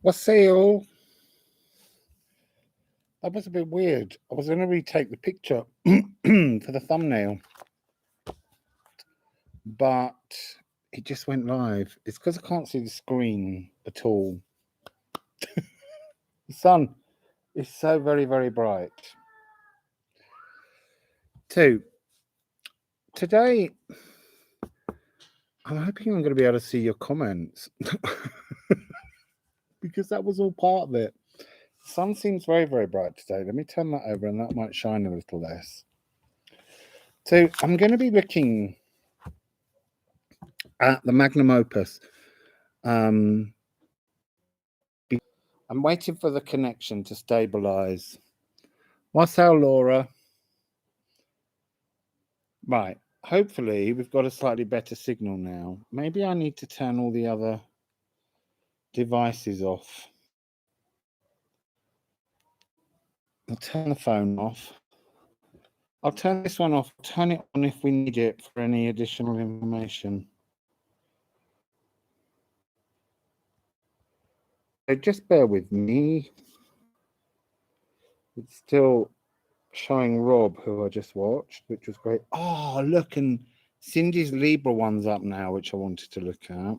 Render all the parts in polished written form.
Wassail. That was a bit weird. I was going to retake the picture for the thumbnail, but it just went live. It's because I can't see the screen at all. The sun is so very, very bright. So, today, I'm hoping I'm going to be able to see your comments because that was all part of it. The sun seems very, very bright today. Let me turn that over and that might shine a little less. So I'm going to be looking at the Magnum Opus. I'm waiting for the connection to stabilize. Wassail, Laura. Right. Hopefully we've got a slightly better signal now. Maybe I need to turn all the other devices off. I'll turn the phone off. I'll turn this one off. Turn it on if we need it for any additional information. So just bear with me. It's still showing Rob, who I just watched, which was great. Oh, look, and Cindy's Libra one's up now, which I wanted to look at.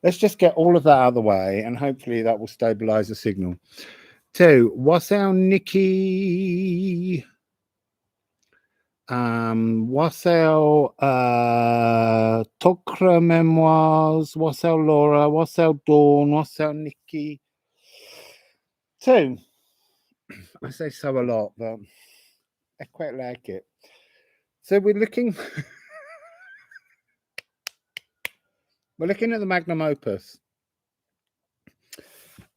Let's just get all of that out of the way, and hopefully that will stabilize the signal. So, Wassail, Nikki. Wassail, Tokra Memoirs, Wassail, Laura, Wassail, Dawn, Wassail, Nikki. So, I say so a lot, but I quite like it. So, we're looking... We're looking at the Magnum Opus.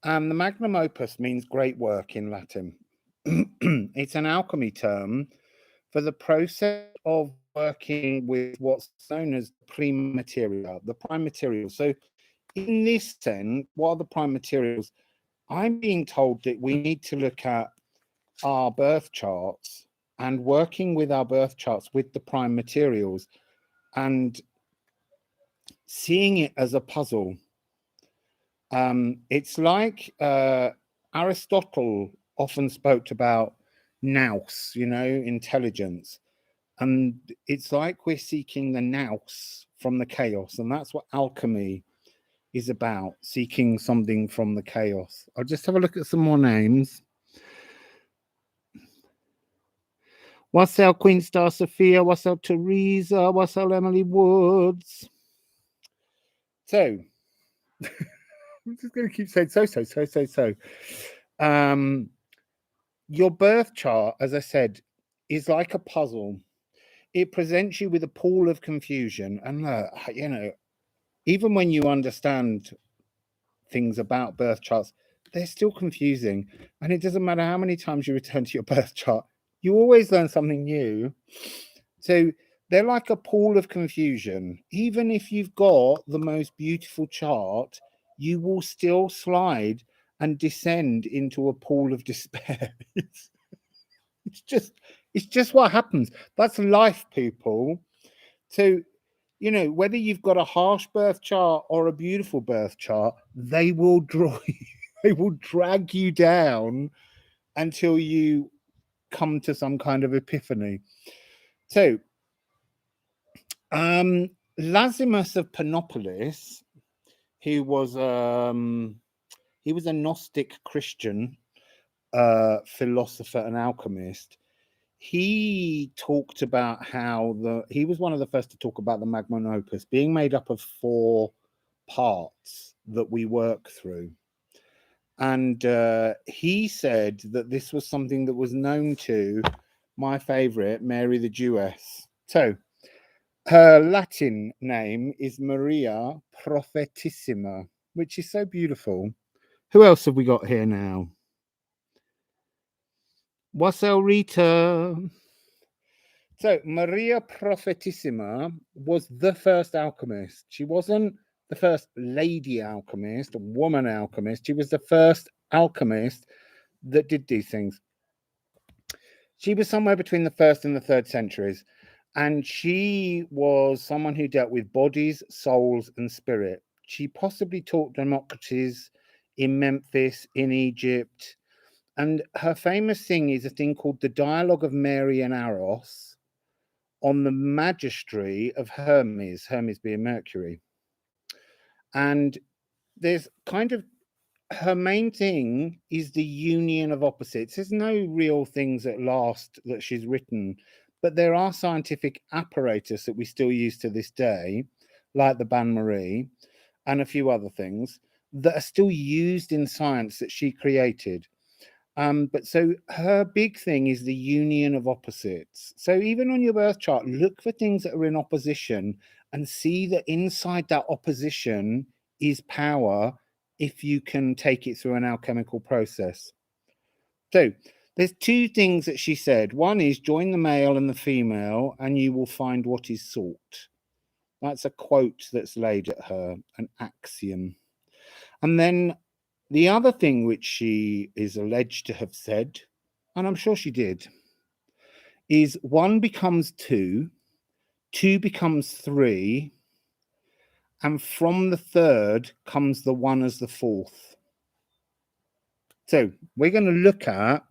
The Magnum Opus means great work in Latin. It's an alchemy term for the process of working with what's known as prime materia, the prime materials. So in this sense, what are the prime materials? I'm being told that we need to look at our birth charts and working with our birth charts with the prime materials and seeing it as a puzzle. It's like Aristotle often spoke about nous, intelligence. And it's like we're seeking the nous from the chaos. And that's what alchemy is about, seeking something from the chaos. I'll just have a look at some more names. Wassail, Queen Star Sophia, Wassail, Teresa, Wassail, Emily Woods. So, I'm just going to keep saying so. Your birth chart, as I said, is like a puzzle. It presents you with a pool of confusion. And, even when you understand things about birth charts, they're still confusing. And it doesn't matter how many times you return to your birth chart, you always learn something new. So they're like a pool of confusion. Even if you've got the most beautiful chart, you will still slide and descend into a pool of despair. It's just what happens. That's life, people. So, whether you've got a harsh birth chart or a beautiful birth chart, they will drag you down until you come to some kind of epiphany. So, Lazimus of Panopolis, he was a Gnostic Christian philosopher and alchemist. He talked about how he was one of the first to talk about the Magnum Opus being made up of 4 parts that we work through. And he said that this was something that was known to my favorite, Mary the Jewess. So her Latin name is Maria Prophetissima, which is so beautiful. Who else have we got here now? Wassail, Rita. So Maria Prophetissima was the first alchemist. She wasn't the first lady alchemist, a woman alchemist. She was the first alchemist that did these things. She was somewhere between the 1st and the 3rd centuries. And she was someone who dealt with bodies, souls, and spirit. She possibly taught democracies in Memphis, in Egypt. And her famous thing is a thing called the Dialogue of Mary and Eros on the Magistry of Hermes, Hermes being Mercury. And there's kind of, her main thing is the union of opposites. There's no real things at last that she's written, but there are scientific apparatus that we still use to this day, like the Bain-Marie and a few other things that are still used in science that she created. But so her big thing is the union of opposites. So even on your birth chart, look for things that are in opposition and see that inside that opposition is power if you can take it through an alchemical process. So there's two things that she said. One is join the male and the female and you will find what is sought. That's a quote that's laid at her, an axiom. And then the other thing which she is alleged to have said, and I'm sure she did, is 1 becomes 2, 2 becomes 3, and from the 3rd comes the 1 as the 4th. So we're going to look at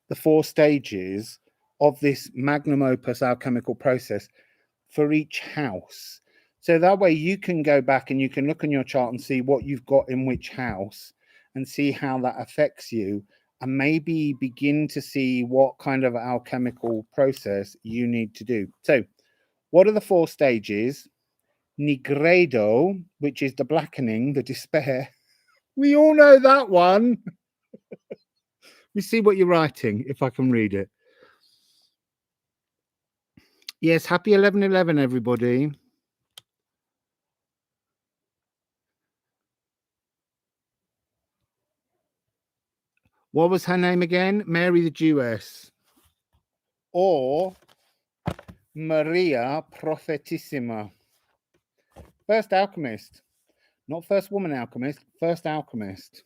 the 4 stages of this magnum opus alchemical process for each house. So that way you can go back and you can look on your chart and see what you've got in which house and see how that affects you, and maybe begin to see what kind of alchemical process you need to do. So what are the 4 stages? Nigredo, which is the blackening, the despair. We all know that one. We see what you're writing, if I can read it. Yes, happy 11/11, everybody. What was her name again? Mary the Jewess. Or Maria Prophetissima. First alchemist. Not first woman alchemist, first alchemist.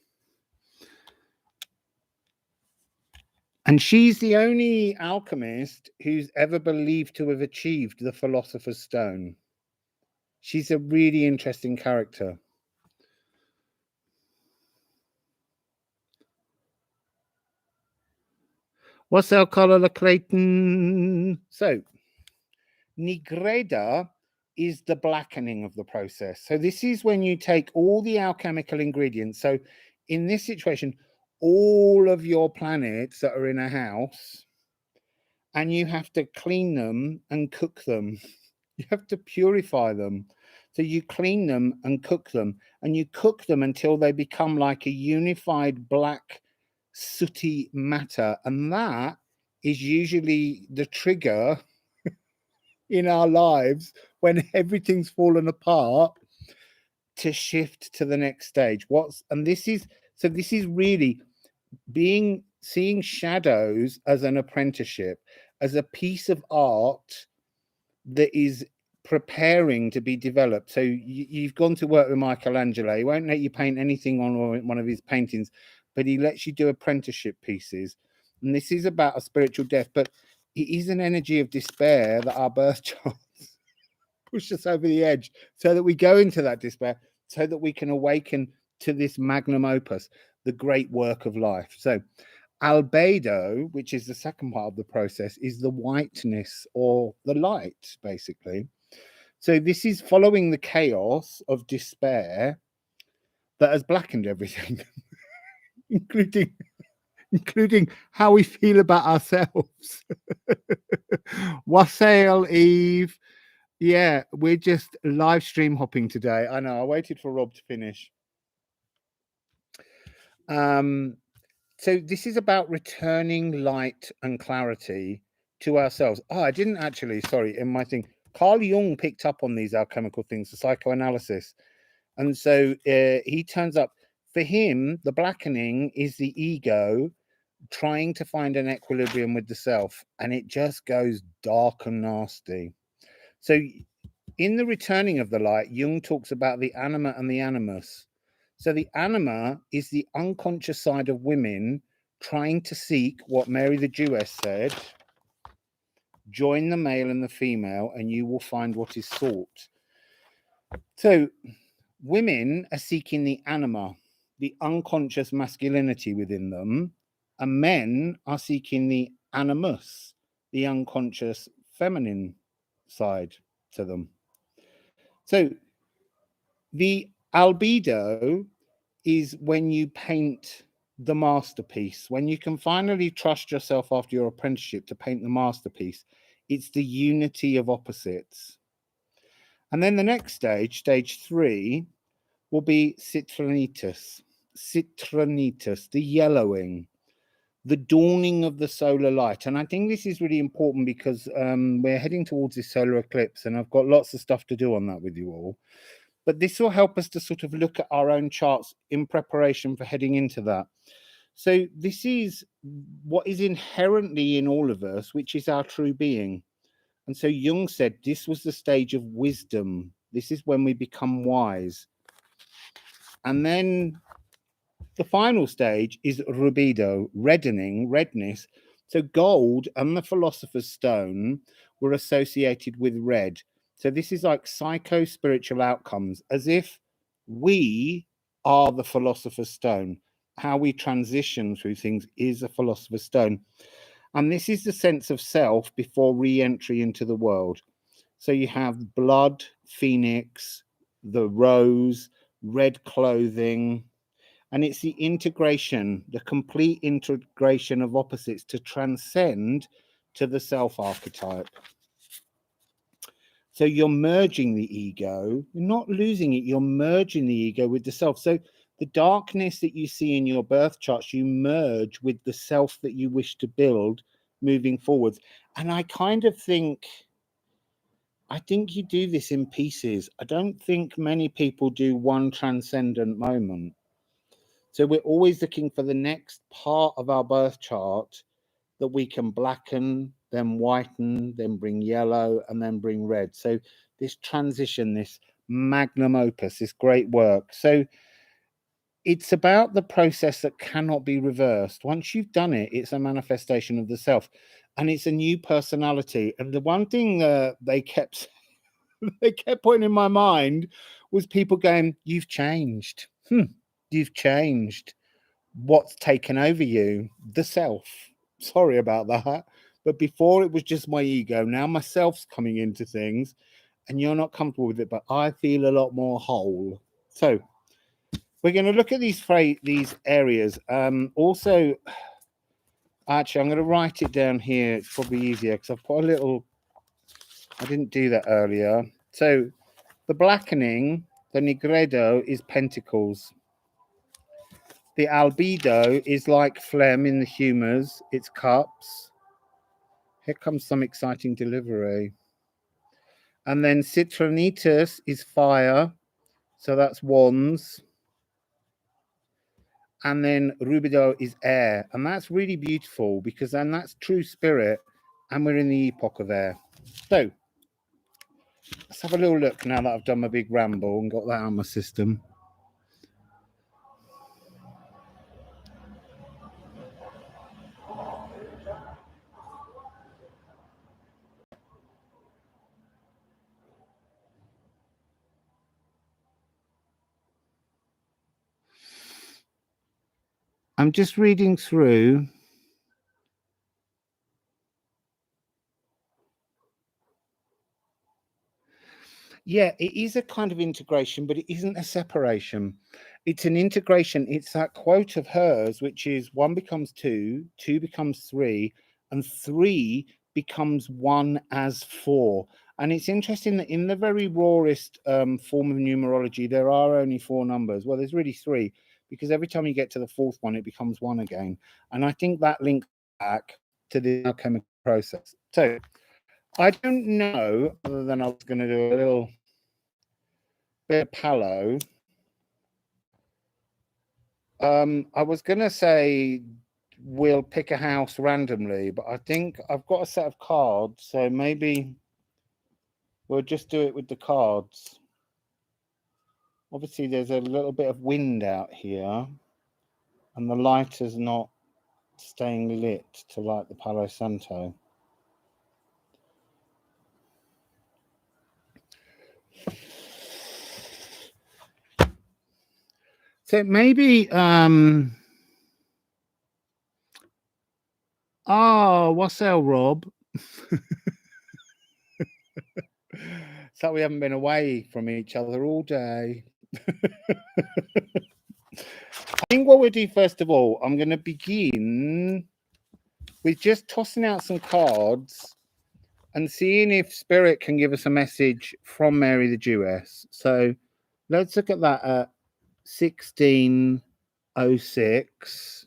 And she's the only alchemist who's ever believed to have achieved the Philosopher's Stone. She's a really interesting character. Wassail, Colette, Clayton. So, Nigreda is the blackening of the process. So this is when you take all the alchemical ingredients. So in this situation, all of your planets that are in a house, and you have to clean them and cook them. You have to purify them. So you clean them and cook them, and you cook them until they become like a unified black sooty matter. And that is usually the trigger in our lives when everything's fallen apart to shift to the next stage. This is really seeing shadows as an apprenticeship, as a piece of art that is preparing to be developed. So you've gone to work with Michelangelo. He won't let you paint anything on one of his paintings, but he lets you do apprenticeship pieces. And this is about a spiritual death, but it is an energy of despair that our birth charts push us over the edge, so that we go into that despair, so that we can awaken to this magnum opus, the great work of life. So albedo, which is the second part of the process, is the whiteness or the light, basically. So this is following the chaos of despair that has blackened everything, including how we feel about ourselves. Wassail, Eve. Yeah, we're just live stream hopping today. I know, I waited for Rob to finish. So this is about returning light and clarity to ourselves. Oh, I didn't actually, sorry, in my thing, Carl Jung picked up on these alchemical things, the psychoanalysis. And so he turns up. For him, the blackening is the ego trying to find an equilibrium with the self, and it just goes dark and nasty. So in the returning of the light, Jung talks about the anima and the animus. So the anima is the unconscious side of women trying to seek what Mary the Jewess said, Join the male and the female, and you will find what is sought. So women are seeking the anima, the unconscious masculinity within them, and men are seeking the animus, the unconscious feminine side to them. So the albedo is when you paint the masterpiece, when you can finally trust yourself after your apprenticeship to paint the masterpiece. It's the unity of opposites. And then the next stage, stage 3, will be citronitis, the yellowing, the dawning of the solar light. And I think this is really important because we're heading towards this solar eclipse, and I've got lots of stuff to do on that with you all. But this will help us to sort of look at our own charts in preparation for heading into that. So this is what is inherently in all of us, which is our true being. And so Jung said this was the stage of wisdom. This is when we become wise. And then the final stage is rubido, reddening, redness. So gold and the Philosopher's Stone were associated with red. So this is like psycho-spiritual outcomes, as if we are the Philosopher's Stone. How we transition through things is a Philosopher's Stone. And this is the sense of self before re-entry into the world. So you have blood, phoenix, the rose, red clothing, and it's the integration, the complete integration of opposites to transcend to the self archetype. So you're merging the ego, you're not losing it, you're merging the ego with the self. So the darkness that you see in your birth charts, you merge with the self that you wish to build moving forwards. And I kind of think, you do this in pieces. I don't think many people do one transcendent moment. So we're always looking for the next part of our birth chart that we can blacken, then whiten, then bring yellow, and then bring red. So this transition, this magnum opus, this great work. So it's about the process that cannot be reversed. Once you've done it, it's a manifestation of the self, and it's a new personality. And the one thing they kept putting in my mind was people going, "You've changed. You've changed. What's taken over you? The self." Sorry about that. But before it was just my ego. Now my self's coming into things, and you're not comfortable with it, but I feel a lot more whole. So we're going to look at these areas. Also, actually, I'm going to write it down here. It's probably easier because I've put a little, I didn't do that earlier. So the blackening, the nigredo, is pentacles. The albedo is like phlegm in the humors. It's cups. Here comes some exciting delivery. And then citronitis is fire. So that's wands. And then rubido is air. And that's really beautiful because then that's true spirit. And we're in the epoch of air. So let's have a little look now that I've done my big ramble and got that out of my system. I'm just reading through. Yeah, it is a kind of integration, but it isn't a separation. It's an integration. It's that quote of hers, which is 1 becomes 2, 2 becomes 3, and 3 becomes 1 as 4. And it's interesting that in the very rawest form of numerology, there are only 4 numbers. Well, there's really 3, because every time you get to the 4th one, it becomes 1 again. And I think that links back to the alchemical process. So I don't know, other than I was going to do a little bit of palo. I was going to say we'll pick a house randomly, but I think I've got a set of cards, so maybe we'll just do it with the cards. Obviously, there's a little bit of wind out here, and the light is not staying lit to light the Palo Santo. So maybe Wassail, Rob. So we haven't been away from each other all day. I think what we'll do first of all, I'm going to begin with just tossing out some cards and seeing if Spirit can give us a message from Mary the Jewess. So let's look at that at 1606.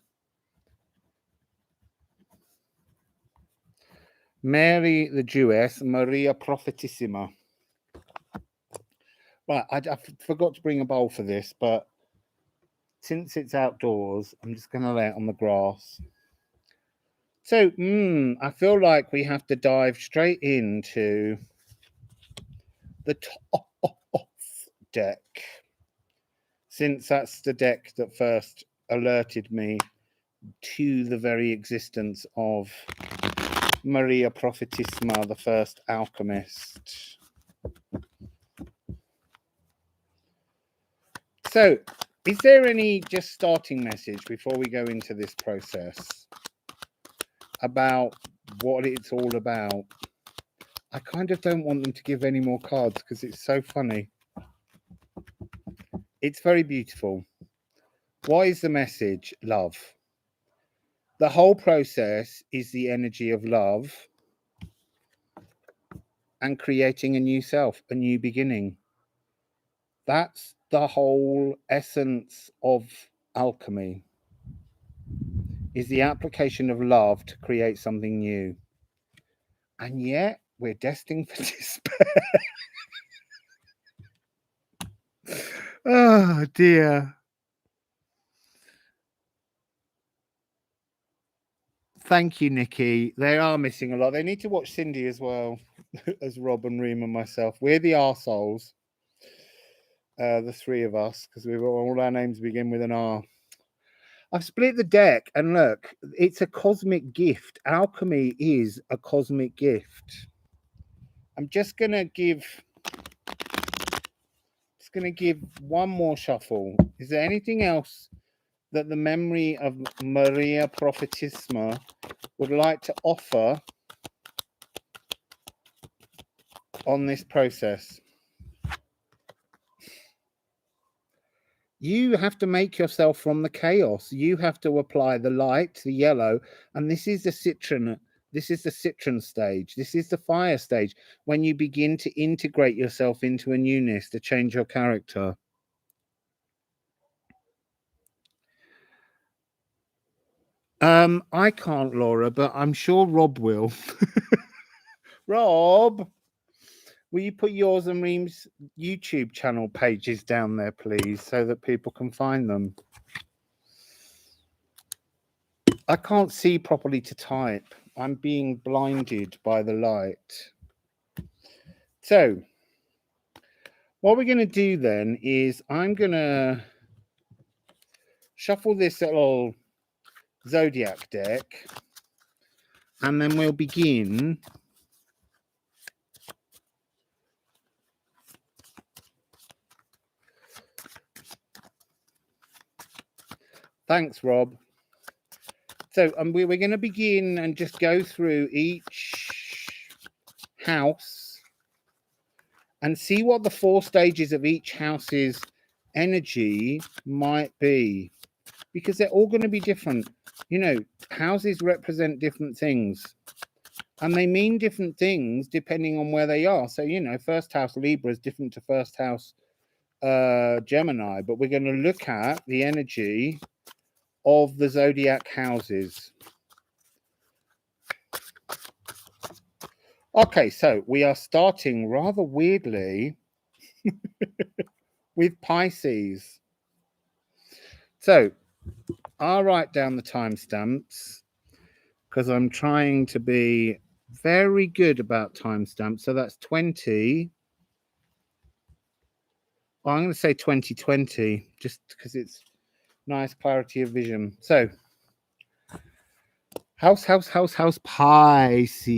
Mary the Jewess, Maria Prophetissima. Right, I forgot to bring a bowl for this, but since it's outdoors, I'm just going to lay it on the grass. So, I feel like we have to dive straight into the Thoth deck, since that's the deck that first alerted me to the very existence of Maria Prophetissima, the first alchemist. So, is there any just starting message before we go into this process about what it's all about? I kind of don't want them to give any more cards because it's so funny. It's very beautiful. What is the message? Love. The whole process is the energy of love and creating a new self, a new beginning. That's the whole essence of alchemy, is the application of love to create something new. And yet we're destined for despair. Oh dear. Thank you, Nikki. They are missing a lot. They need to watch Cindy as well as Rob and Reem and myself. We're the arseholes, the three of us, because we've all our names begin with an R. I've split the deck, and look, it's a cosmic gift. Alchemy is a cosmic gift. I'm just gonna give one more shuffle. Is there anything else that the memory of Maria Prophetissima would like to offer on this process? You have to make yourself from the chaos. You have to apply the light, the yellow, and this is the citron. This is the citron stage. This is the fire stage, when you begin to integrate yourself into a newness to change your character. I can't, Laura, but I'm sure Rob will. Rob, will you put yours and Reem's YouTube channel pages down there, please, so that people can find them? I can't see properly to type. I'm being blinded by the light. So, what we're going to do then is I'm going to shuffle this little zodiac deck, and then we'll begin Thanks, Rob. So we're going to begin and just go through each house and see what the 4 stages of each house's energy might be, because they're all going to be different. You know, houses represent different things, and they mean different things depending on where they are. So, you know, first house Libra is different to first house Gemini, but we're going to look at the energy of the zodiac houses. Okay, so we are starting rather weirdly with Pisces. So I'll write down the timestamps because I'm trying to be very good about timestamps. So that's 20. Well, I'm going to say 2020 just because it's nice clarity of vision. So house Pisces.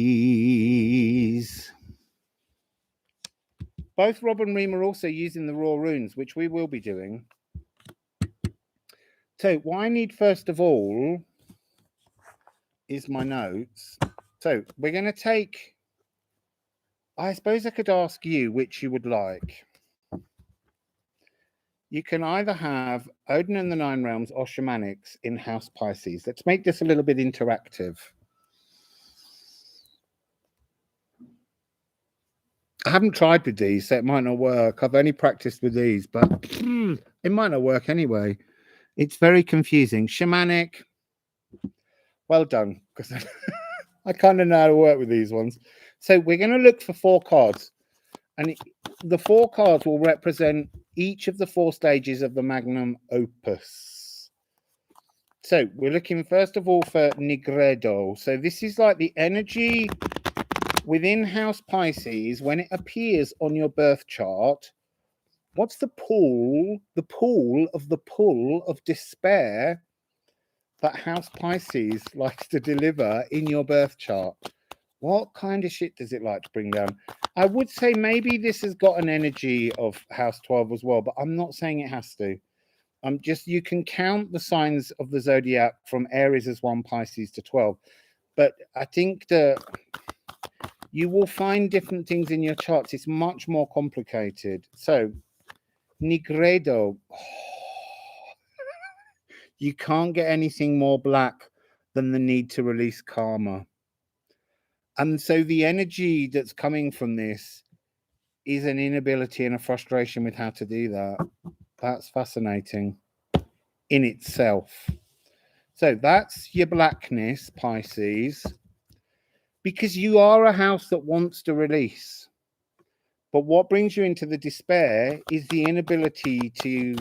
Both Rob and Reem are also using the Raw Runes, which we will be doing. So what I need first of all is my notes. So we're going to take, I suppose I could ask you which you would like. You can either have Odin and the Nine Realms or Shamanics in House Pisces. Let's make this a little bit interactive. I haven't tried with these, so it might not work. I've only practiced with these, but it might not work anyway. It's very confusing. Shamanic, well done, because I kind of know how to work with these ones. So we're going to look for 4 cards, and the 4 cards will represent each of the 4 stages of the Magnum Opus. So we're looking first of all for Nigredo. So this is like the energy within House Pisces when it appears on your birth chart. What's the pull? The pull of despair that House Pisces likes to deliver in your birth chart. What kind of shit does it like to bring down? I would say maybe this has got an energy of House 12 as well, but I'm not saying it has to. You can count the signs of the zodiac from Aries as 1, Pisces to 12. But I think that you will find different things in your charts. It's much more complicated. So, Nigredo. You can't get anything more black than the need to release karma. And so the energy that's coming from this is an inability and a frustration with how to do that. That's fascinating in itself. So that's your blackness, Pisces, because you are a house that wants to release. But what brings you into the despair is the inability to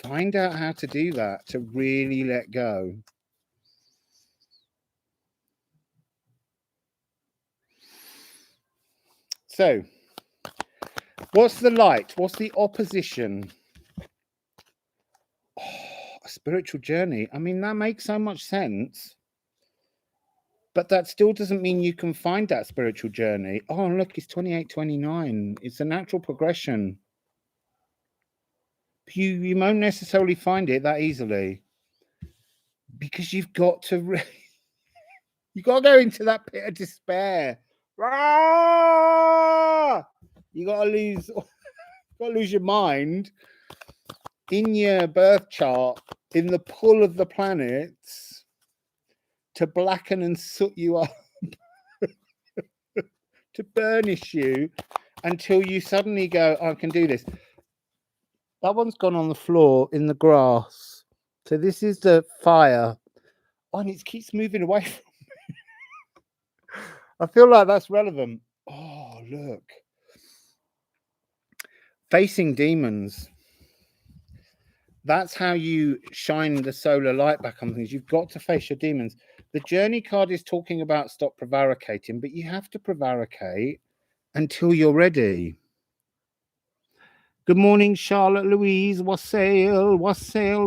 find out how to do that, to really let go. So, what's the light? What's the opposition? Oh, a spiritual journey. I mean, that makes so much sense. But that still doesn't mean you can find that spiritual journey. Oh, look, it's 28-29. It's a natural progression. You won't necessarily find it that easily. Because you've got to... You've got to go into that pit of despair. Ah! You got to lose your mind in your birth chart, in the pull of the planets, to blacken and soot you up, to burnish you until you suddenly go, I can do this. That one's gone on the floor in the grass. So this is the fire. Oh, and it keeps moving away from me. I feel like that's relevant. Oh, look. Facing demons. That's how you shine the solar light back on things. You've got to face your demons. The journey card is talking about stop prevaricating, but you have to prevaricate until you're ready. Good morning, Charlotte Louise, Wassail,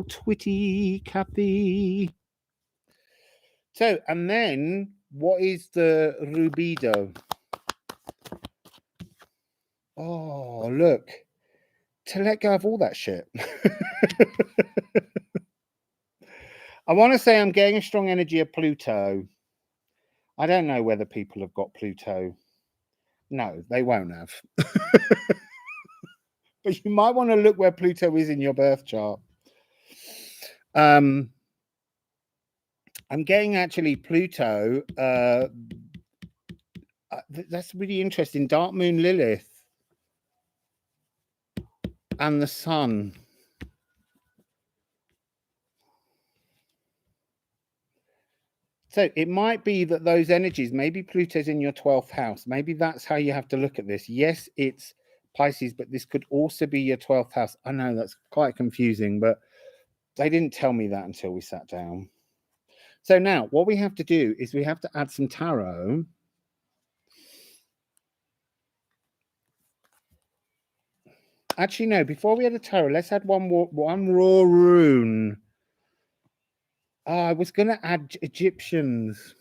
Twitty, Cappy. So, and then what is the rubido? Oh, look. To let go of all that shit. I want to say I'm getting a strong energy of Pluto. I don't know whether people have got Pluto. No, they won't have. But you might want to look where Pluto is in your birth chart. I'm getting actually Pluto. That's really interesting. Dark Moon Lilith and the Sun. So it might be that those energies, maybe Pluto's in your 12th house. Maybe that's how you have to look at this. Yes, it's Pisces, but this could also be your 12th house. I know that's quite confusing, but they didn't tell me that until we sat down. So now what we have to do is we have to add some tarot. Actually, no, before we add a tarot, let's add one raw rune. I was going to add Egyptians.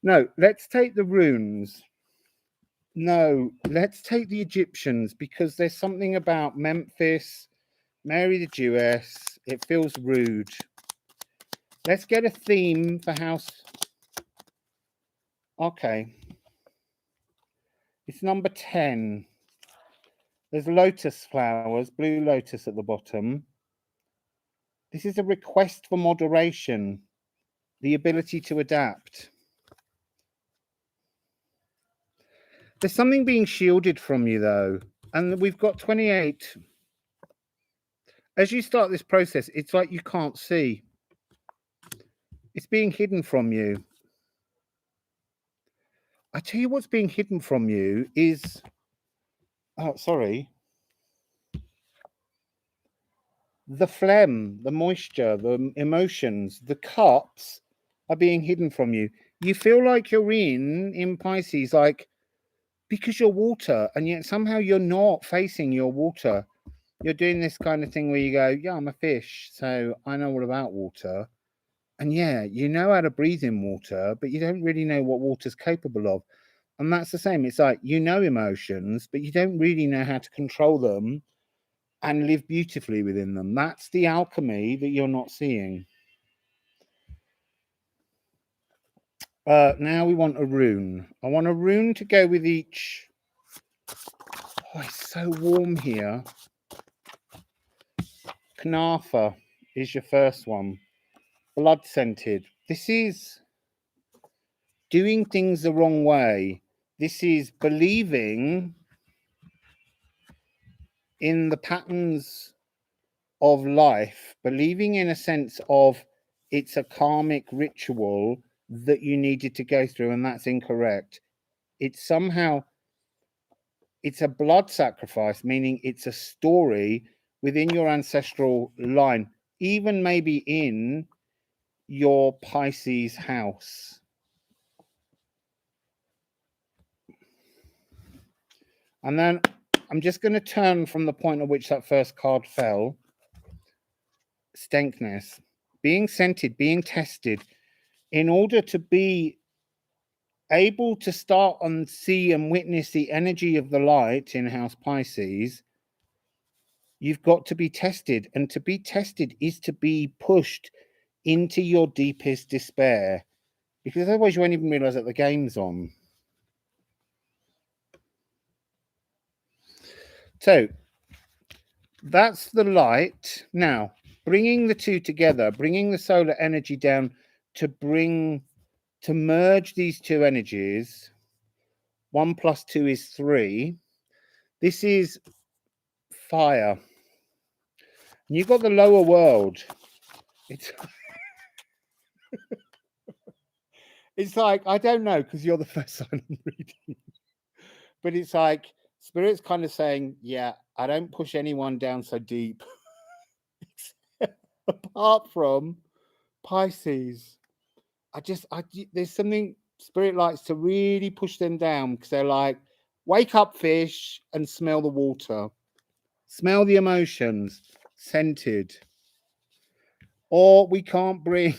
No, let's take the runes. No, let's take the Egyptians because there's something about Memphis, Mary the Jewess, It feels rude. Let's get a theme for house. Okay. It's number 10. There's lotus flowers, blue lotus at the bottom. This is a request for moderation, the ability to adapt. There's something being shielded from you, though. And we've got 28. As you start this process, it's like you can't see. It's being hidden from you. I tell you what's being hidden from you is... Oh, sorry. The phlegm, the moisture, the emotions, the cups are being hidden from you. You feel like you're in Pisces, like, because you're water, and yet somehow you're not facing your water. You're doing this kind of thing where you go, yeah, I'm a fish, so I know all about water. And yeah, you know how to breathe in water, but you don't really know what water's capable of. And that's the same. It's like, you know emotions, but you don't really know how to control them and live beautifully within them. That's the alchemy that you're not seeing. Now we want a rune. I want a rune to go with each. Oh, it's so warm here. Knafa is your first one. Blood scented. This is doing things the wrong way. This is believing in the patterns of life, believing in a sense of it's a karmic ritual that you needed to go through, and that's incorrect. It's somehow, it's a blood sacrifice, meaning it's a story within your ancestral line, even maybe in your Pisces house. And then I'm just going to turn from the point at which that first card fell. Stankness, being scented, being tested, in order to be able to start and see and witness the energy of the light in House Pisces. You've got to be tested, and to be tested is to be pushed into your deepest despair, because otherwise you won't even realize that the game's on. So that's the light. Now, bringing the two together, bringing the solar energy down to merge these two energies. 1 + 2 is 3. This is fire. And you've got the lower world. It's it's like, I don't know, because you're the first sign I'm reading. But it's like Spirit's kind of saying, yeah, I don't push anyone down so deep. Apart from Pisces. There's something Spirit likes to really push them down, because they're like, wake up, fish, and smell the water. Smell the emotions. Scented. Or we can't bring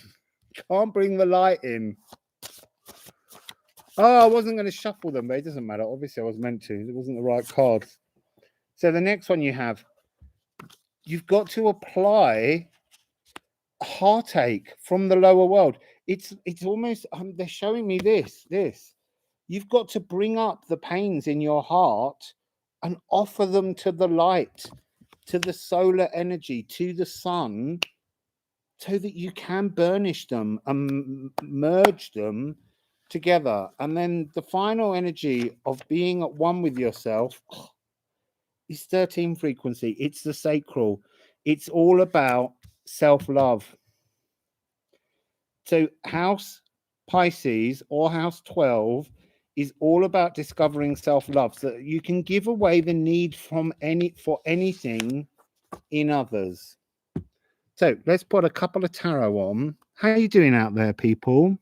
the light in. Oh, I wasn't going to shuffle them, but it doesn't matter. Obviously, I was meant to. It wasn't the right card. So the next one you've got to apply heartache from the lower world. It's almost, they're showing me this. You've got to bring up the pains in your heart and offer them to the light, to the solar energy, to the sun, so that you can burnish them and merge them together. And then the final energy of being at one with yourself is 13 frequency. It's the sacral. It's all about self-love. So House Pisces or House 12 is all about discovering self-love, so that you can give away the need for anything in others. So let's put a couple of tarot on. How are you doing out there, people?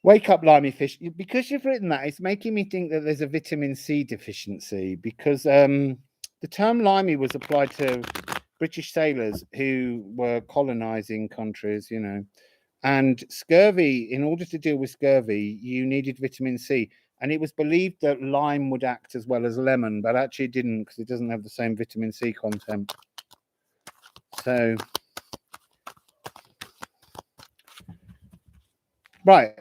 Wake up, limey fish. Because you've written that, it's making me think that there's a vitamin C deficiency, because the term limey was applied to British sailors who were colonizing countries, you know, And scurvy, in order to deal with scurvy, you needed vitamin C. And it was believed that lime would act as well as lemon, but actually it didn't, because it doesn't have the same vitamin C content. So, right.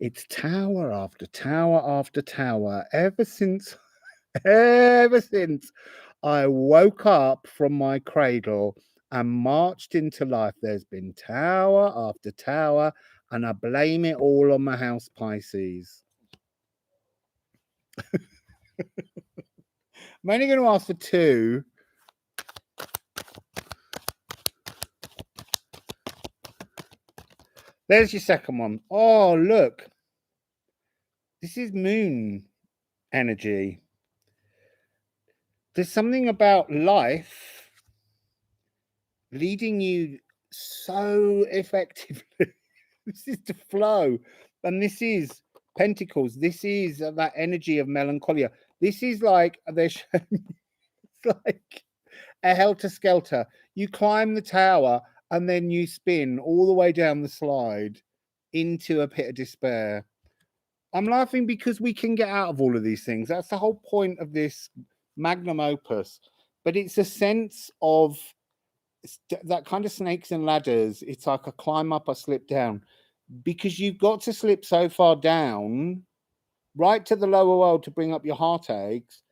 It's tower after tower after tower. Ever since I woke up from my cradle and marched into life, there's been tower after tower, and I blame it all on my house Pisces. I'm only going to ask for 2. There's your second one. Oh, look. This is moon energy. There's something about life leading you so effectively. This is the flow. And this is Pentacles. This is that energy of melancholia. This is like, it's like a helter-skelter. You climb the tower and then you spin all the way down the slide into a pit of despair. I'm laughing because we can get out of all of these things. That's the whole point of this magnum opus. But it's a sense of that kind of snakes and ladders. It's like a climb up, a slip down. Because you've got to slip so far down, right to the lower world, to bring up your heartaches,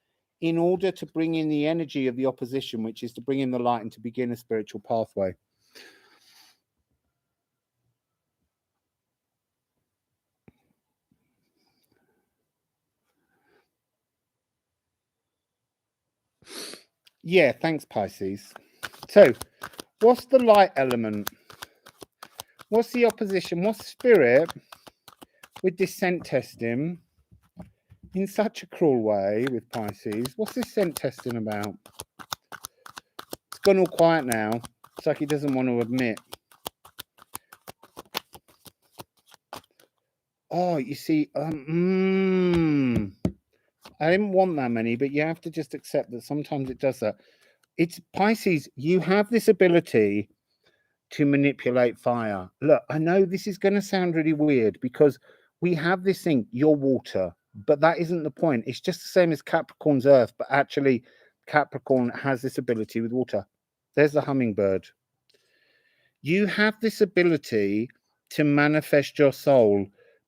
in order to bring in the energy of the opposition, which is to bring in the light and to begin a spiritual pathway. Yeah, thanks, Pisces. So, what's the light element? What's the opposition? What's spirit with this scent testing in such a cruel way with Pisces? What's this scent testing about? It's gone all quiet now. It's like he doesn't want to admit. Oh, you see, I didn't want that many, but you have to just accept that sometimes it does that. It's Pisces. You have this ability to manipulate fire. Look, I know this is going to sound really weird because we have this thing, you're water, but that isn't the point. It's just the same as Capricorn's earth, but actually Capricorn has this ability with water. There's the hummingbird. You have this ability to manifest your soul,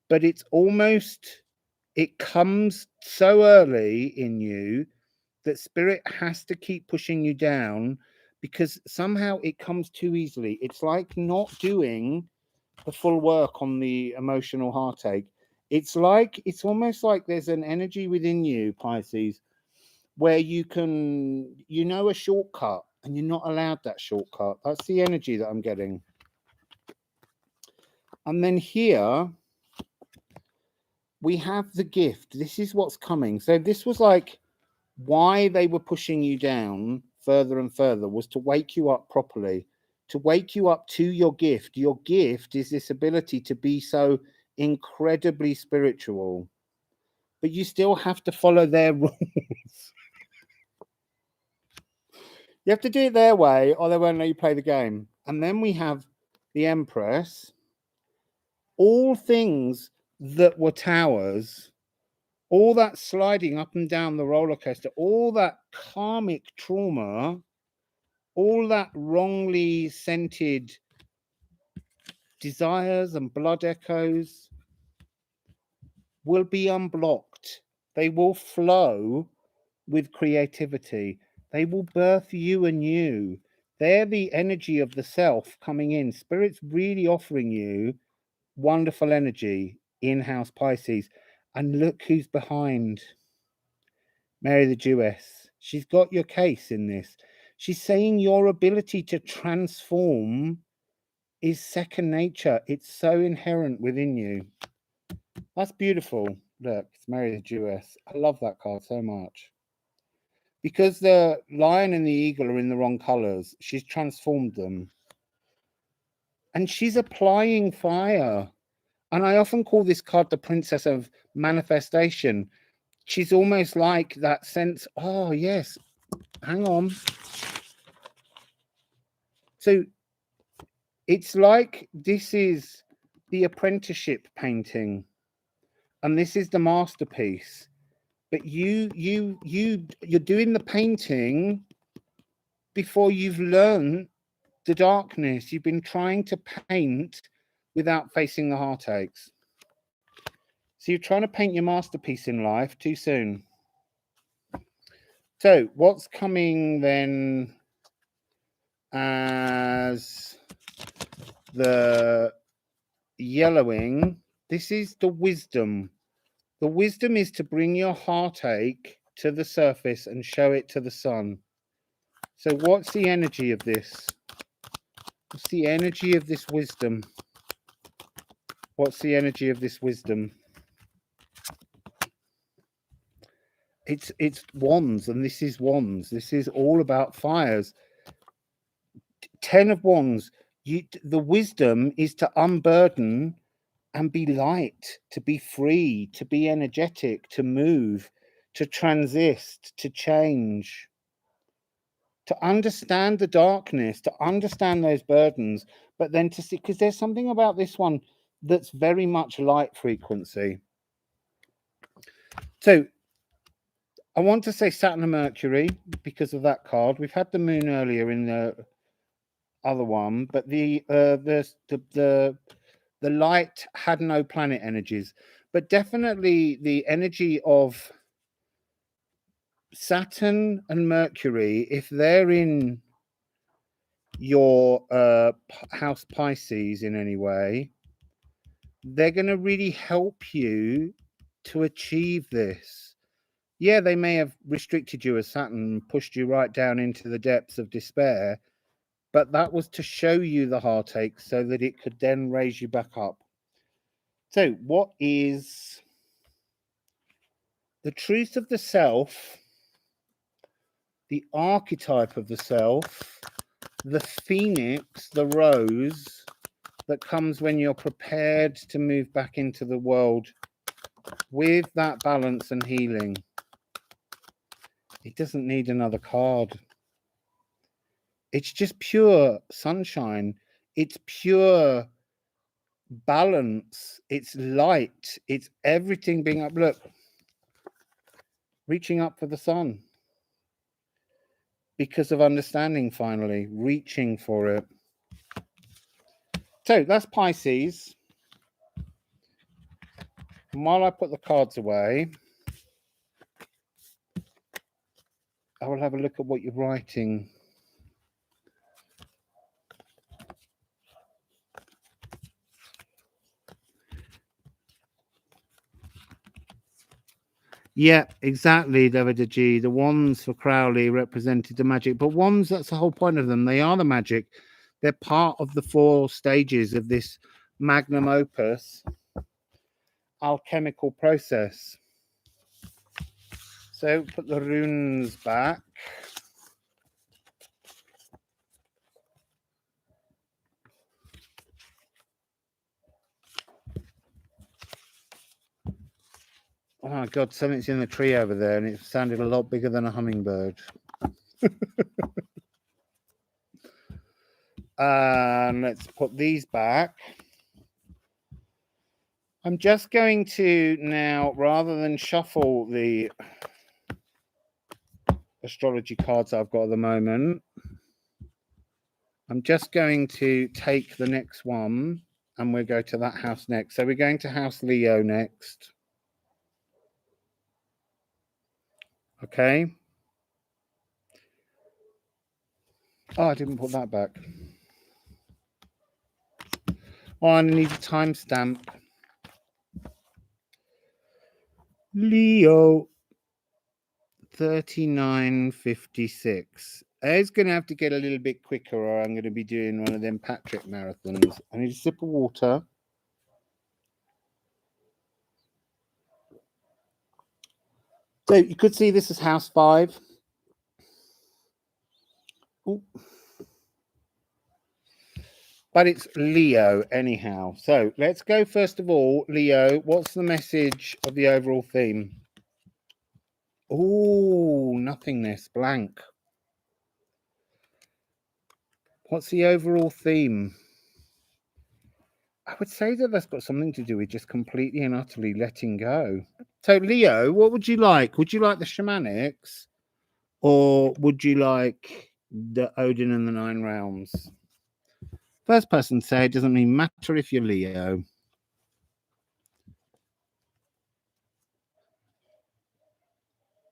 but it's almost, it comes so early in you that spirit has to keep pushing you down because somehow it comes too easily. It's like not doing the full work on the emotional heartache. It's like, it's almost like there's an energy within you, Pisces, where you can, you know, a shortcut and you're not allowed that shortcut. That's the energy that I'm getting. And then here we have the gift. This is what's coming. So this was like why they were pushing you down further and further, was to wake you up properly, to wake you up to your gift. Your gift is this ability to be so incredibly spiritual, but you still have to follow their rules. You have to do it their way or they won't let you play the game. And then we have the Empress. All things that were towers, all that sliding up and down the roller coaster, all that karmic trauma, all that wrongly scented desires and blood echoes will be unblocked. They will flow with creativity. They will birth you anew. They're the energy of the self coming in. Spirit's really offering you wonderful energy, in-house Pisces. And look who's behind. Mary the Jewess. She's got your case in this. She's saying your ability to transform is second nature. It's so inherent within you. That's beautiful. Look, it's Mary the Jewess. I love that card so much. Because the lion and the eagle are in the wrong colors, she's transformed them. And she's applying fire. And I often call this card the Princess of Manifestation. She's almost like that sense, oh, yes, hang on. So it's like this is the apprenticeship painting, and this is the masterpiece. But you're doing the painting before you've learned the darkness. You've been trying to paint without facing the heartaches. So you're trying to paint your masterpiece in life too soon. So what's coming then as the yellowing? This is the wisdom. The wisdom is to bring your heartache to the surface and show it to the sun. So what's the energy of this? What's the energy of this wisdom? What's the energy of this wisdom? It's wands, and this is wands. This is all about fires. 10 of wands. The wisdom is to unburden and be light, to be free, to be energetic, to move, to transist, to change, to understand the darkness, to understand those burdens, but then to see, because there's something about this one that's very much light frequency. So I want to say Saturn and Mercury because of that card. We've had the moon earlier in the other one, but the light had no planet energies, but definitely the energy of Saturn and Mercury, if they're in your house Pisces in any way, they're going to really help you to achieve this. Yeah, they may have restricted you as Saturn and pushed you right down into the depths of despair, but that was to show you the heartache so that it could then raise you back up. So what is the truth of the self, the archetype of the self, the phoenix, the rose that comes when you're prepared to move back into the world with that balance and healing? It doesn't need another card. It's just pure sunshine. It's pure balance. It's light. It's everything being up. Look, reaching up for the sun because of understanding, finally, reaching for it. So that's Pisces. And while I put the cards away, I will have a look at what you're writing. Yeah, exactly, David G. The wands for Crowley represented the magic. But wands, that's the whole point of them. They are the magic. They're part of the 4 stages of this magnum opus alchemical process. So put the runes back. Oh my God, something's in the tree over there, and it sounded a lot bigger than a hummingbird. And let's put these back. I'm just going to now, rather than shuffle the astrology cards I've got at the moment, I'm just going to take the next one and we'll go to that house next. So we're going to house Leo next. Okay. Oh, I didn't put that back. Oh, I need a timestamp. Leo 3956. It's going to have to get a little bit quicker or I'm going to be doing one of them Patrick marathons. I need a sip of water. So you could see this as house 5. Ooh. But it's Leo anyhow. So let's go first of all, Leo, what's the message of the overall theme? Oh, nothingness, blank. What's the overall theme? I would say that that's got something to do with just completely and utterly letting go. So, Leo, what would you like? Would you like the shamanics, or would you like the Odin and the Nine Realms? First person say it doesn't even matter if you're Leo.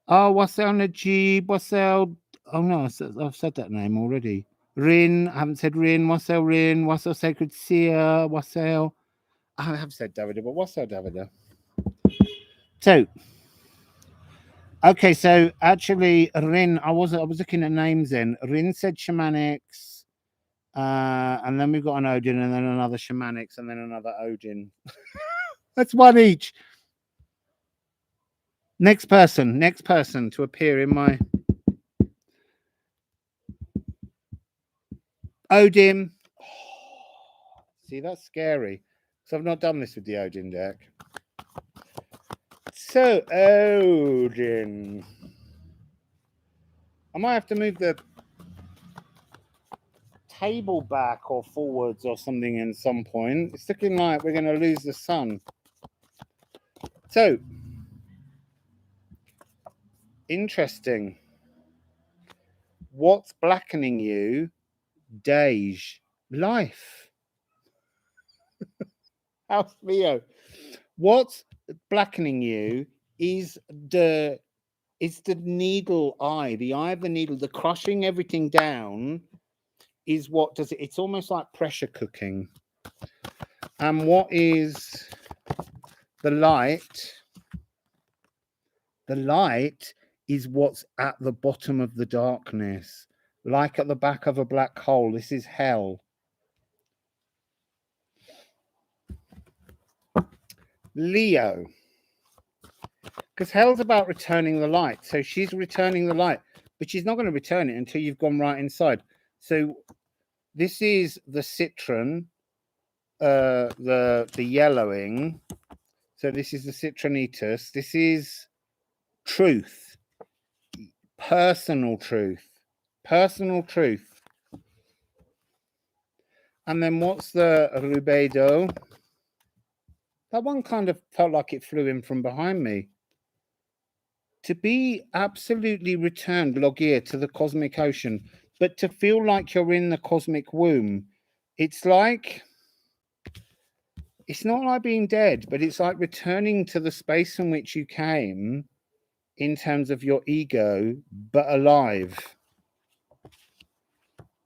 Oh, Wassail Najib, Wassail. Oh no, I've said that name already. Rin, I haven't said Rin, Wassail Rin, Wassail Sacred Seer, Wassail. I have said Davida, but Wassail Davida. So, okay, so actually, Rin, I was looking at names then. Rin said shamanics, and then we've got an Odin, and then another shamanics, and then another Odin. That's one each. Next person to appear in my Odin. Oh, see, that's scary. So I've not done this with the Odin deck. So Odin. I might have to move the table back or forwards or something in some point. It's looking like we're going to lose the sun. So interesting. What's blackening you? Dej. Life. House Leo. What's blackening you is the needle eye, the eye of the needle, the crushing everything down is what does it. It's almost like pressure cooking. And what is the light? The light is what's at the bottom of the darkness, like at the back of a black hole. This is hell. Leo. Because hell's about returning the light. So she's returning the light, but she's not going to return it until you've gone right inside. So this is the citron, the yellowing. So this is the citronitis. This is truth, personal truth. And then what's the rubedo? That one kind of felt like it flew in from behind me. To be absolutely returned, Logia, to the cosmic ocean, but to feel like you're in the cosmic womb. It's like, it's not like being dead, but it's like returning to the space from which you came in terms of your ego, but alive.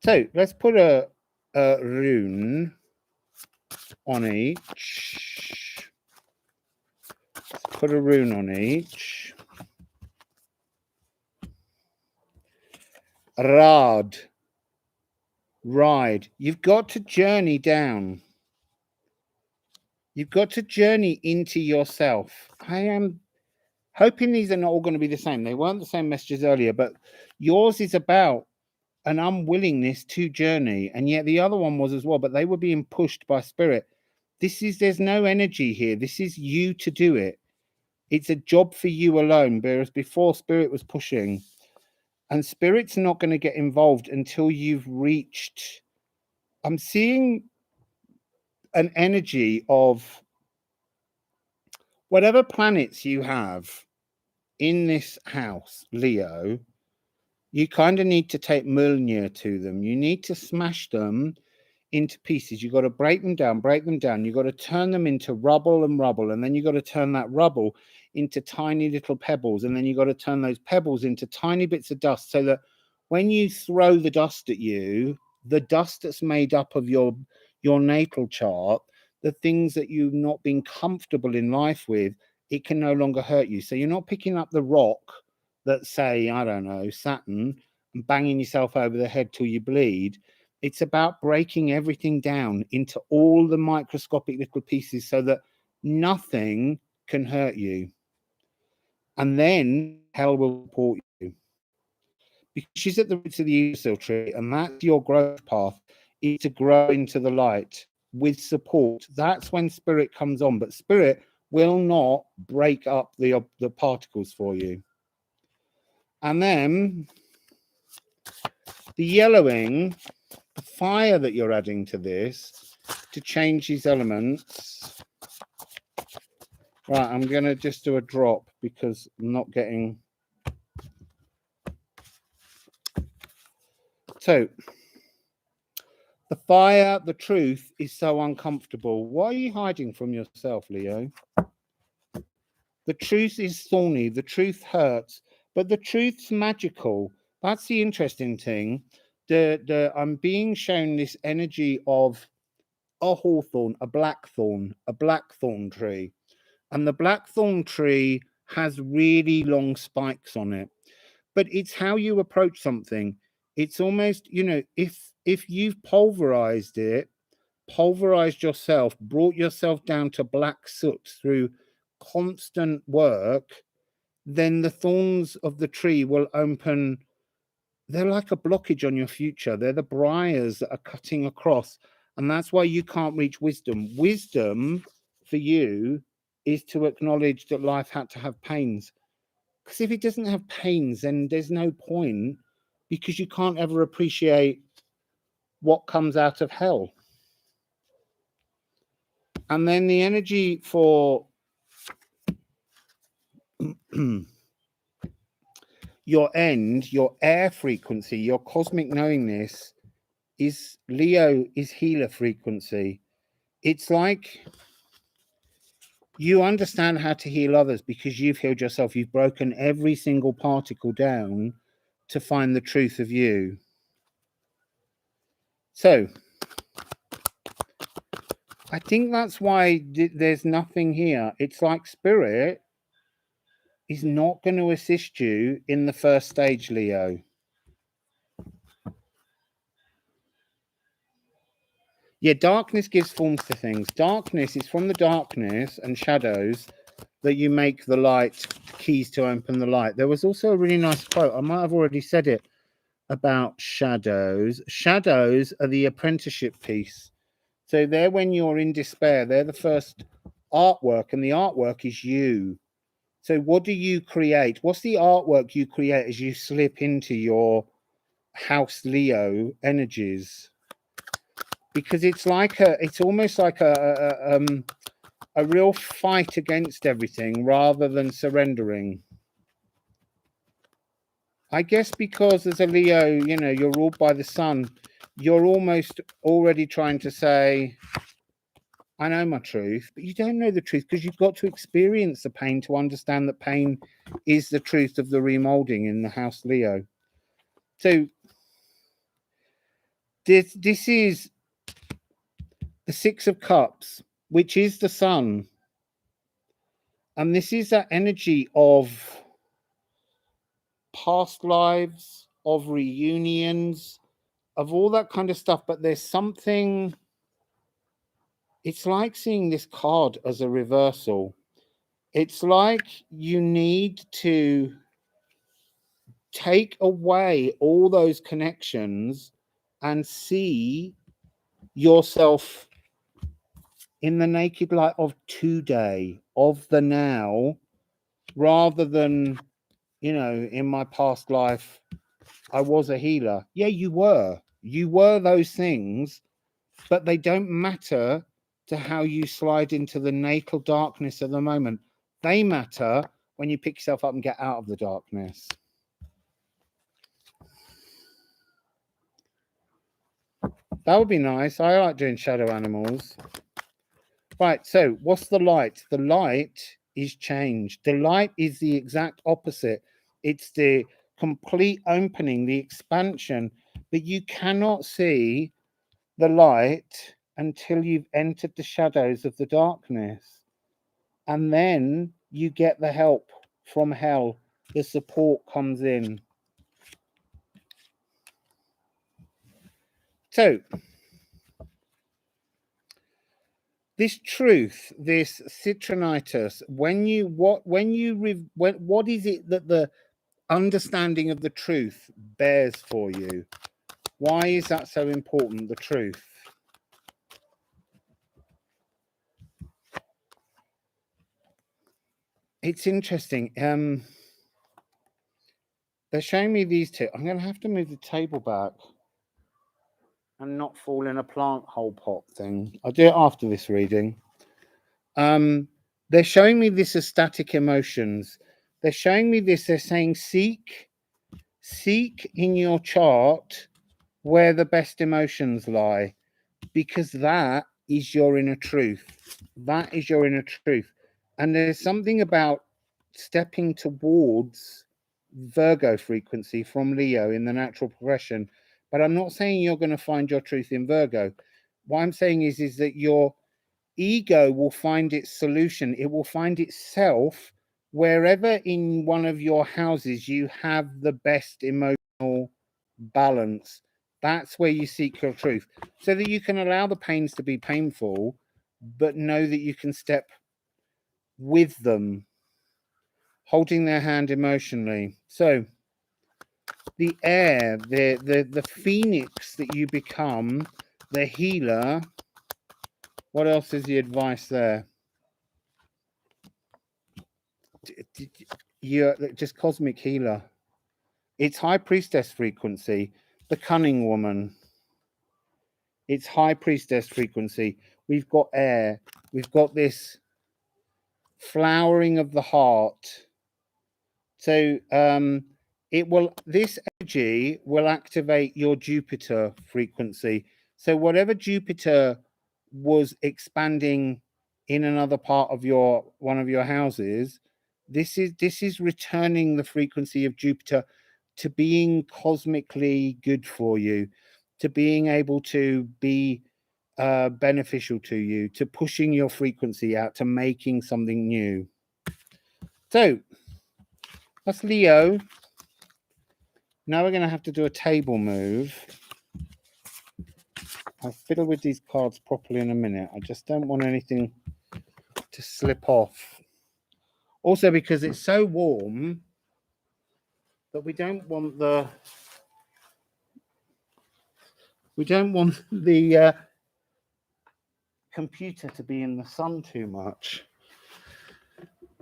So let's put a rune on each. Put a rune on each. Ride. You've got to journey down. You've got to journey into yourself. I am hoping these are not all going to be the same. They weren't the same messages earlier, but yours is about an unwillingness to journey, and yet the other one was as well, but they were being pushed by spirit. There's no energy here. This is you to do it. It's a job for you alone, whereas before spirit was pushing, and spirit's not going to get involved until you've reached. I'm seeing an energy of whatever planets you have in this house, Leo. You kind of need to take Mjolnir to them. You need to smash them into pieces. You've got to break them down. You've got to turn them into rubble, and then you've got to turn that rubble into tiny little pebbles, and then you've got to turn those pebbles into tiny bits of dust, so that when you throw the dust at you, the dust that's made up of your natal chart, the things that you've not been comfortable in life with, it can no longer hurt you. So you're not picking up the rock that, say, I don't know, Saturn, and banging yourself over the head till you bleed. It's about breaking everything down into all the microscopic little pieces so that nothing can hurt you. And then hell will support you. Because she's at the roots of the Wassail tree, and that's your growth path, is to grow into the light with support. That's when spirit comes on, but spirit will not break up the particles for you. And then the yellowing, the fire that you're adding to this to change these elements. Right, I'm going to just do a drop because I'm not getting... So, the fire, the truth is so uncomfortable. Why are you hiding from yourself, Leo? The truth is thorny. The truth hurts. But the truth's magical. That's the interesting thing. I'm being shown this energy of a hawthorn, a blackthorn tree. And the blackthorn tree has really long spikes on it. But it's how you approach something. It's almost, you know, if you've pulverized it, pulverized yourself, brought yourself down to black soot through constant work, then the thorns of the tree will open. They're like a blockage on your future. They're the briars that are cutting across. And that's why you can't reach wisdom. Wisdom for you is to acknowledge that life had to have pains. Because if it doesn't have pains, then there's no point, because you can't ever appreciate what comes out of hell. And then the energy for your end, your air frequency, your cosmic knowingness is Leo, is healer frequency. It's like you understand how to heal others because you've healed yourself. You've broken every single particle down to find the truth of you. So I think that's why there's nothing here. It's like spirit is not going to assist you in the first stage, Leo. Yeah, darkness gives forms to things. Darkness is from the darkness and shadows that you make the light, keys to open the light. There was also a really nice quote. I might have already said it about shadows. Shadows are the apprenticeship piece. So they're when you're in despair. They're the first artwork, and the artwork is you. So what do you create? What's the artwork you create as you slip into your house Leo energies? Because it's like it's almost like a real fight against everything rather than surrendering. I guess because as a Leo, you know, you're ruled by the sun, you're almost already trying to say, I know my truth, but you don't know the truth because you've got to experience the pain to understand that pain is the truth of the remolding in the house Leo. So this is the Six of Cups, which is the sun. And this is that energy of past lives, of reunions, of all that kind of stuff. But there's something, it's like seeing this card as a reversal. It's like you need to take away all those connections and see yourself in the naked light of today, of the now, rather than, you know, in my past life, I was a healer. Yeah, you were. You were those things, but they don't matter to how you slide into the natal darkness of the moment. They matter when you pick yourself up and get out of the darkness. That would be nice. I like doing shadow animals. Right, so what's the light? The light is change. The light is the exact opposite. It's the complete opening, the expansion. But you cannot see the light until you've entered the shadows of the darkness. And then you get the help from hell. The support comes in. So this truth, this citronitis, what is it that the understanding of the truth bears for you? Why is that so important, the truth? It's interesting. They're showing me these two. I'm going to have to move the table back. and not fall in a plant hole pot thing. I'll do it after this reading. They're showing me this as static emotions. They're showing me this. They're saying seek in your chart where the best emotions lie, because that is your inner truth. That is your inner truth. And there's something about stepping towards Virgo frequency from Leo in the natural progression. But I'm not saying you're going to find your truth in Virgo. What I'm saying is that your ego will find its solution. It will find itself wherever in one of your houses you have the best emotional balance. That's where you seek your truth, so that you can allow the pains to be painful, but know that you can step with them, holding their hand emotionally. So the air, the phoenix that you become, the healer. What else is the advice there? You're just cosmic healer. It's high priestess frequency, the cunning woman. It's high priestess frequency. We've got air. We've got this flowering of the heart. So this energy will activate your Jupiter frequency. So whatever Jupiter was expanding in another part of one of your houses, this is returning the frequency of Jupiter to being cosmically good for you, to being able to be beneficial to you, to pushing your frequency out, to making something new. So that's Leo. Now we're going to have to do a table move. I'll fiddle with these cards properly in a minute. I just don't want anything to slip off. Also, because it's so warm that we don't want the computer to be in the sun too much.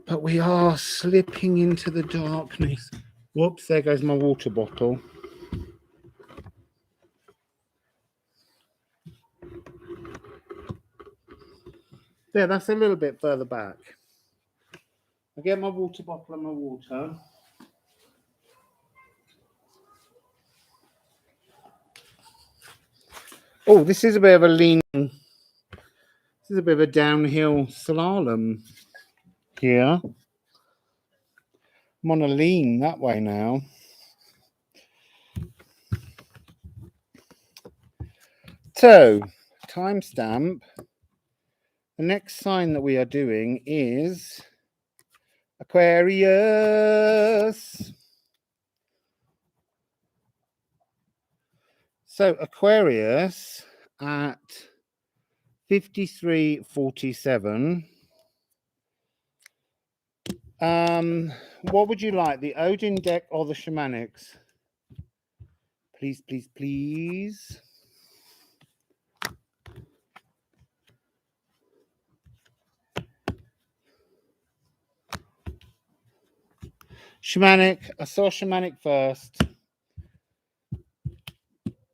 But we are slipping into the darkness. Whoops, there goes my water bottle. There, that's a little bit further back. I get my water bottle and my water. Oh, this is a bit of a lean. This is a bit of a downhill slalom here. I'm on a lean that way now. So, timestamp. The next sign that we are doing is Aquarius. So Aquarius at 5347. What would you like, the Odin deck or the Shamanics? Please, please, please. Shamanic. I saw Shamanic first.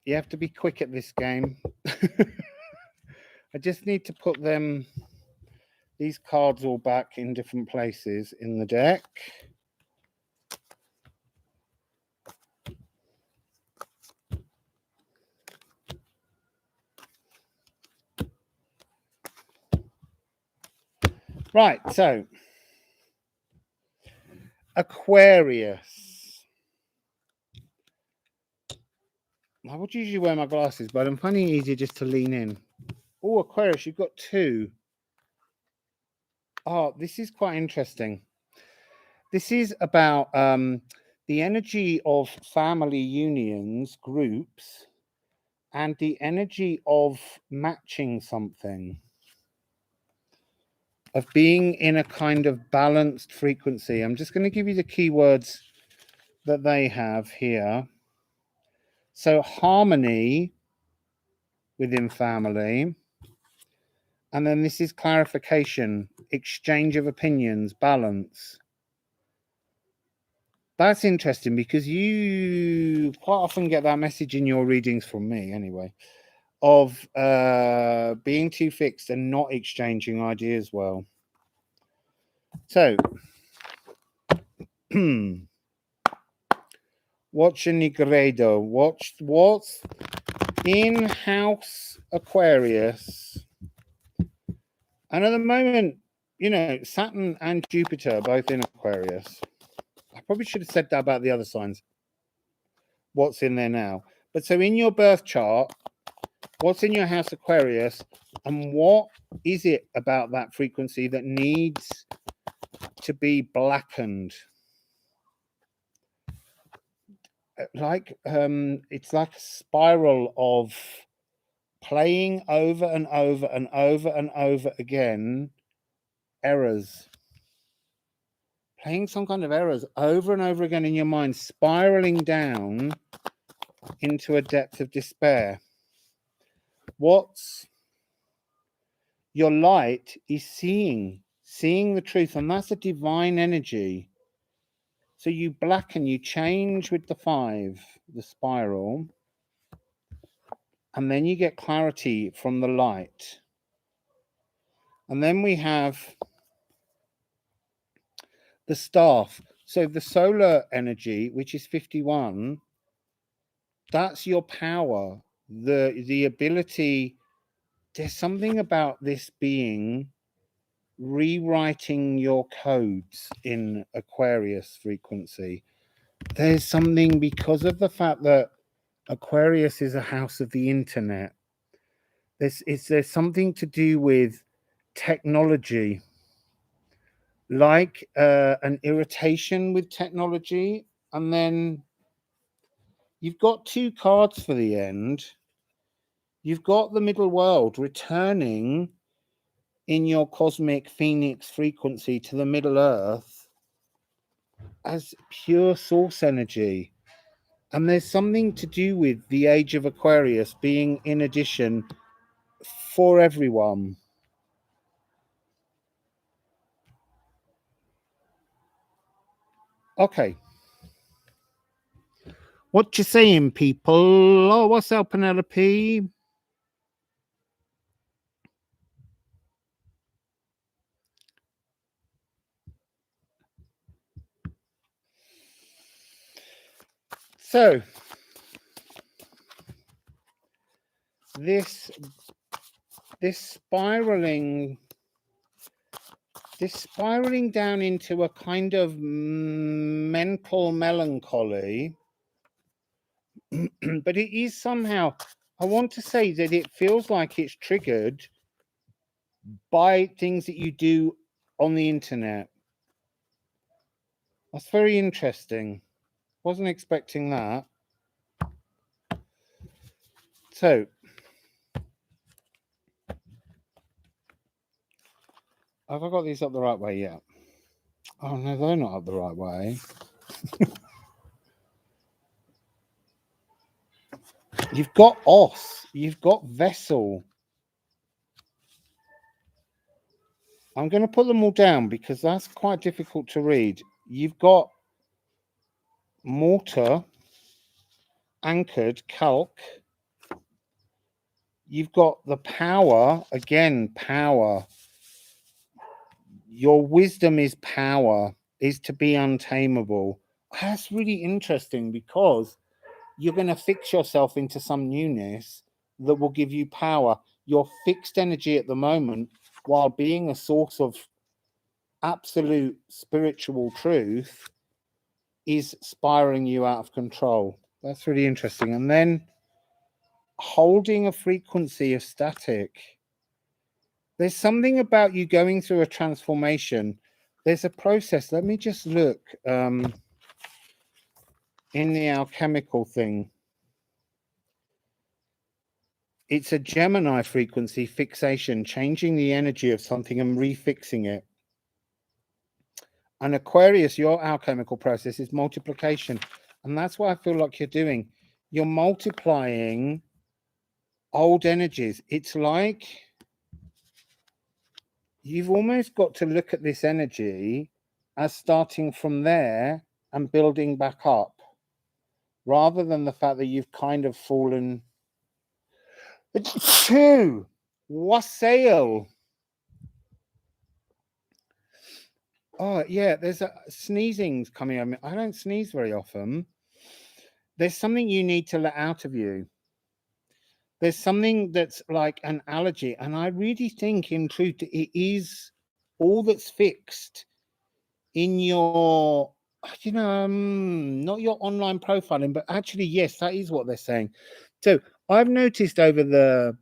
You have to be quick at this game. I just need to put these cards all back in different places in the deck. Right, so Aquarius. I would usually wear my glasses, but I'm finding it easier just to lean in. Oh, Aquarius, you've got two. Oh, this is quite interesting. This is about the energy of family unions, groups, and the energy of matching something, of being in a kind of balanced frequency. I'm just going to give you the keywords that they have here. So harmony within family. And then this is clarification, exchange of opinions, balance. That's interesting because you quite often get that message in your readings from me anyway. of being too fixed and not exchanging ideas well. So, watch a Nigredo. What's in House Aquarius. And at the moment, you know, Saturn and Jupiter are both in Aquarius. I probably should have said that about the other signs. What's in there now? But so in your birth chart, what's in your house Aquarius, and what is it about that frequency that needs to be blackened? Like it's like a spiral of playing over and over and over and over again errors, playing some kind of errors over and over again in your mind, spiraling down into a depth of despair. What's your light is seeing the truth, and that's a divine energy. So you blacken, you change with the 5, the spiral, and then you get clarity from the light. And then we have the staff. So the solar energy, which is 51, that's your power, the ability. There's something about this being rewriting your codes in Aquarius frequency. There's something, because of the fact that Aquarius is a house of the internet. There's something to do with technology, like an irritation with technology. And then you've got 2 cards for the end. You've got the middle world returning in your cosmic phoenix frequency to the Middle Earth as pure source energy. And there's something to do with the age of Aquarius being in addition for everyone. Okay. What you saying, people? Oh, what's up, Penelope? So, this spiraling down into a kind of mental melancholy, but it is somehow, I want to say that it feels like it's triggered by things that you do on the internet. That's very interesting. Wasn't expecting that. So, have I got these up the right way yet? Oh no, they're not up the right way. You've got Os, you've got Vessel. I'm going to put them all down because that's quite difficult to read. You've got Mortar, Anchored, Calc. You've got the Power, again, Power. Your wisdom is power, is to be untamable. That's really interesting because you're going to fix yourself into some newness that will give you power. Your fixed energy at the moment, while being a source of absolute spiritual truth, is spiraling you out of control. That's really interesting. And then holding a frequency of static. There's something about you going through a transformation. There's a process. Let me just look in the alchemical thing. It's a Gemini frequency fixation, changing the energy of something and refixing it. And Aquarius, your alchemical process is multiplication. And that's what I feel like you're doing. You're multiplying old energies. It's like you've almost got to look at this energy as starting from there and building back up, rather than the fact that you've kind of fallen. Two. Wassail. Oh, yeah, there's a sneezing's coming on me. I don't sneeze very often. There's something you need to let out of you. There's something that's like an allergy. And I really think, in truth, it is all that's fixed in your, not your online profiling, but actually, yes, that is what they're saying. So I've noticed over the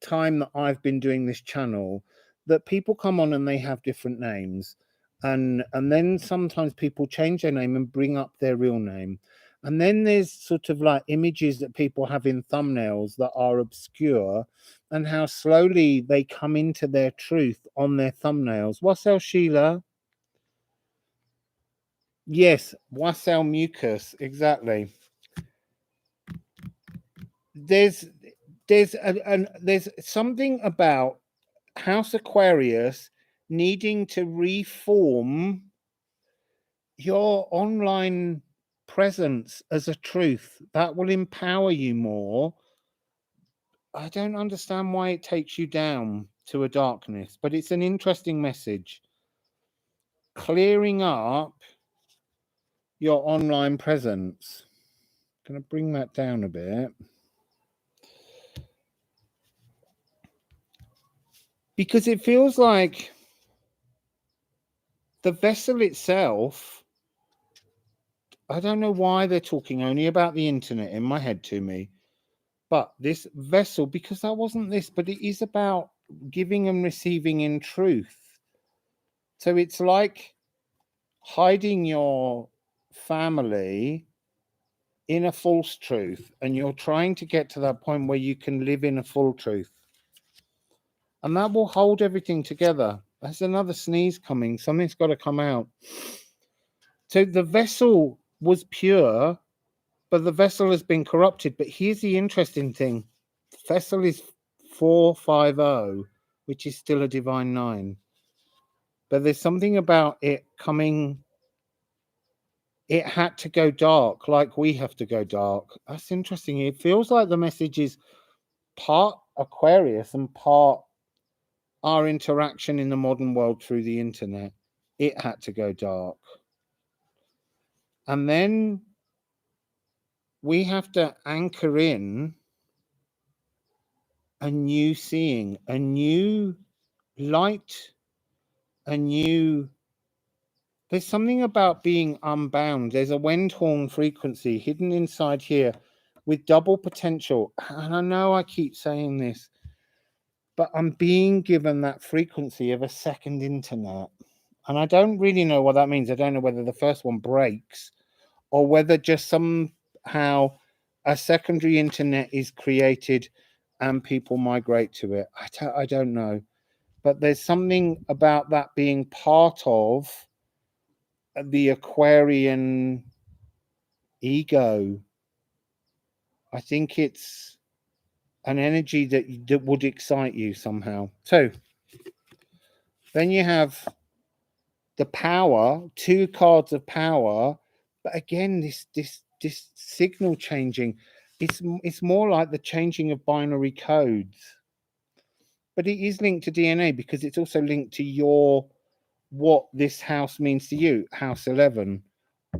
time that I've been doing this channel that people come on and they have different names. And then sometimes people change their name and bring up their real name. And then there's sort of like images that people have in thumbnails that are obscure, and how slowly they come into their truth on their thumbnails. Wassail Sheila. Yes, Wassail mucus, exactly. There's something about House Aquarius needing to reform your online presence as a truth that will empower you more. I don't understand why it takes you down to a darkness, but it's an interesting message. Clearing up your online presence. I'm going to bring that down a bit. Because it feels like the vessel itself, I don't know why they're talking only about the internet in my head to me, but this vessel, because that wasn't this, but it is about giving and receiving in truth. So it's like hiding your family in a false truth, and you're trying to get to that point where you can live in a full truth. And that will hold everything together. There's another sneeze coming. Something's got to come out. So the vessel was pure, but the vessel has been corrupted. But here's the interesting thing. The vessel is 450, which is still a divine 9. But there's something about it coming. It had to go dark, like we have to go dark. That's interesting. It feels like the message is part Aquarius and part our interaction in the modern world through the internet. It had to go dark. And then we have to anchor in a new seeing, a new light, a new... There's something about being unbound. There's a wind horn frequency hidden inside here with double potential. And I know I keep saying this, but I'm being given that frequency of a second internet. And I don't really know what that means. I don't know whether the first one breaks or whether just somehow a secondary internet is created and people migrate to it. I don't know. But there's something about that being part of the Aquarian ego. I think it's an energy that would excite you somehow. So then you have the power, 2 cards of power, but again, this signal changing, it's more like the changing of binary codes. But it is linked to DNA because it's also linked to what this house means to you, house 11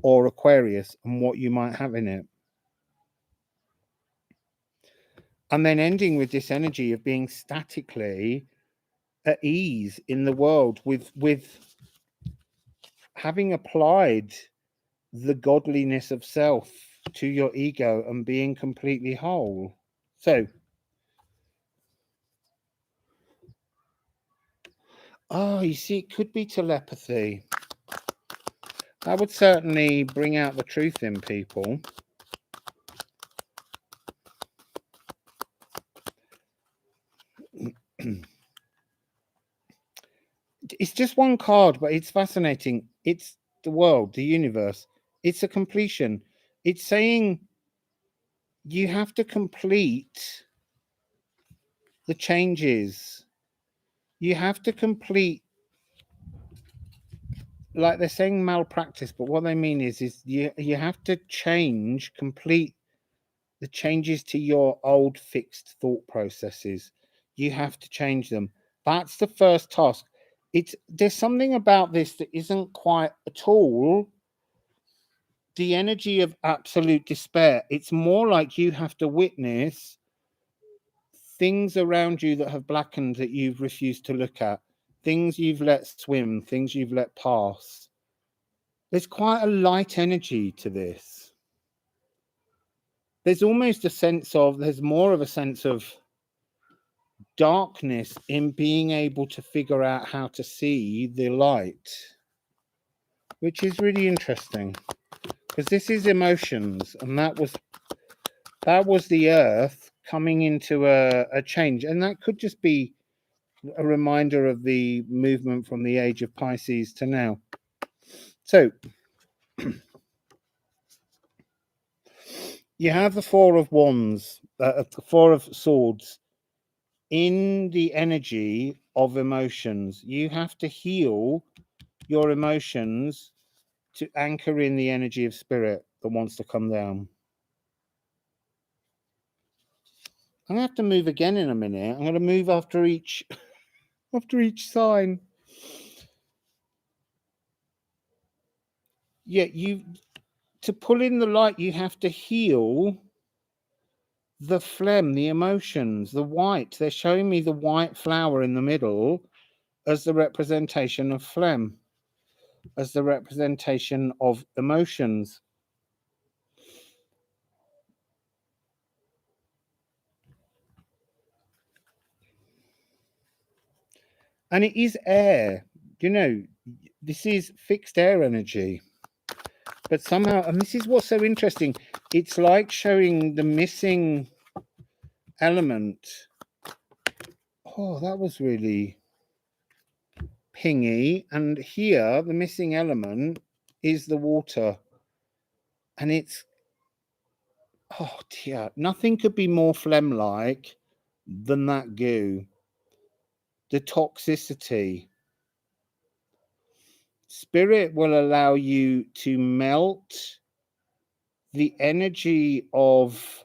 or Aquarius, and what you might have in it. And then ending with this energy of being statically at ease in the world with having applied the godliness of self to your ego and being completely whole. So, you see, it could be telepathy. That would certainly bring out the truth in people. It's just one card, but it's fascinating. It's the world, the universe. It's a completion. It's saying you have to complete the changes. You have to complete, like they're saying malpractice, but what they mean is you have to change, complete the changes to your old fixed thought processes. You have to change them. That's the first task. There's something about this that isn't quite at all the energy of absolute despair. It's more like you have to witness things around you that have blackened that you've refused to look at, things you've let swim, things you've let pass. There's quite a light energy to this. There's almost a sense of, there's more of a sense of darkness in being able to figure out how to see the light, which is really interesting, because this is emotions, and that was the earth coming into a change, and that could just be a reminder of the movement from the age of Pisces to now. So you have the Four of Wands, the Four of Swords in the energy of emotions. You have to heal your emotions to anchor in the energy of spirit that wants to come down. I'm gonna have to move again in a minute. I'm gonna move after each sign. Yeah, to pull in the light, you have to heal the phlegm, the emotions, the white. They're showing me the white flower in the middle as the representation of phlegm, as the representation of emotions. And it is air, you know, this is fixed air energy. But somehow, and this is what's so interesting, it's like showing the missing element. Oh, that was really pingy. And here, the missing element is the water. And it's, oh dear, nothing could be more phlegm-like than that goo. The toxicity. Spirit will allow you to melt the energy of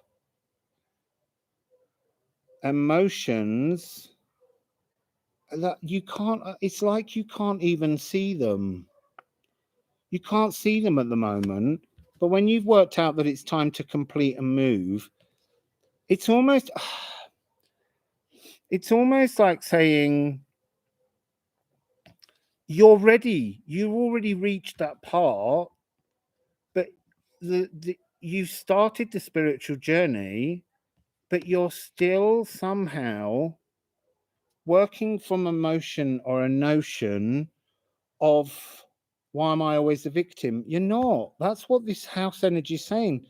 emotions that you can't, it's like you can't even see them. You can't see them at the moment, but when you've worked out that it's time to complete and move, it's almost like saying you're ready. You've already reached that part, but you started the spiritual journey, but you're still somehow working from emotion or a notion of, why am I always the victim? You're not. That's what this house energy is saying.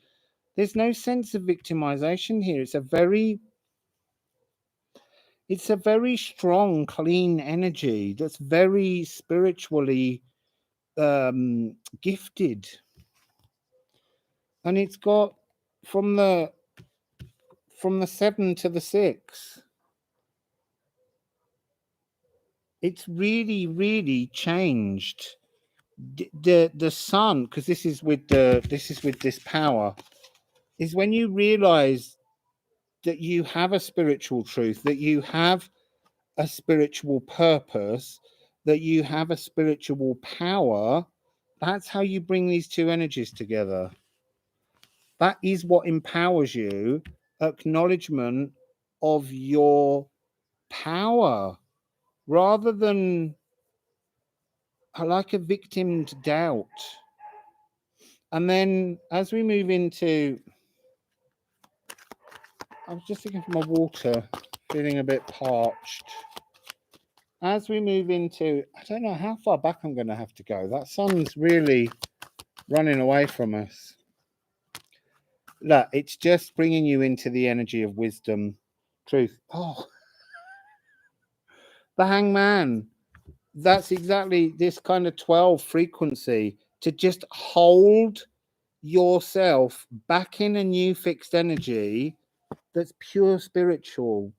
There's no sense of victimization here. It's a very strong, clean energy that's very spiritually gifted. And it's got from the 7 to the 6. It's really, really changed. The sun, because this is with this power, is when you realize that you have a spiritual truth, that you have a spiritual purpose, that you have a spiritual power. That's how you bring these two energies together. That is what empowers you. Acknowledgement of your power, rather than like a victim's doubt. And then as we move into, I was just thinking for my water, feeling a bit parched. As we move into, I don't know how far back I'm going to have to go. That sun's really running away from us. Look, it's just bringing you into the energy of wisdom, truth. Oh, the Hangman. That's exactly this kind of 12 frequency, to just hold yourself back in a new fixed energy that's pure spiritual,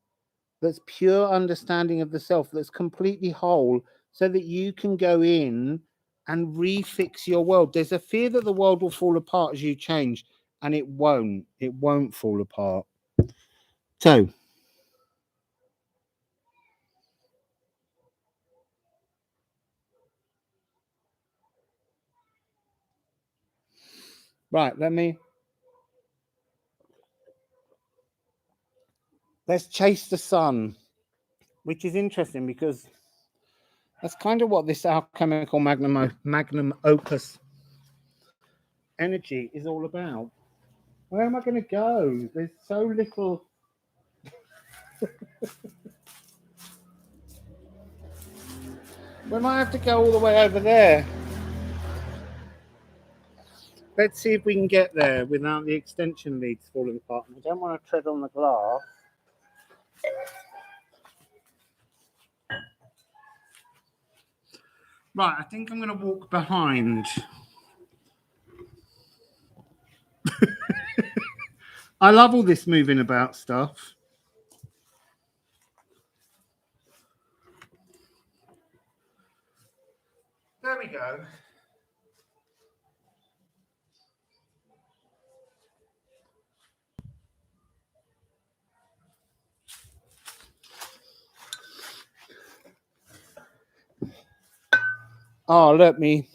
that's pure understanding of the self, that's completely whole, so that you can go in and refix your world. There's a fear that the world will fall apart as you change, and it won't fall apart. So right, let's chase the sun, which is interesting because that's kind of what this alchemical magnum opus energy is all about. Where am I going to go? There's so little. We might have to go all the way over there. Let's see if we can get there without the extension leads falling apart. I don't want to tread on the glass. Right, I think I'm going to walk behind. I love all this moving about stuff. There we go. Oh, look, me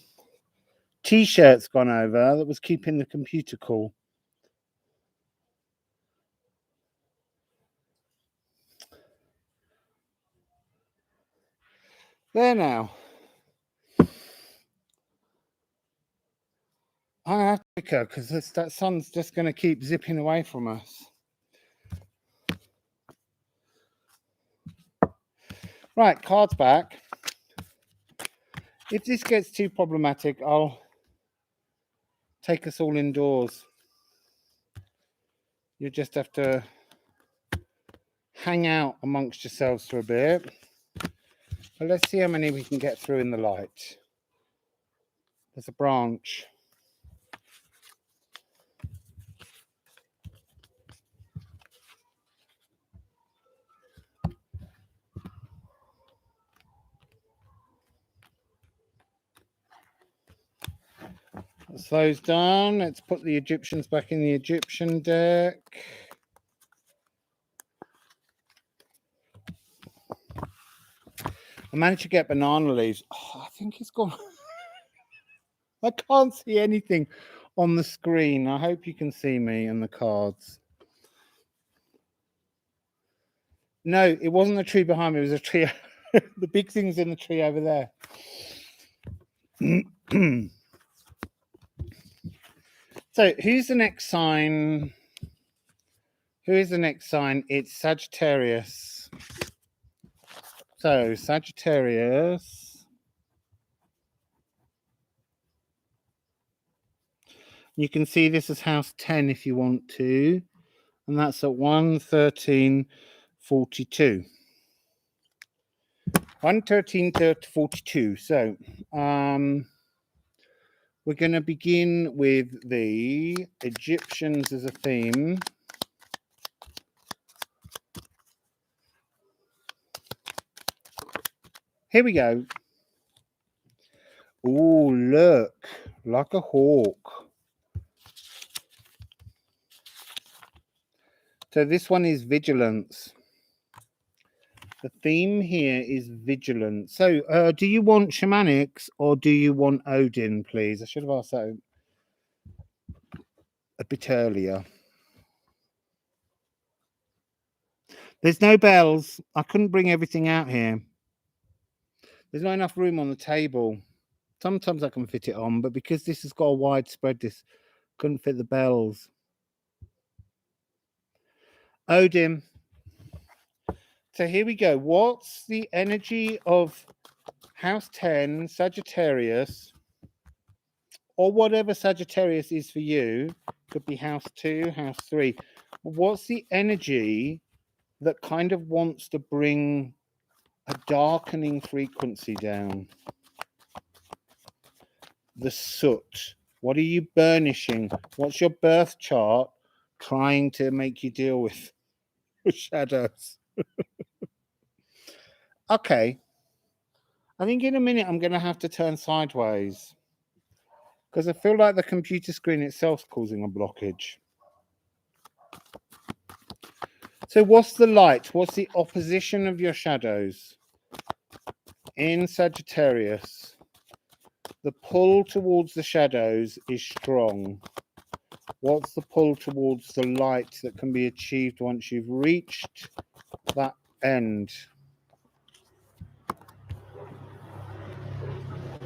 t-shirt's gone over. That was keeping the computer cool. There now. I have to go because that sun's just going to keep zipping away from us. Right, cards back. If this gets too problematic, I'll take us all indoors. You just have to hang out amongst yourselves for a bit. But let's see how many we can get through in the light. There's a branch. Let's those down. Let's put the Egyptians back in the Egyptian deck. I managed to get banana leaves. Oh, I think it's gone. I can't see anything on the screen. I hope you can see me and the cards. No, it wasn't a tree behind me. It was a tree. The big thing's in the tree over there. So who's the next sign? Who is the next sign? It's Sagittarius. So Sagittarius. You can see this is house 10 if you want to. And that's at 113.42. 113.42. So we're going to begin with the Egyptians as a theme. Here we go. Oh, look, like a hawk. So this one is vigilance. The theme here is vigilance. So do you want shamanics or do you want Odin, please? I should have asked that a bit earlier. There's no bells. I couldn't bring everything out here. There's not enough room on the table. Sometimes I can fit it on, but because this has got a wide spread, this couldn't fit the bells. Odin. So here we go. What's the energy of House 10, Sagittarius, or whatever Sagittarius is for you? Could be House 2, House 3. What's the energy that kind of wants to bring a darkening frequency down? The soot. What are you burnishing? What's your birth chart trying to make you deal with shadows? Okay. I think in a minute I'm going to have to turn sideways. because I feel like the computer screen itself is causing a blockage. So what's the light? What's the opposition of your shadows? In Sagittarius, the pull towards the shadows is strong. What's the pull towards the light that can be achieved once you've reached that end?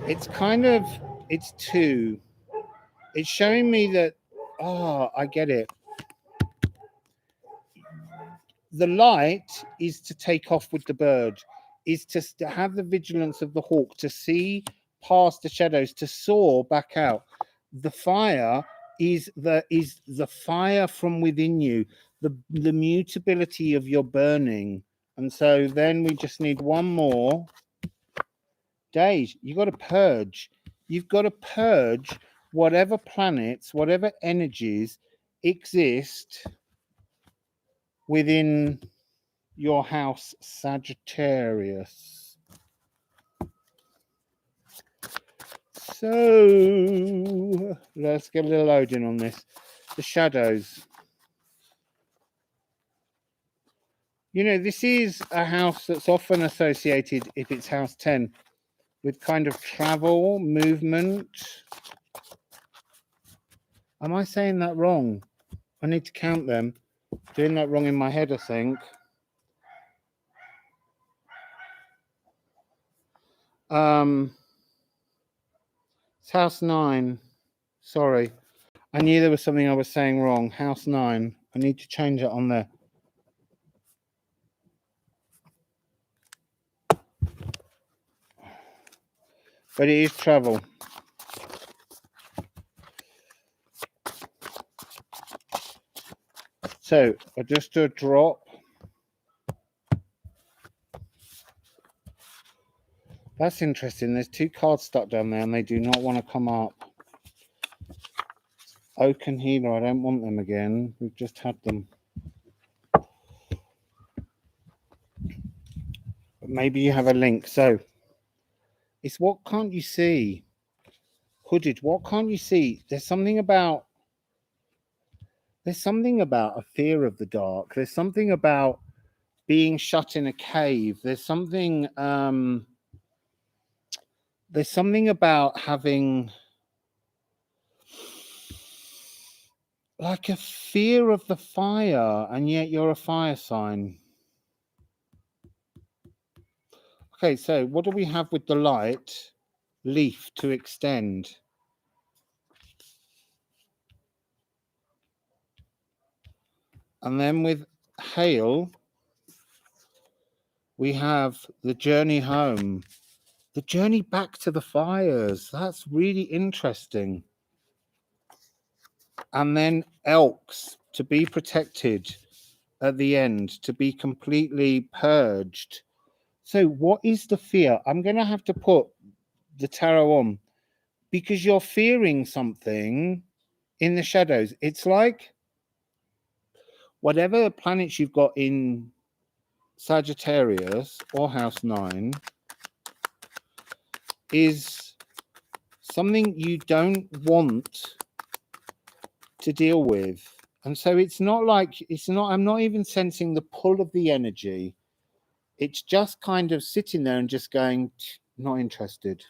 It's kind of, it's two. It's showing me that, I get it. The light is to take off with the bird, is to have the vigilance of the hawk, to see past the shadows, to soar back out. The fire is the fire from within you, the mutability of your burning. And so then we just need one more days. You've got to purge. You've got to purge whatever planets, whatever energies exist within your house Sagittarius. So let's get a little loading on this. The shadows. You know, this is a house that's often associated, if it's house 10, with kind of travel, movement. Am I saying that wrong? I need to count them. Doing that wrong in my head, I think. It's house 9. Sorry. I knew there was something I was saying wrong. House 9. I need to change it on there. But it is travel. So I just do a drop. That's interesting. There's 2 cards stuck down there and they do not want to come up. Oak and Healer, I don't want them again. We've just had them. But maybe you have a link. So it's what can't you see? Hooded, what can't you see? There's something about a fear of the dark. There's something about being shut in a cave. There's something about having like a fear of the fire, and yet you're a fire sign. Okay, so what do we have with the light? Leaf to extend. And then with hail, we have the journey home. The journey back to the fires. That's really interesting. And then elks, to be protected at the end, to be completely purged. So what is the fear? I'm going to have to put the tarot on because you're fearing something in the shadows. It's like whatever planets you've got in Sagittarius or house 9 is something you don't want to deal with. And so I'm not even sensing the pull of the energy. It's just kind of sitting there and just going, not interested.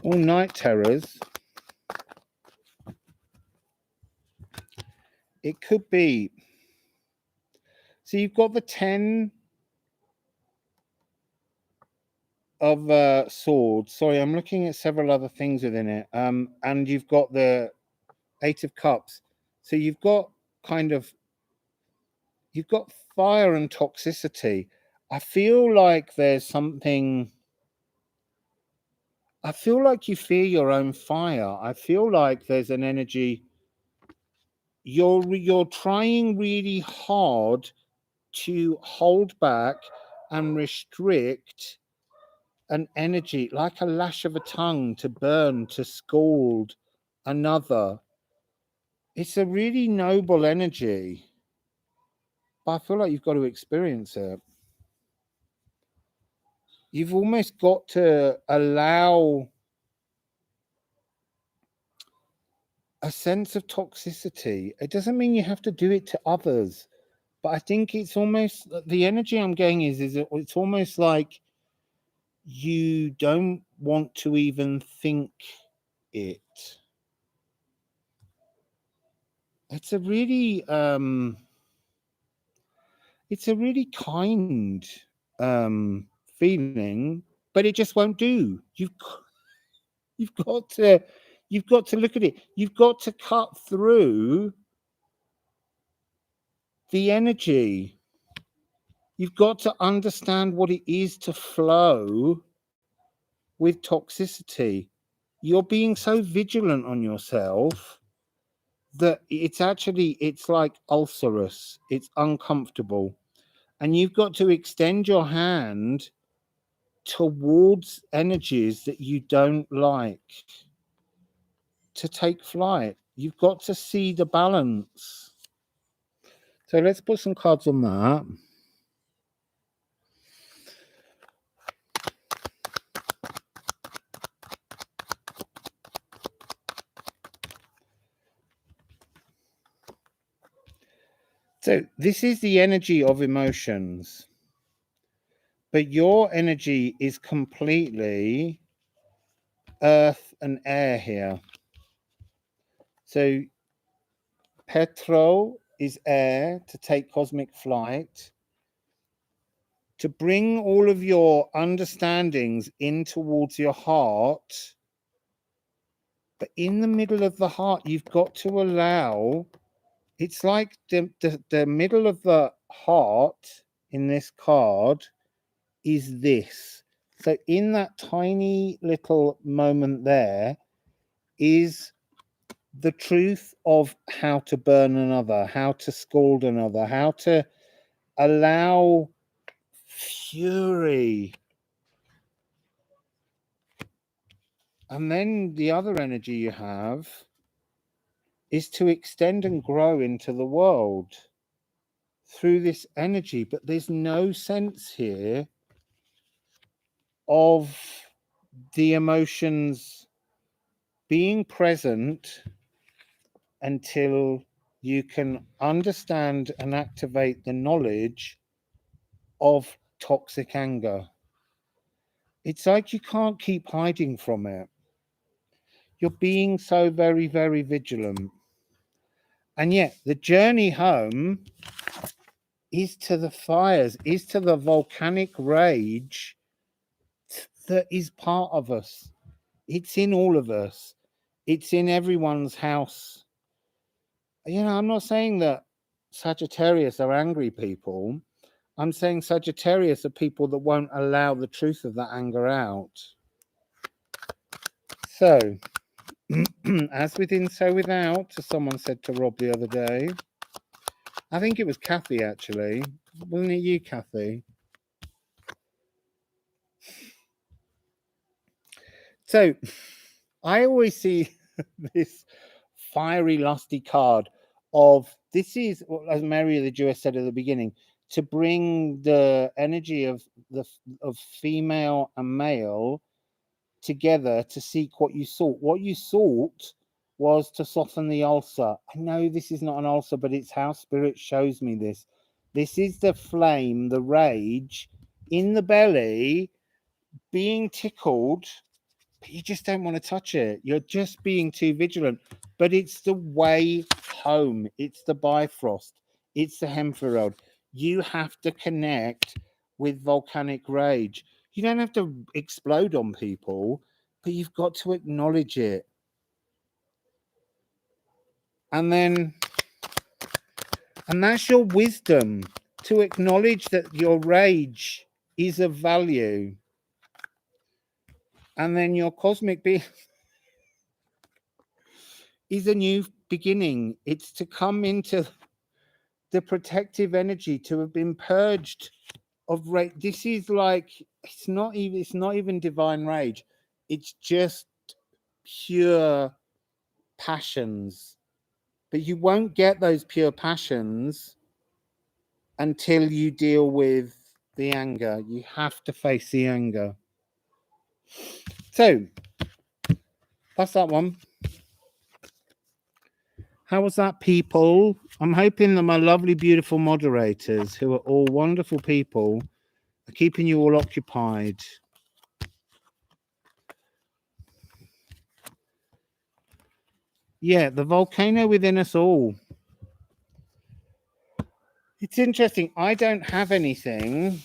All night terrors. It could be. So you've got the 10 of swords. Sorry, I'm looking at several other things within it. And you've got the 8 of cups. So you've got fire and toxicity. I feel like there's something. I feel like you fear your own fire. I feel like there's an energy. You're trying really hard to hold back and restrict an energy, like a lash of a tongue, to burn, to scald another. It's a really noble energy, but I feel like you've got to experience it. you've almost got to allow a sense of toxicity. It doesn't mean you have to do it to others, but I think it's almost, the energy I'm getting is it's almost like you don't want to even think it. It's a really kind feeling, but it just won't do. You've got to look at it. You've got to cut through the energy. You've got to understand what it is to flow with toxicity. You're being so vigilant on yourself that it's like ulcerous. It's uncomfortable. And you've got to extend your hand towards energies that you don't like to take flight. You've got to see the balance. So let's put some cards on that. So this is the energy of emotions, but your energy is completely earth and air here. So Petro is air, to take cosmic flight, to bring all of your understandings in towards your heart. But in the middle of the heart, you've got to allow, it's like the middle of the heart in this card is this. So in that tiny little moment there is the truth of how to burn another, how to scald another, how to allow fury. And then the other energy you have is to extend and grow into the world through this energy. But there's no sense here of the emotions being present until you can understand and activate the knowledge of toxic anger. It's like you can't keep hiding from it. You're being so very, very vigilant. And yet the journey home is to the fires, is to the volcanic rage that is part of us. It's in all of us. It's in everyone's house. You know, I'm not saying that Sagittarius are angry people. I'm saying Sagittarius are people that won't allow the truth of that anger out. So, as within, so without, as someone said to Rob the other day. I think it was Kathy, actually. Wasn't it you, Kathy? So, I always see this fiery, lusty card of, this is, as Mary the Jewess said at the beginning, to bring the energy of female and male together to seek what you sought. What you sought was to soften the ulcer. I know this is not an ulcer, but it's how spirit shows me this. This is the flame, the rage in the belly being tickled, but you just don't want to touch it. You're just being too vigilant. But it's the way home. It's the Bifrost. It's the Hemferod. You have to connect with volcanic rage. You don't have to explode on people, but you've got to acknowledge it. And that's your wisdom, to acknowledge that your rage is of value. And then your cosmic being is a new beginning. It's to come into the protective energy, to have been purged of rage. This is like, it's not even divine rage. It's just pure passions. But you won't get those pure passions until you deal with the anger. You have to face the anger. So, that's that one. How was that, people? I'm hoping that my lovely, beautiful moderators, who are all wonderful people, are keeping you all occupied. Yeah, the volcano within us all. It's interesting. I don't have anything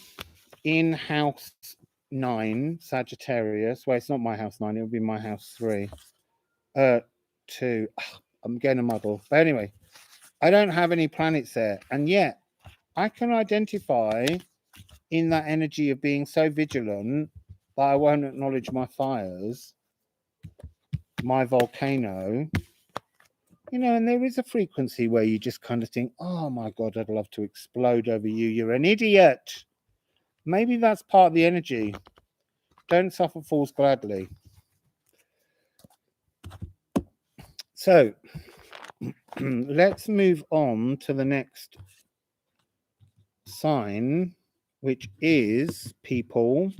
in house 9, Sagittarius. Well, it's not my house 9. It would be my house 3. 2. I'm getting a muddle. But anyway, I don't have any planets there. And yet, I can identify in that energy of being so vigilant that I won't acknowledge my fires, my volcano. You know, and there is a frequency where you just kind of think, oh my God, I'd love to explode over you. You're an idiot. Maybe that's part of the energy. Don't suffer fools gladly. So let's move on to the next sign, which is, people,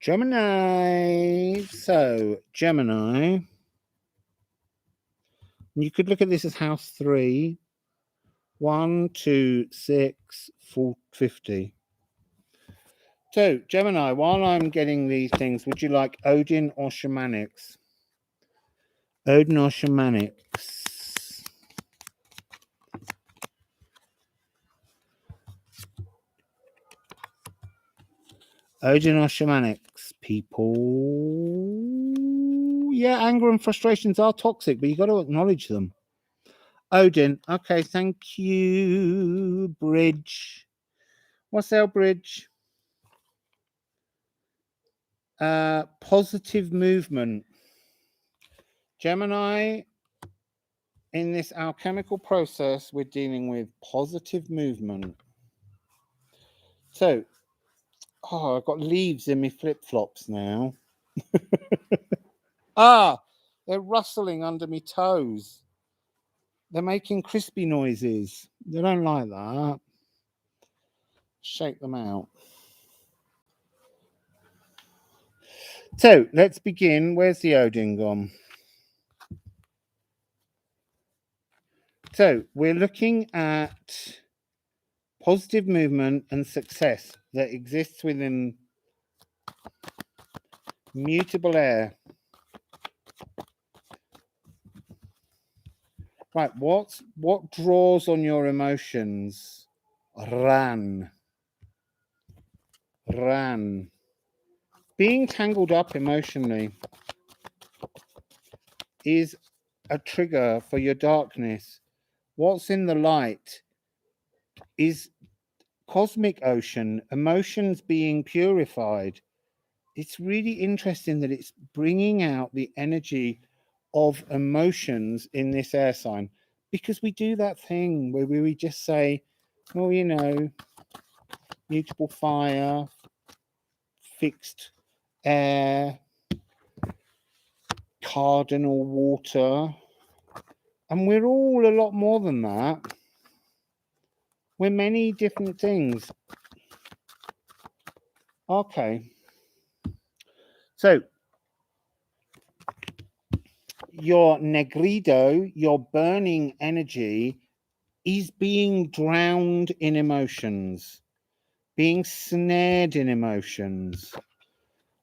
Gemini. So Gemini, you could look at this as house 3. 1, 2, 6, 4, 50. So Gemini, while I'm getting these things, would you like Odin or Shamanics? Odin or Shamanics? Odin or Shamanics, people? Yeah, anger and frustrations are toxic, but you got to acknowledge them. Odin. Okay, thank you, Bridge. Wassail, Bridge. Positive movement. Gemini, in this alchemical process, we're dealing with positive movement. So, I've got leaves in my flip-flops now. They're rustling under my toes. They're making crispy noises. They don't like that. Shake them out. So, let's begin. Where's the Odin gone? So, we're looking at positive movement and success that exists within mutable air. Right, what draws on your emotions? Ran. Being tangled up emotionally is a trigger for your darkness. What's in the light is cosmic ocean, emotions being purified. It's really interesting that it's bringing out the energy of emotions in this air sign, because we do that thing where we just say, well, you know, mutable fire, fixed air, cardinal water, and we're all a lot more than that. We're many different things. Okay, so your negrido, your burning energy, is being drowned in emotions, being snared in emotions.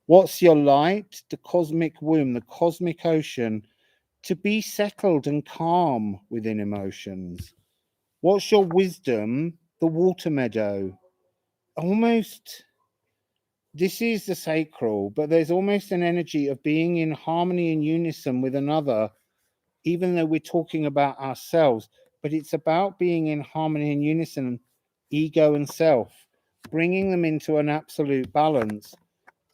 What's your light? The cosmic womb, the cosmic ocean, to be settled and calm within emotions. What's your wisdom? The water meadow. Almost, this is the sacral, but there's almost an energy of being in harmony and unison with another, even though we're talking about ourselves, but it's about being in harmony and unison, ego and self, bringing them into an absolute balance.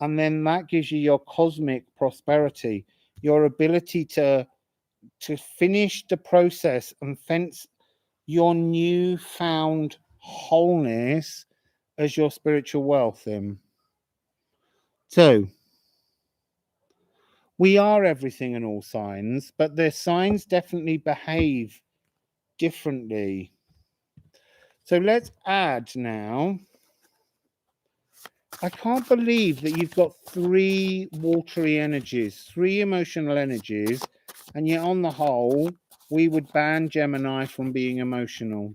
And then that gives you your cosmic prosperity, your ability to finish the process and fence your newfound wholeness as your spiritual wealth in. So, we are everything and all signs, but their signs definitely behave differently. So let's add now I can't believe that you've got 3 watery energies, 3 emotional energies, and yet on the whole, we would ban Gemini from being emotional.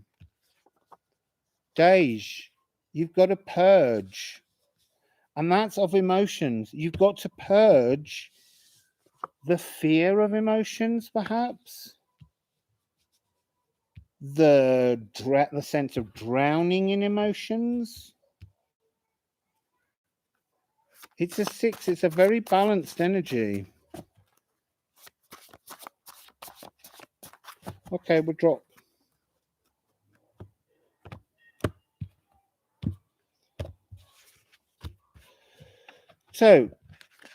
Dej, you've got to purge, and that's of emotions. You've got to purge the fear of emotions, perhaps. The sense of drowning in emotions. It's a 6. It's a very balanced energy. Okay, we'll drop. So,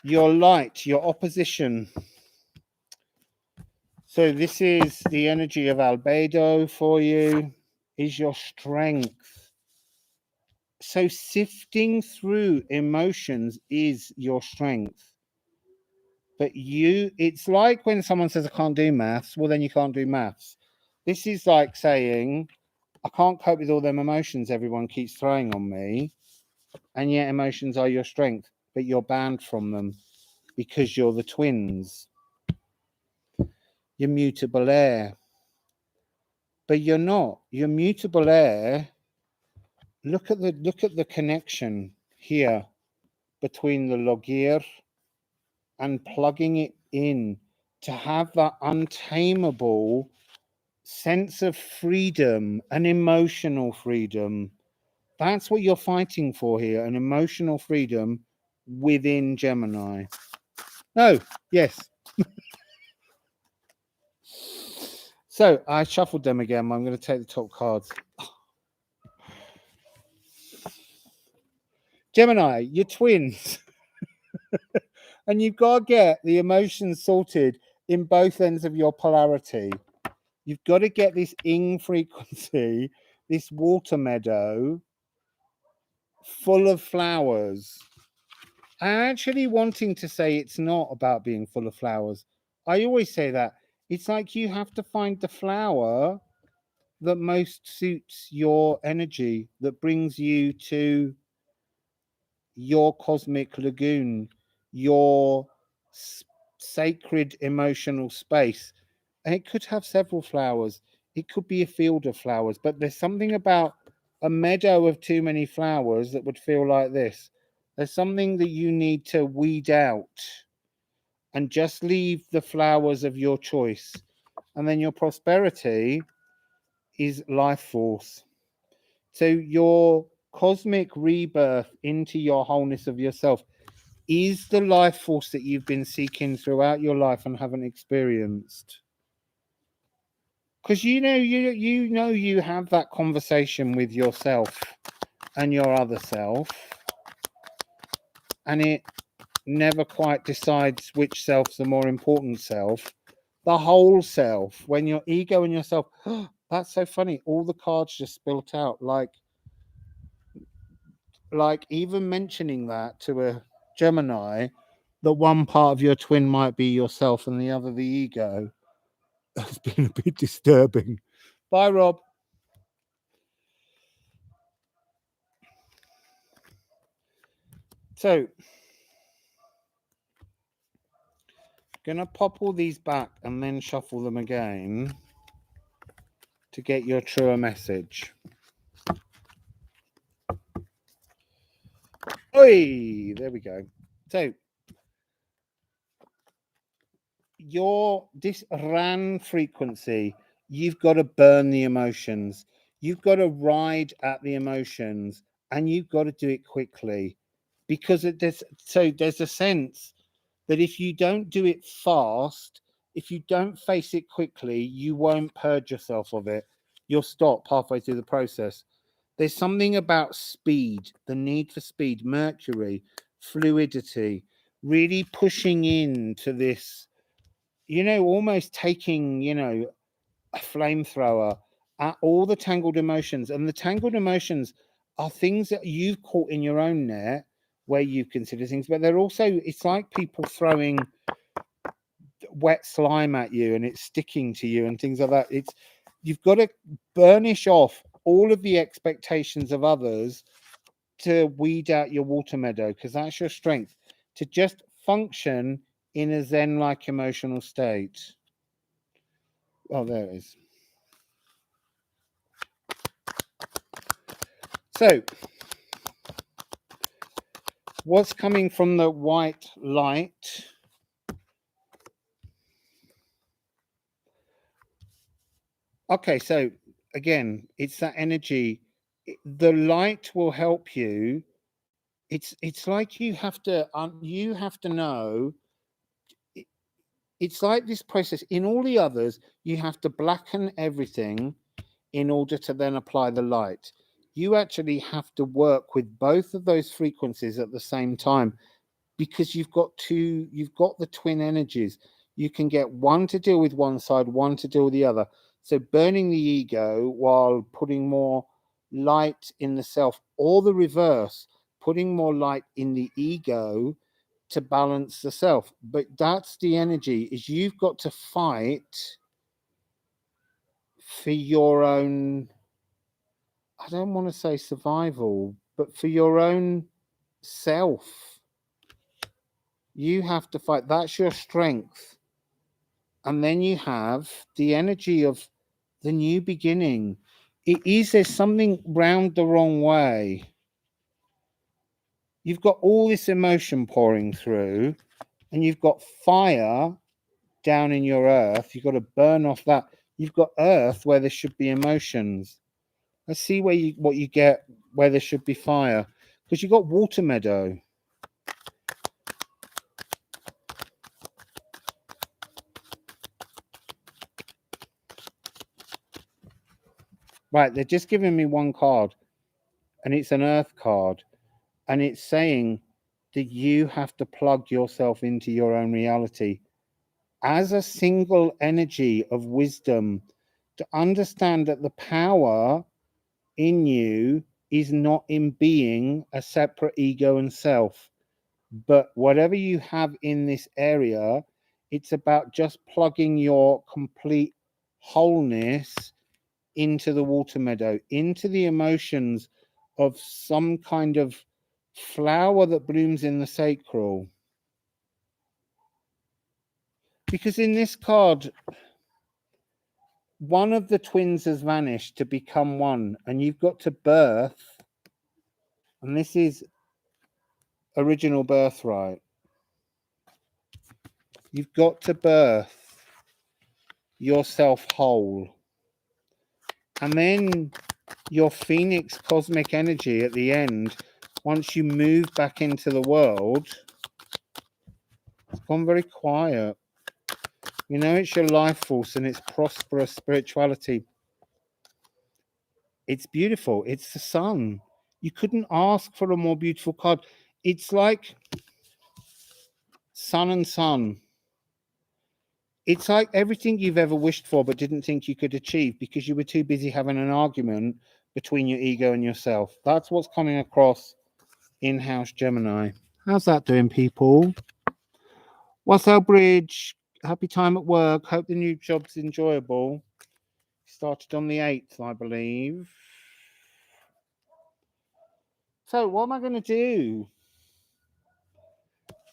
your light, your opposition. So this is the energy of Alberto for you, is your strength. So sifting through emotions is your strength. But it's like when someone says, I can't do maths, well, then you can't do maths. This is like saying, I can't cope with all them emotions everyone keeps throwing on me. And yet emotions are your strength, but you're banned from them because you're the twins. You're mutable air. But you're not. You're mutable air. Look at the connection here between the logir and plugging it in to have that untamable sense of freedom, an emotional freedom. That's what you're fighting for here, an emotional freedom within Gemini. No, yes. So I shuffled them again. I'm going to take the top cards. Gemini, you're twins. And you've got to get the emotions sorted in both ends of your polarity. You've got to get this ing frequency, this water meadow full of flowers. I'm actually wanting to say it's not about being full of flowers. I always say that. It's like you have to find the flower that most suits your energy, that brings you to your cosmic lagoon, your sacred emotional space. And it could have several flowers. It could be a field of flowers, but there's something about a meadow of too many flowers that would feel like this. There's something that you need to weed out and just leave the flowers of your choice. And then your prosperity is life force. So your cosmic rebirth into your wholeness of yourself is the life force that you've been seeking throughout your life and haven't experienced. Because you know you have that conversation with yourself and your other self, and it never quite decides which self's the more important self. The whole self, when your ego and yourself, oh, that's so funny. All the cards just spilt out, like even mentioning that to a Gemini, that one part of your twin might be yourself and the other the ego, has been a bit disturbing. Bye, Rob. So, gonna pop all these back and then shuffle them again to get your truer message. Oi, there we go. So, this RAN frequency, you've got to burn the emotions. You've got to ride at the emotions, and you've got to do it quickly, because there's a sense that if you don't do it fast, if you don't face it quickly, you won't purge yourself of it. You'll stop halfway through the process. There's something about speed, the need for speed, Mercury, fluidity, really pushing into this, almost taking, a flamethrower at all the tangled emotions. And the tangled emotions are things that you've caught in your own net where you consider things, but they're also, it's like people throwing wet slime at you and it's sticking to you and things like that. You've got to burnish off all of the expectations of others to weed out your water meadow, because that's your strength, to just function in a Zen-like emotional state. Oh, there it is. So, what's coming from the white light? Okay, so again, it's that energy. The light will help you. It's like you have to know. It's like this process. In all the others, you have to blacken everything in order to then apply the light. You actually have to work with both of those frequencies at the same time, because you've got the twin energies. You can get one to deal with one side, one to deal with the other. So burning the ego while putting more light in the self, or the reverse, putting more light in the ego to balance the self. But that's the energy, is you've got to fight for your own, I don't want to say survival, but for your own self. You have to fight. That's your strength. And then you have the energy of the new beginning. There's something round the wrong way. You've got all this emotion pouring through, and you've got fire down in your earth. You've got to burn off that. You've got earth where there should be emotions. Let's see what you get where there should be fire, because you've got water meadow. Right, they're just giving me one card, and it's an earth card, and it's saying that you have to plug yourself into your own reality as a single energy of wisdom, to understand that the power in you is not in being a separate ego and self, but whatever you have in this area, it's about just plugging your complete wholeness into the water meadow, into the emotions of some kind of flower that blooms in the sacral. Because in this card, one of the twins has vanished to become one, and you've got to birth, and this is original birthright. You've got to birth yourself whole. And then your phoenix cosmic energy at the end, once you move back into the world, it's gone very quiet. You know, it's your life force and it's prosperous spirituality. It's beautiful. It's the sun. You couldn't ask for a more beautiful card. It's like sun and sun. It's like everything you've ever wished for but didn't think you could achieve because you were too busy having an argument between your ego and yourself. That's what's coming across in-house Gemini. How's that doing, people? Wassail Bridge, happy time at work. Hope the new job's enjoyable. Started on the 8th, I believe. So what am I going to do?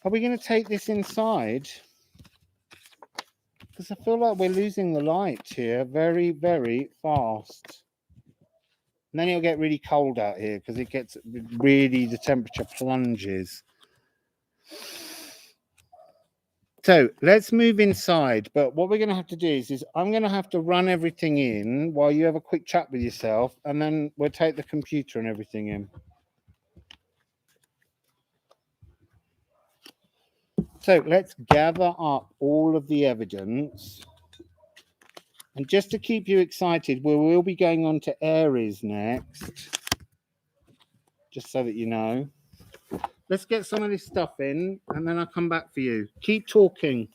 Are we going to take this inside? Because I feel like we're losing the light here very, very fast. And then it'll get really cold out here because it gets really, the temperature plunges. So let's move inside. But what we're going to have to do is I'm going to have to run everything in while you have a quick chat with yourself. And then we'll take the computer and everything in. So let's gather up all of the evidence. And just to keep you excited, we will be going on to Aries next. Just so that you know. Let's get some of this stuff in, and then I'll come back for you. Keep talking.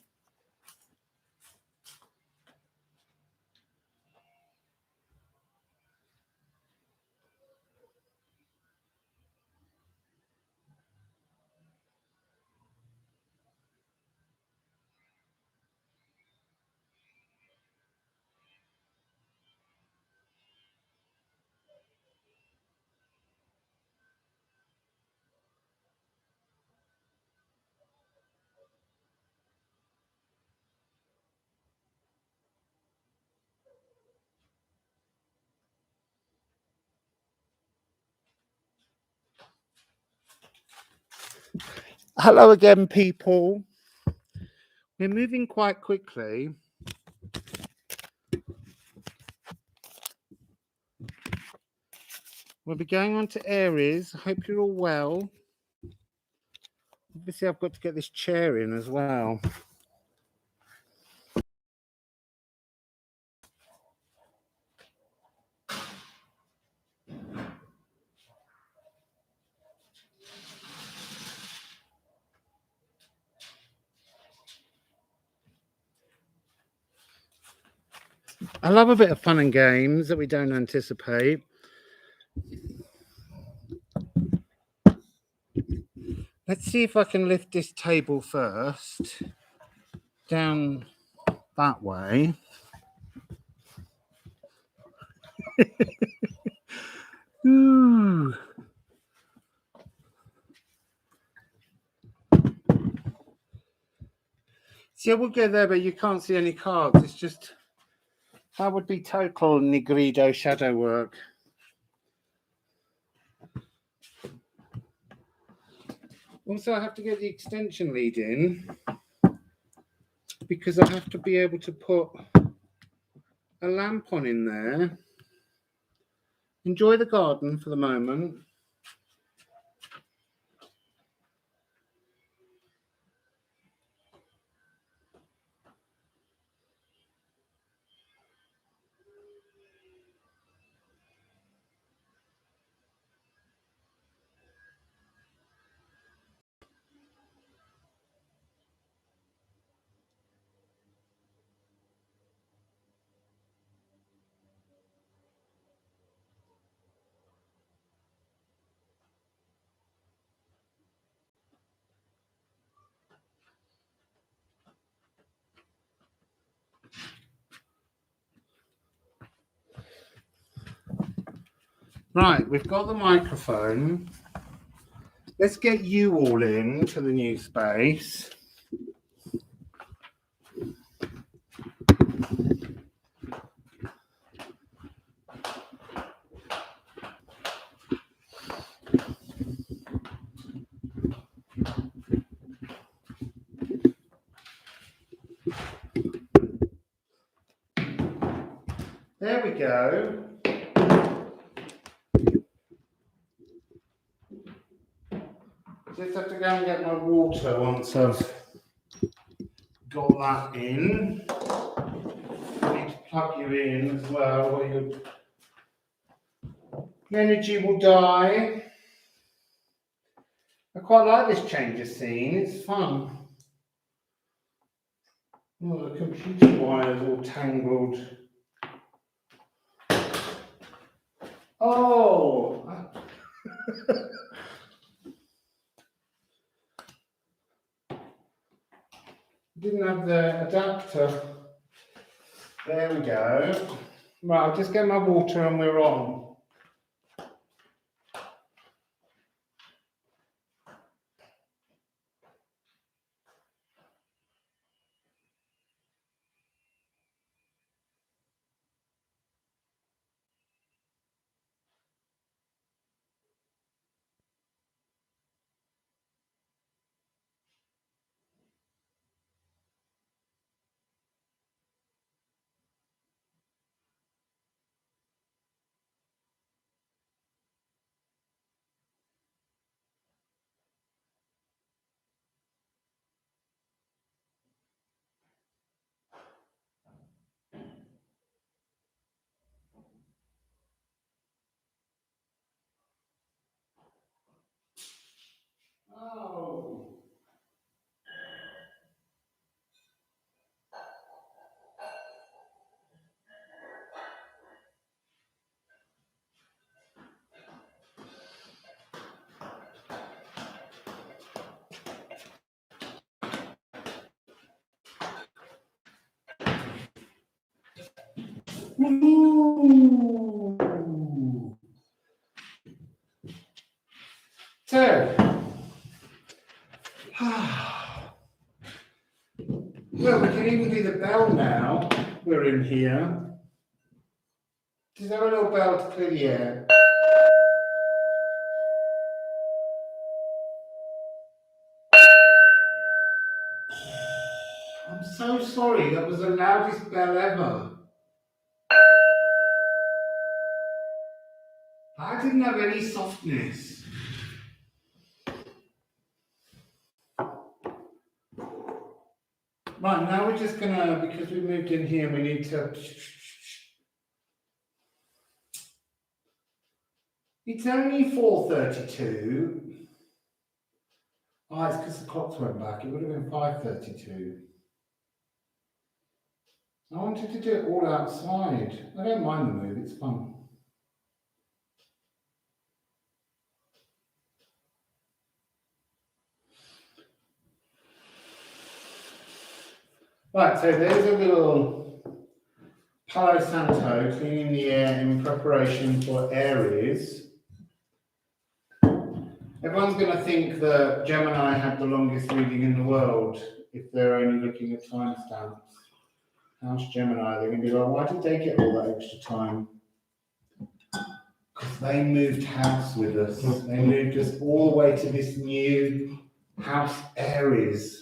Hello again, people. We're moving quite quickly. We'll be going on to Aries. I hope you're all well. Obviously, I've got to get this chair in as well. I love a bit of fun and games that we don't anticipate. Let's see if I can lift this table first. Down that way. Ooh. See, we'll get there, but you can't see any cards. It's just, that would be total Nigrido shadow work. Also, I have to get the extension lead in because I have to be able to put a lamp on in there. Enjoy the garden for the moment. Right, we've got the microphone. Let's get you all in to the new space. There we go. Just have to go and get my water once I've got that in. I need to plug you in as well, or your energy will die. I quite like this change of scene, it's fun. Oh, the computer wire's all tangled. Oh! Didn't have the adapter. There we go. Right, I'll just get my water and we're on. Oh. Ooh. So, well, we can even do the bell now. We're in here. Is there a little bell to clear the air? so sorry. That was the loudest bell ever. I didn't have any softness. Right, now we're just gonna, because we moved in here, we need to... It's only 4:32. Oh, it's because the clocks went back. It would have been 5:32. I wanted to do it all outside. I don't mind the move, it's fun. Right, so there's a little Palo Santo cleaning the air in preparation for Aries. Everyone's going to think that Gemini had the longest reading in the world if they're only looking at timestamps. House Gemini, they're going to be like, why did they get all that extra time? Because they moved house with us. They moved us all the way to this new house Aries.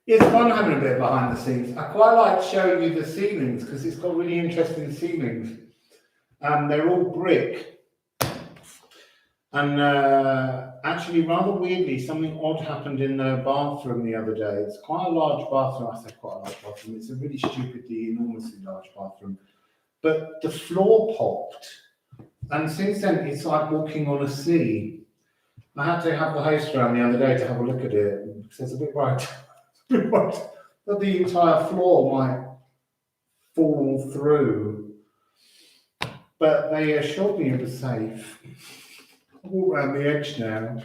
It's fun having a bit behind the scenes. I quite like showing you the ceilings because it's got really interesting ceilings. They're all brick. And actually, rather weirdly, something odd happened in the bathroom the other day. It's quite a large bathroom. I say quite a large bathroom. It's a really stupidly, enormously large bathroom. But the floor popped. And since then, it's like walking on a sea. I had to have the host around the other day to have a look at it because it's a bit right that the entire floor might fall through. But they assured me it was safe. I walk around the edge now.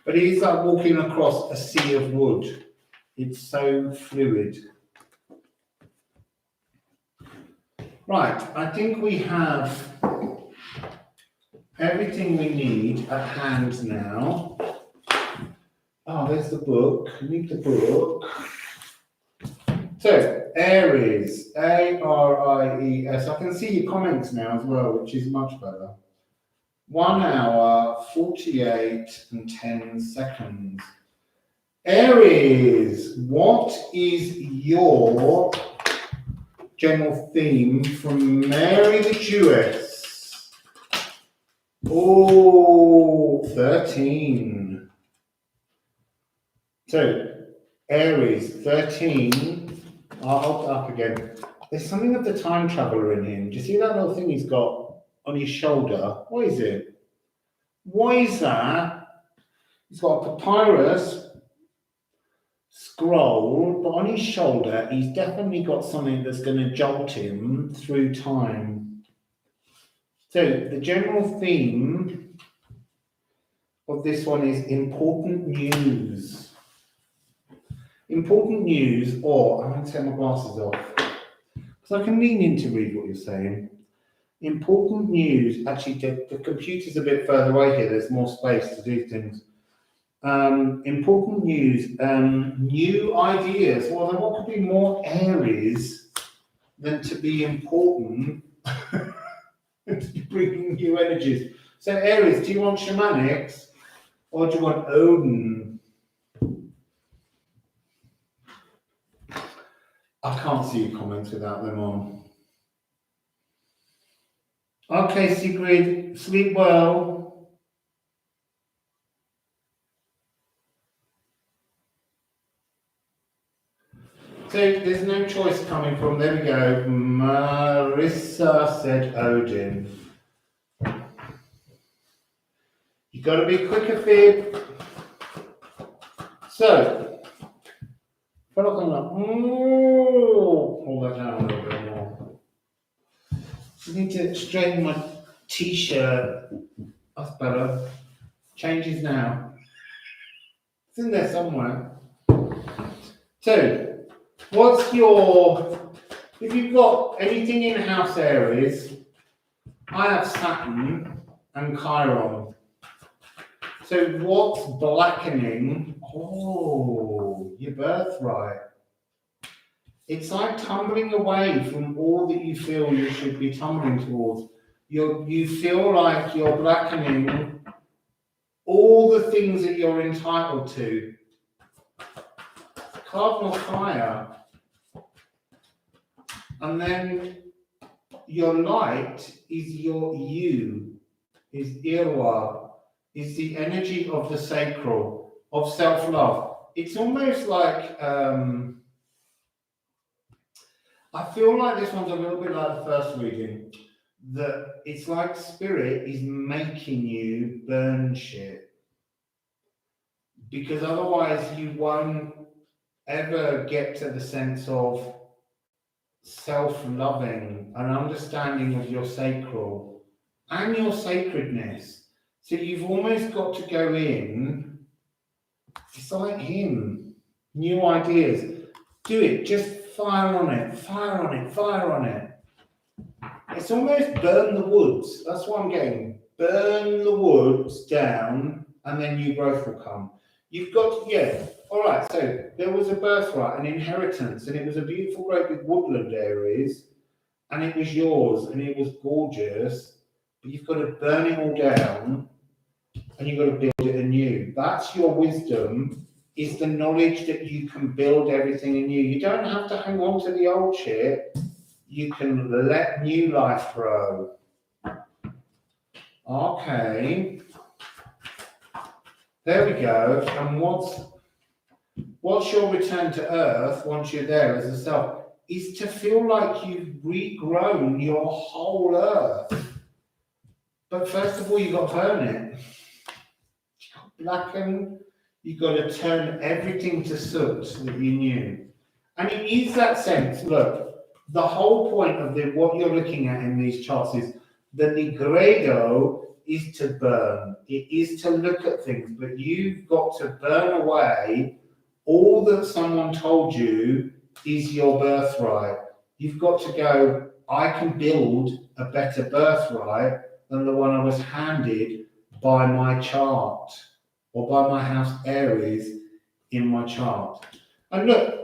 But it is like walking across a sea of wood. It's so fluid. Right, I think we have everything we need at hand now. Oh, there's the book. I need the book. So, Aries, A-R-I-E-S. I can see your comments now as well, which is much better. 1 hour, 48 and 10 seconds. Aries, what is your general theme from Mary the Jewess? Oh, 13. So, Aries, 13. I'll hold it up again. There's something of the time traveler in him. Do you see that little thing he's got on his shoulder? What is it? What is that? He's got a papyrus scroll, but on his shoulder, he's definitely got something that's going to jolt him through time. So, the general theme of this one is important news. Important news, or I'm going to take my glasses off because I can lean in to read what you're saying. Important news, actually, the computer's a bit further away here, there's more space to do things. Important news, new ideas. Well, then what could be more Aries than to be important and to be bringing new energies? So, Aries, do you want shamanics or do you want Odin? I can't see your comments without them on. Okay, Sigrid, sleep well. So there's no choice coming from, there we go. Marissa said Odin. You got to be quicker, Fib. So, I feel like I'm like, pull that down a little bit more. I need to straighten my t-shirt. That's better. Changes now. It's in there somewhere. So, what's your, if you've got anything in house Aries, I have Saturn and Chiron. So what's blackening? Oh, your birthright. It's like tumbling away from all that you feel you should be tumbling towards. You feel like you're blackening all all the things that you're entitled to. Cardinal fire. And then your light is your you, is Irwa, is the energy of the sacral, of self-love. It's almost like, I feel like this one's a little bit like the first reading, that it's like spirit is making you burn shit. Because otherwise you won't ever get to the sense of self-loving and understanding of your sacral and your sacredness. So you've almost got to go in, it's like him, new ideas. Do it, just fire on it, fire on it, fire on it. It's almost burn the woods. That's what I'm getting. Burn the woods down and then new growth will come. You've got to, yeah. All right, so there was a birthright, an inheritance, and it was a beautiful, great big woodland Aries, and it was yours, and it was gorgeous, but you've got to burn it all down, and you've got to build it anew. That's your wisdom, is the knowledge that you can build everything anew. You don't have to hang on to the old shit. You can let new life grow. Okay. There we go. And what's your return to Earth once you're there as a self? Is to feel like you've regrown your whole Earth. But first of all, you've got to burn it. You've got to blacken. You've got to turn everything to soot that you knew. And it is that sense, look, the whole point of what you're looking at in these charts is the nigredo is to burn. It is to look at things, but you've got to burn away all that someone told you is your birthright. You've got to go, I can build a better birthright than the one I was handed by my chart or by my house Aries in my chart. And look,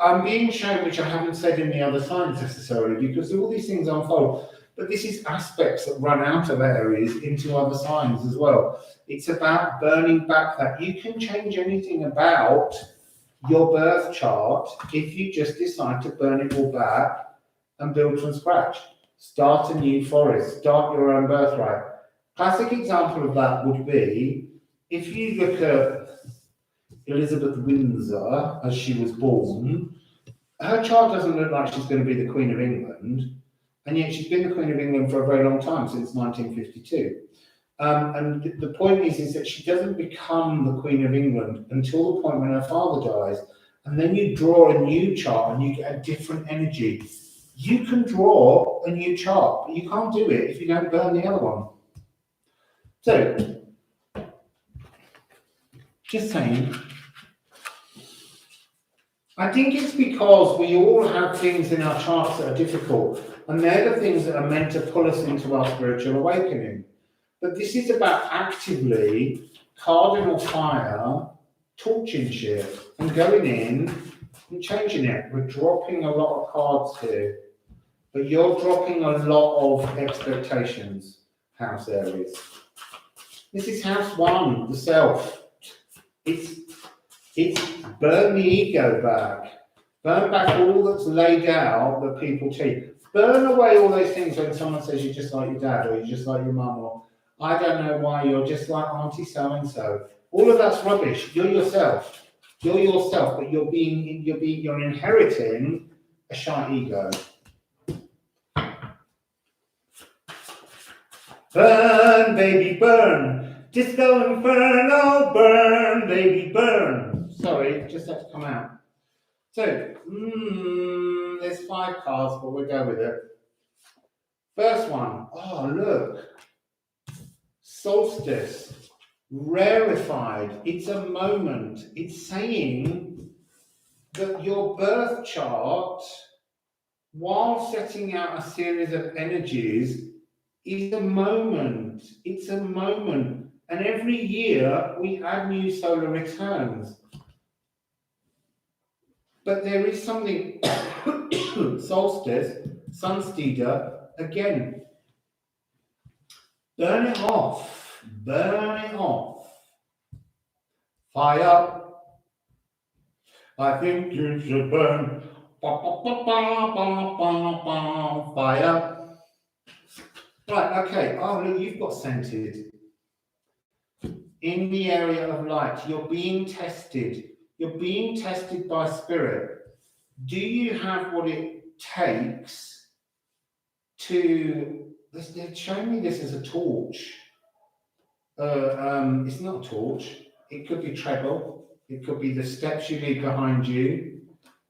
I'm being shown, which I haven't said in the other signs necessarily, because all these things unfold. But this is aspects that run out of Aries into other signs as well. It's about burning back that. You can change anything about your birth chart if you just decide to burn it all back and build from scratch. Start a new forest, start your own birthright. Classic example of that would be, if you look at Elizabeth Windsor as she was born, her chart doesn't look like she's going to be the Queen of England. And yet she's been the Queen of England for a very long time, since 1952. And the point is that she doesn't become the Queen of England until the point when her father dies. And then you draw a new chart and you get a different energy. You can draw a new chart, but you can't do it if you don't burn the other one. So, just saying. I think it's because we all have things in our charts that are difficult, and they're the things that are meant to pull us into our spiritual awakening. But this is about actively, cardinal fire, torching shit, and going in and changing it. We're dropping a lot of cards here, but you're dropping a lot of expectations, House Aries. This is House 1, the self. It's burn the ego back. Burn back all that's laid out that people teach. Burn away all those things when someone says you're just like your dad, or you're just like your mum, or I don't know why you're just like Auntie so-and-so. All of that's rubbish. You're yourself. You're yourself, but you're inheriting a shy ego. Burn, baby, burn. Disco Inferno, burn, baby, burn. Sorry, just had to come out. So, there's 5 cards, but we'll go with it. First one, oh, look. Solstice, rarefied. It's a moment. It's saying that your birth chart, while setting out a series of energies, is a moment. It's a moment. And every year we add new solar returns. But there is something, solstice, sunsteader, again, burn it off, burn it off. Fire. I think you should burn. Fire. Right, okay. Oh, look, you've got scented. In the area of light, you're being tested. You're being tested by spirit. Do you have what it takes to... They're showing me this as a torch. It's not a torch. It could be treble. It could be the steps you leave behind you.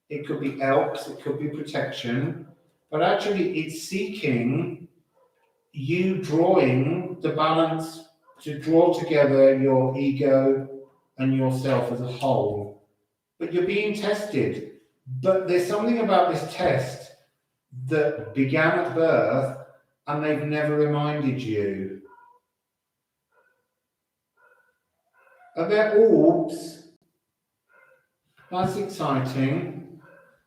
It could be elks. It could be protection. But actually, it's seeking you drawing the balance to draw together your ego and yourself as a whole. But you're being tested. But there's something about this test that began at birth and they've never reminded you. Are there orbs? That's exciting.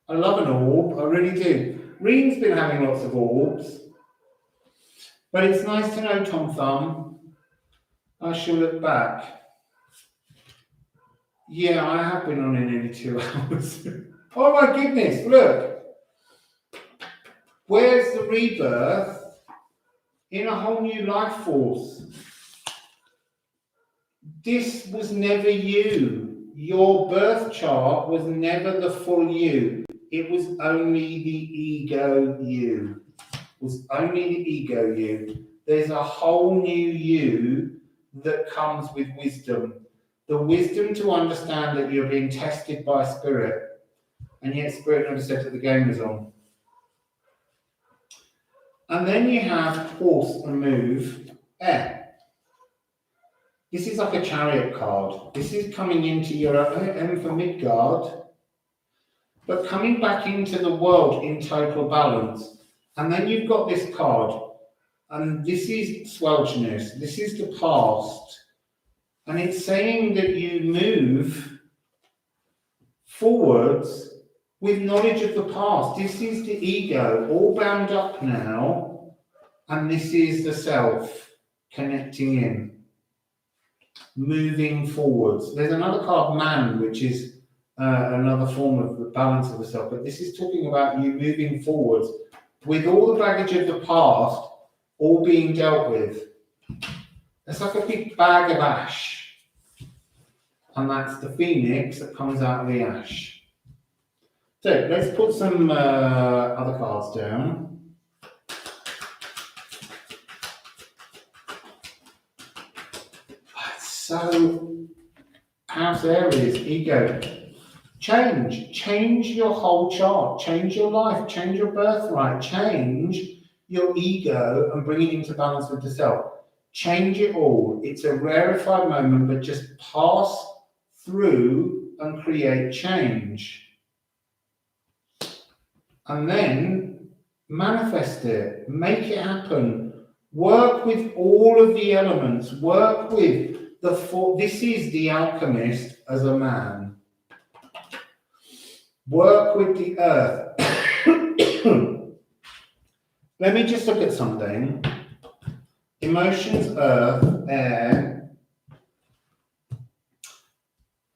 I love an orb, I really do. Reen's been having lots of orbs. But it's nice to know, Tom Thumb. I shall look back. Yeah, I have been on in nearly 2 hours. Oh my goodness, look. Where's the rebirth in a whole new life force? This was never you. Your birth chart was never the full you. It was only the ego you. It was only the ego you. There's a whole new you that comes with wisdom. The wisdom to understand that you're being tested by spirit, and yet spirit never said that the game was on. And then you have pause and move, air. This is like a chariot card. This is coming into your M for Midgard, but coming back into the world in total balance. And then you've got this card, and this is Swelchness. This is the past. And it's saying that you move forwards with knowledge of the past. This is the ego, all bound up now, and this is the self connecting in. Moving forwards. There's another card, Man, which is another form of the balance of the self, but this is talking about you moving forwards with all the baggage of the past all being dealt with. It's like a big bag of ash, and that's the phoenix that comes out of the ash. So let's put some other cards down. So, House Aries, ego. Change your whole chart, change your life, change your birthright, change your ego and bring it into balance with the self. Change it all. It's a rarefied moment, but just pass through and create change. And then manifest it, make it happen. Work with all of the elements, work with this is the alchemist as a man. Work with the earth. Let me just look at something. Emotions, earth, air.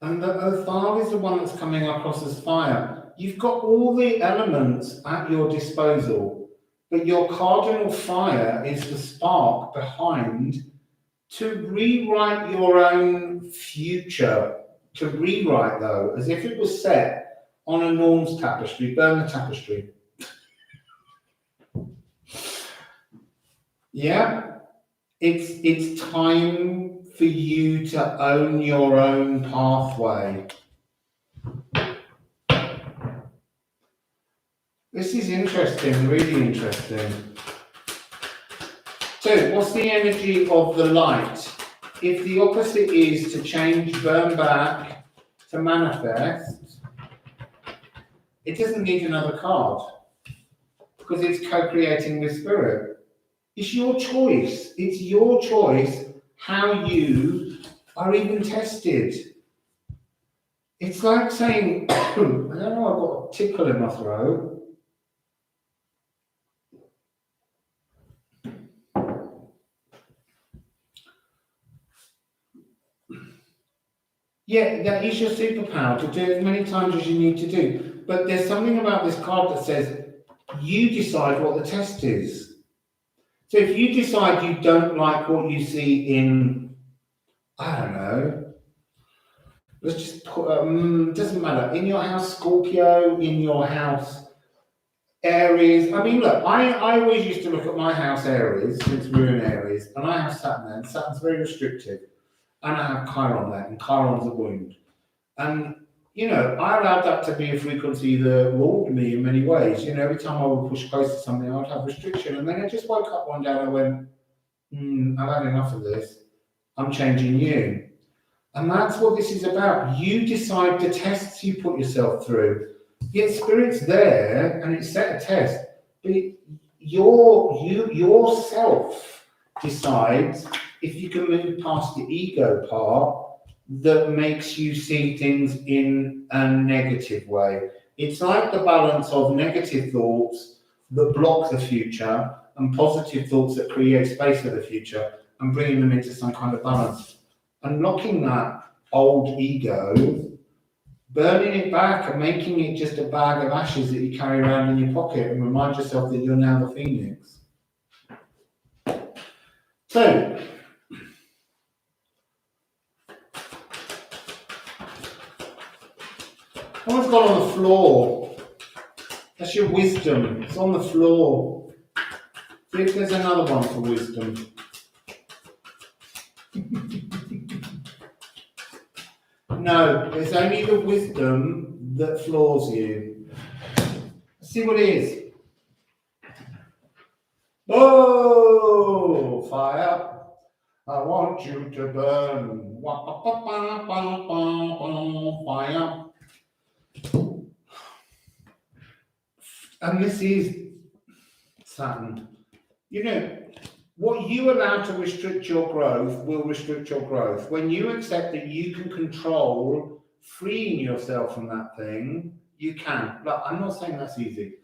And the fire is the one that's coming across as fire. You've got all the elements at your disposal, but your cardinal fire is the spark behind to rewrite your own future. To rewrite, though, as if it was set on a Norm's tapestry. Burn the tapestry. Yeah, it's time for you to own your own pathway. This is interesting, really interesting. So, what's the energy of the light? If the opposite is to change, burn back, to manifest, it doesn't need another card because it's co-creating with spirit. It's your choice. It's your choice how you are even tested. It's like saying, I don't know, I've got a tickle in my throat. Yeah, that is your superpower, to do it as many times as you need to do. But there's something about this card that says you decide what the test is. So if you decide you don't like what you see in, I don't know, let's just put, doesn't matter, in your house Scorpio, in your house Aries. I mean, look, I always used to look at my house Aries, since we're in Aries, and I have Saturn there, and Saturn's very restrictive. And I have Chiron there, and Chiron's a wound. And, you know, I allowed that to be a frequency that ruled me in many ways. You know, every time I would push close to something, I would have restriction. And then I just woke up one day and I went, I've had enough of this. I'm changing you. And that's what this is about. You decide the tests you put yourself through. Yet Spirit's there and it's set a test. But yourself decides if you can move past the ego part that makes you see things in a negative way. It's like the balance of negative thoughts that block the future and positive thoughts that create space for the future and bringing them into some kind of balance. Unlocking that old ego, burning it back and making it just a bag of ashes that you carry around in your pocket and remind yourself that you're now the phoenix. So, one's gone on the floor. That's your wisdom. It's on the floor. See if there's another one for wisdom. No, there's only the wisdom that floors you. Let's see what it is. Oh, fire. I want you to burn. Fire. And this is Saturn. You know, what you allow to restrict your growth will restrict your growth. When you accept that you can control freeing yourself from that thing, you can. Look, I'm not saying that's easy.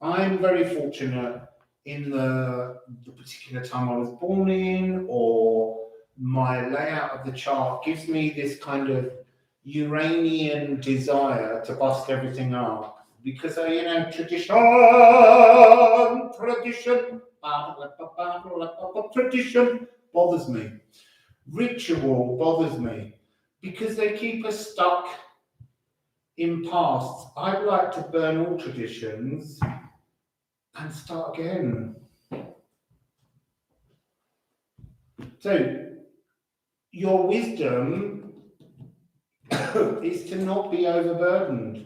I'm very fortunate in the particular time I was born in, or my layout of the chart gives me this kind of Uranian desire to bust everything up. Because, you know, tradition bothers me. Ritual bothers me. Because they keep us stuck in pasts. I'd like to burn all traditions and start again. So, your wisdom is to not be overburdened.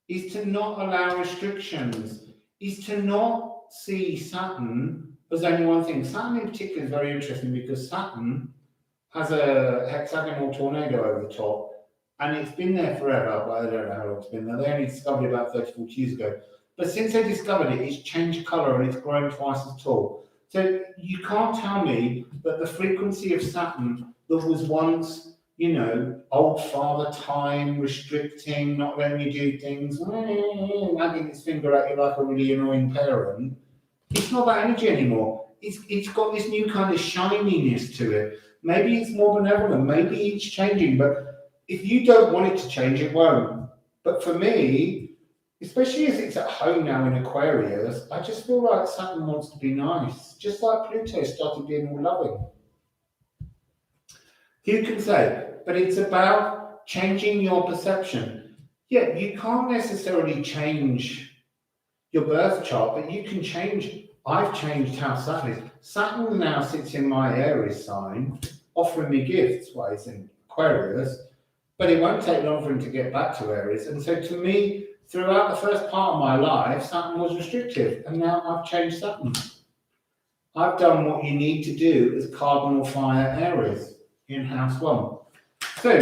Is to not allow restrictions, is to not see Saturn as only one thing. Saturn in particular is very interesting because Saturn has a hexagonal tornado over the top, and it's been there forever. Well, I don't know how long it's been there. They only discovered it about 30, 40 years ago. But since they discovered it, it's changed colour and it's grown twice as tall. So you can't tell me that the frequency of Saturn that was once, you know, old father time, restricting, not letting you do things, wagging its finger at you like a really annoying parent, it's not that energy anymore. It's got this new kind of shininess to it. Maybe it's more benevolent, maybe it's changing, but if you don't want it to change, it won't. But for me, especially as it's at home now in Aquarius, I just feel like Saturn wants to be nice, just like Pluto started being all loving. Who can say? But it's about changing your perception. Yeah, you can't necessarily change your birth chart, but you can change. I've changed how Saturn is. Saturn now sits in my Aries sign, offering me gifts while it's in Aquarius, but it won't take long for him to get back to Aries. And so to me, throughout the first part of my life, Saturn was restrictive, and now I've changed Saturn. I've done what you need to do as cardinal fire Aries in house 1. So,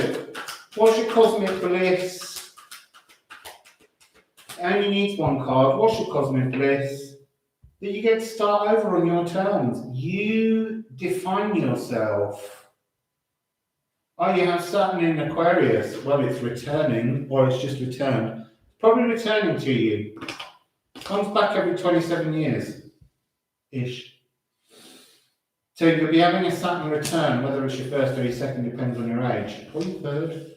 what's your cosmic bliss? It only needs one card. What's your cosmic bliss? That you get to start over on your terms. You define yourself. Oh, you have Saturn in Aquarius. Well, it's returning, or it's just returned. Probably returning to you. Comes back every 27 years-ish. So you'll be having a Saturn return, whether it's your first or your second, depends on your age. Or your third.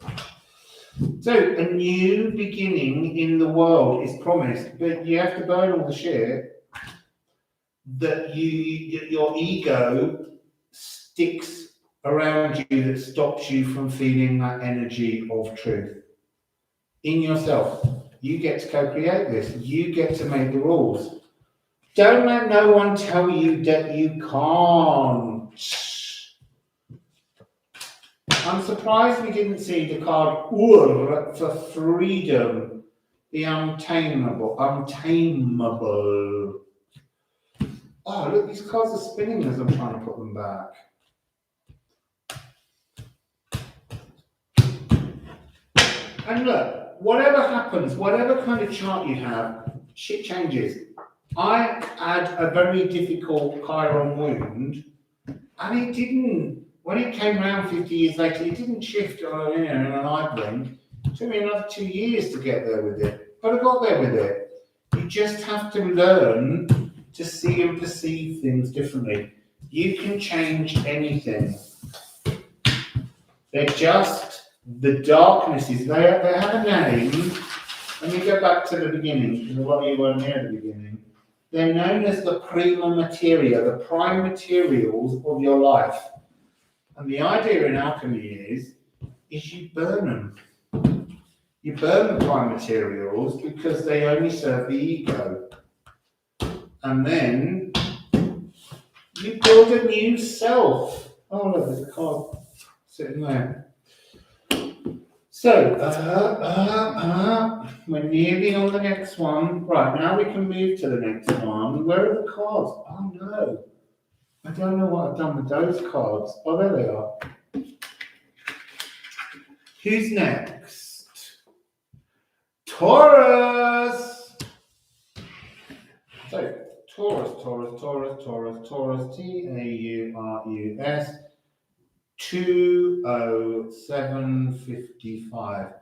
So a new beginning in the world is promised, but you have to burn all the shit that your ego sticks around you that stops you from feeling that energy of truth in yourself. You get to co-create this. You get to make the rules. Don't let no one tell you that you can't. I'm surprised we didn't see the card Ur for freedom, the untamable. Oh, look, these cards are spinning as I'm trying to put them back. And look, whatever happens, whatever kind of chart you have, shit changes. I had a very difficult Chiron wound, and it didn't, when it came around 50 years later, it didn't shift in an eye blink. It took me another 2 years to get there with it, but I got there with it. You just have to learn to see and perceive things differently. You can change anything. They're just the darknesses. They have a name. Let me go back to the beginning, because a lot of you weren't here at the beginning. They're known as the prima materia, the prime materials of your life. And the idea in alchemy is you burn them. You burn the prime materials because they only serve the ego. And then you build a new self. Oh, look, there's a card sitting there. So, we're nearly on the next one. Right, now we can move to the next one. Where are the cards? Oh, no. I don't know what I've done with those cards. Oh, there they are. Who's next? Taurus! So, Taurus, Taurus, Taurus, 20755.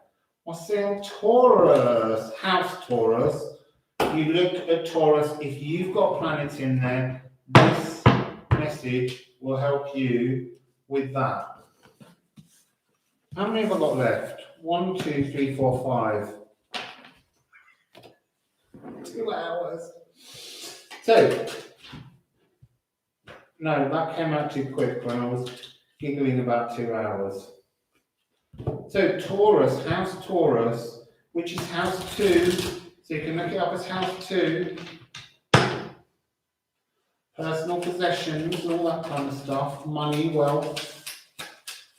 Wassail, Taurus, House Taurus. You look at Taurus, if you've got planets in there, this message will help you with that. How many have I got left? 1, 2, 3, 4, 5. 2 hours. So, no, that came out too quick when I was giggling about 2 hours. So Taurus, House Taurus, which is House 2, so you can look it up as House 2. Personal possessions, all that kind of stuff, money, wealth.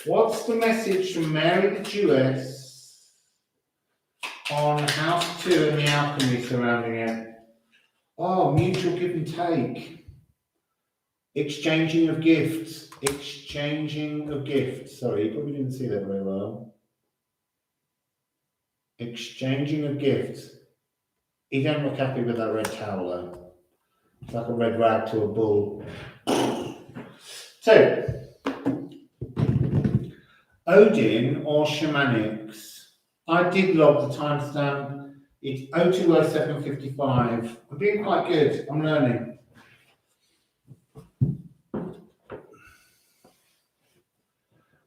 What's the message from Mary the Jewess on House 2 and the alchemy surrounding it? Oh, mutual give and take. Exchanging of gifts. Exchanging of gifts. Sorry, you probably didn't see that very well. Exchanging of gifts. You don't look happy with that red towel though. It's like a red rag to a bull. So, Odin or shamanics. I did log the timestamp. It's 020755. I'm being quite good. I'm learning.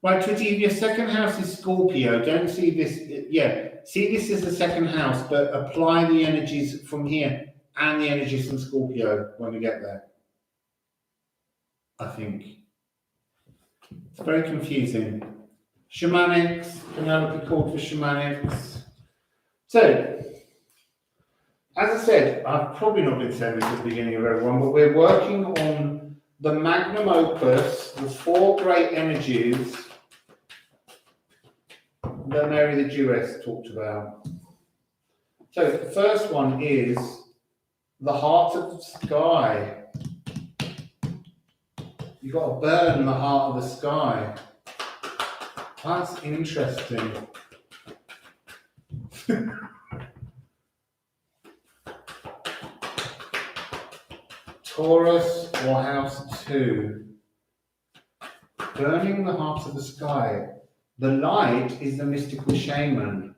Right, Twitty, if your second house is Scorpio, don't see this, see this as the second house, but apply the energies from here and the energies from Scorpio when we get there. I think. It's very confusing. Shamanics, Penelope called for shamanics. So, as I said, I've probably not been saying this at the beginning of everyone, but we're working on the Magnum Opus, the 4 great energies that Mary the Jewess talked about. So the first one is the heart of the sky. You've got to burn the heart of the sky. That's interesting. Taurus or House 2. Burning the heart of the sky. The light is the mystical shaman.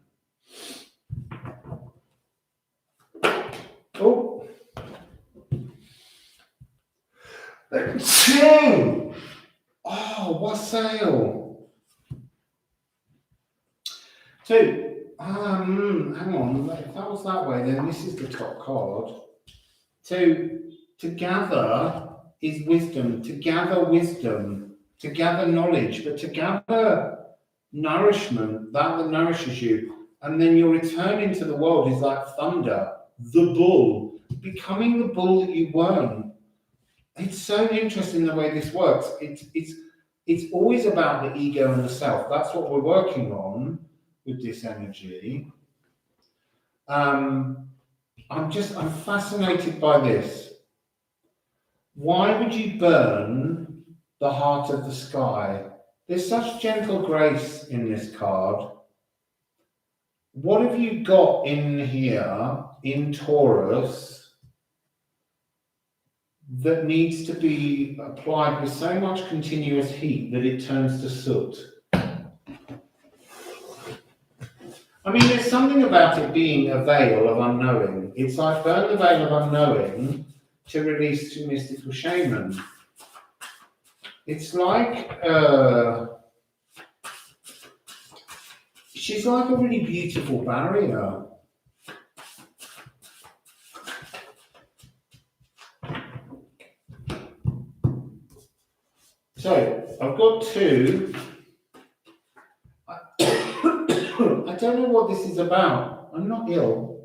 Oh. 2. Oh, Wassail. So, hang on. If that was that way, then this is the top card. So, to gather is wisdom. To gather wisdom. To gather knowledge. But to gather nourishment, that nourishes you. And then your return into the world is like thunder. The bull. Becoming the bull that you weren't. It's so interesting the way this works. It's always about the ego and the self. That's what we're working on with this energy. I'm fascinated by this. Why would you burn the heart of the sky? There's such gentle grace in this card. What have you got in here in Taurus that needs to be applied with so much continuous heat that it turns to soot? I mean, there's something about it being a veil of unknowing. It's like burn the veil of unknowing to release to mystical shaman. It's like she's like a really beautiful barrier. So I've got two. I don't know what this is about. I'm not ill.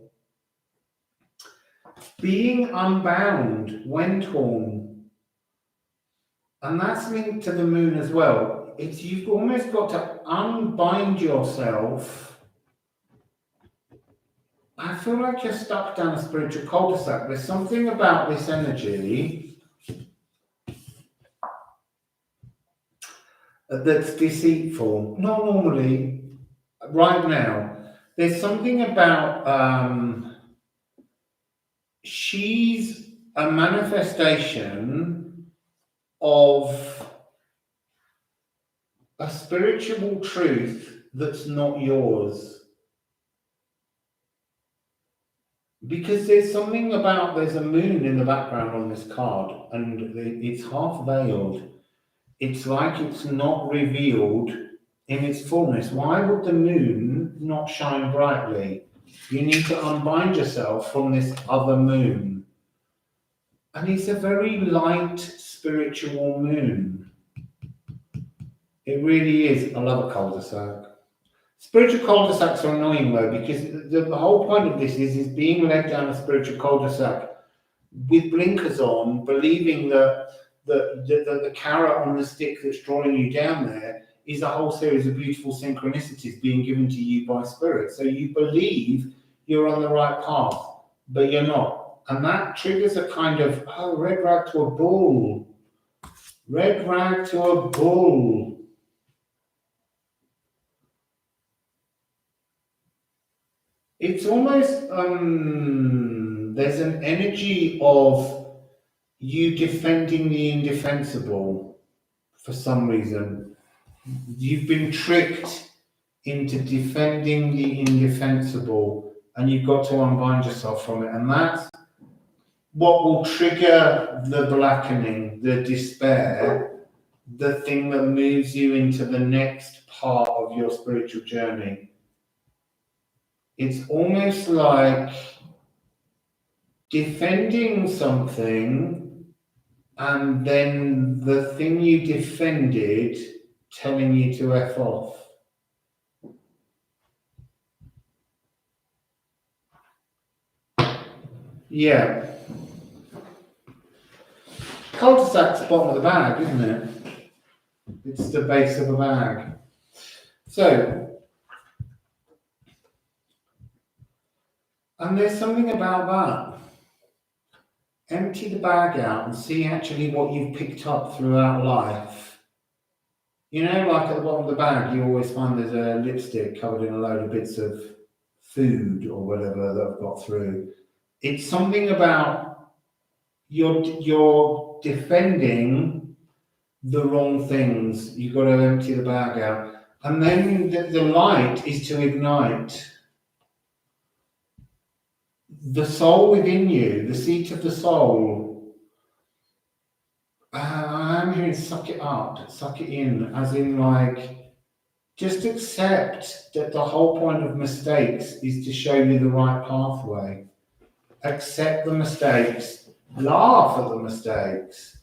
Being unbound when torn. And that's linked to the moon as well. It's you've almost got to unbind yourself. I feel like you're stuck down a spiritual cul-de-sac. There's something about this energy that's deceitful. Not normally, right now. There's something about she's a manifestation of a spiritual truth that's not yours. Because there's something about, there's a moon in the background on this card, and it's half veiled. It's like it's not revealed in its fullness. Why would the moon not shine brightly? You need to unbind yourself from this other moon. And it's a very light spiritual moon. It really is. I love a cul-de-sac. Spiritual cul-de-sacs are annoying though, because the whole point of this is being led down a spiritual cul-de-sac with blinkers on, believing that the carrot on the stick that's drawing you down there is a whole series of beautiful synchronicities being given to you by spirit. So you believe you're on the right path, but you're not. And that triggers a kind of, oh, red rag to a bull. Red rag to a bull. It's almost, there's an energy of you defending the indefensible for some reason. You've been tricked into defending the indefensible, and you've got to unbind yourself from it. And that's what will trigger the blackening, the despair, the thing that moves you into the next part of your spiritual journey. It's almost like defending something and then the thing you defended telling you to F off. Yeah. Cul-de-sac's the bottom of the bag, isn't it? It's the base of a bag. So, and there's something about that. Empty the bag out and see actually what you've picked up throughout life. You know, like at the bottom of the bag, you always find there's a lipstick covered in a load of bits of food or whatever that I've got through. It's something about you're defending the wrong things. You've got to empty the bag out. And then the light is to ignite the soul within you, the seat of the soul. I I'm hearing suck it up, suck it in, as in like, just accept that the whole point of mistakes is to show you the right pathway. Accept the mistakes, laugh at the mistakes.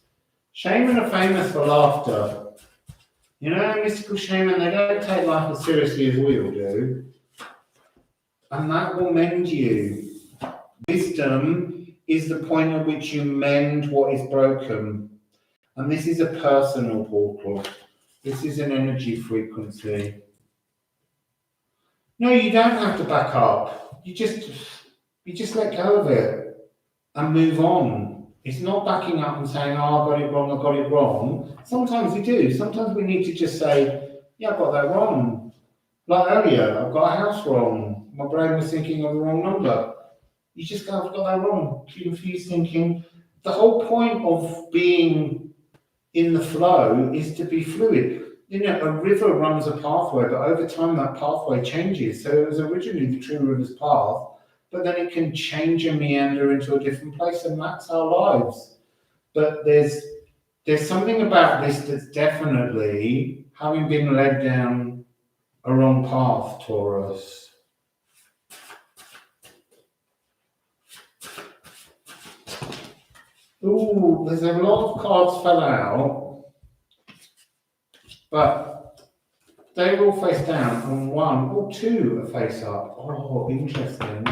Shaman are famous for laughter. You know, mystical shaman, they don't take life as seriously as we all do. And that will mend you. Wisdom is the point at which you mend what is broken. And this is a personal portal. This is an energy frequency. No, you don't have to back up. You just let go of it and move on. It's not backing up and saying, oh, I got it wrong. Sometimes we do. Sometimes we need to just say, yeah, I got that wrong. Like earlier, I've got a house wrong. My brain was thinking of the wrong number. You just go, I've got that wrong. Confused thinking. The whole point of being in the flow is to be fluid. You know, a river runs a pathway, but over time that pathway changes. So it was originally the true river's path, but then it can change and meander into a different place, and that's our lives. But there's something about this that's definitely having been led down a wrong path, Taurus. Ooh, there's a lot of cards fell out, but they will face down, and one or two are face up. Oh, interesting.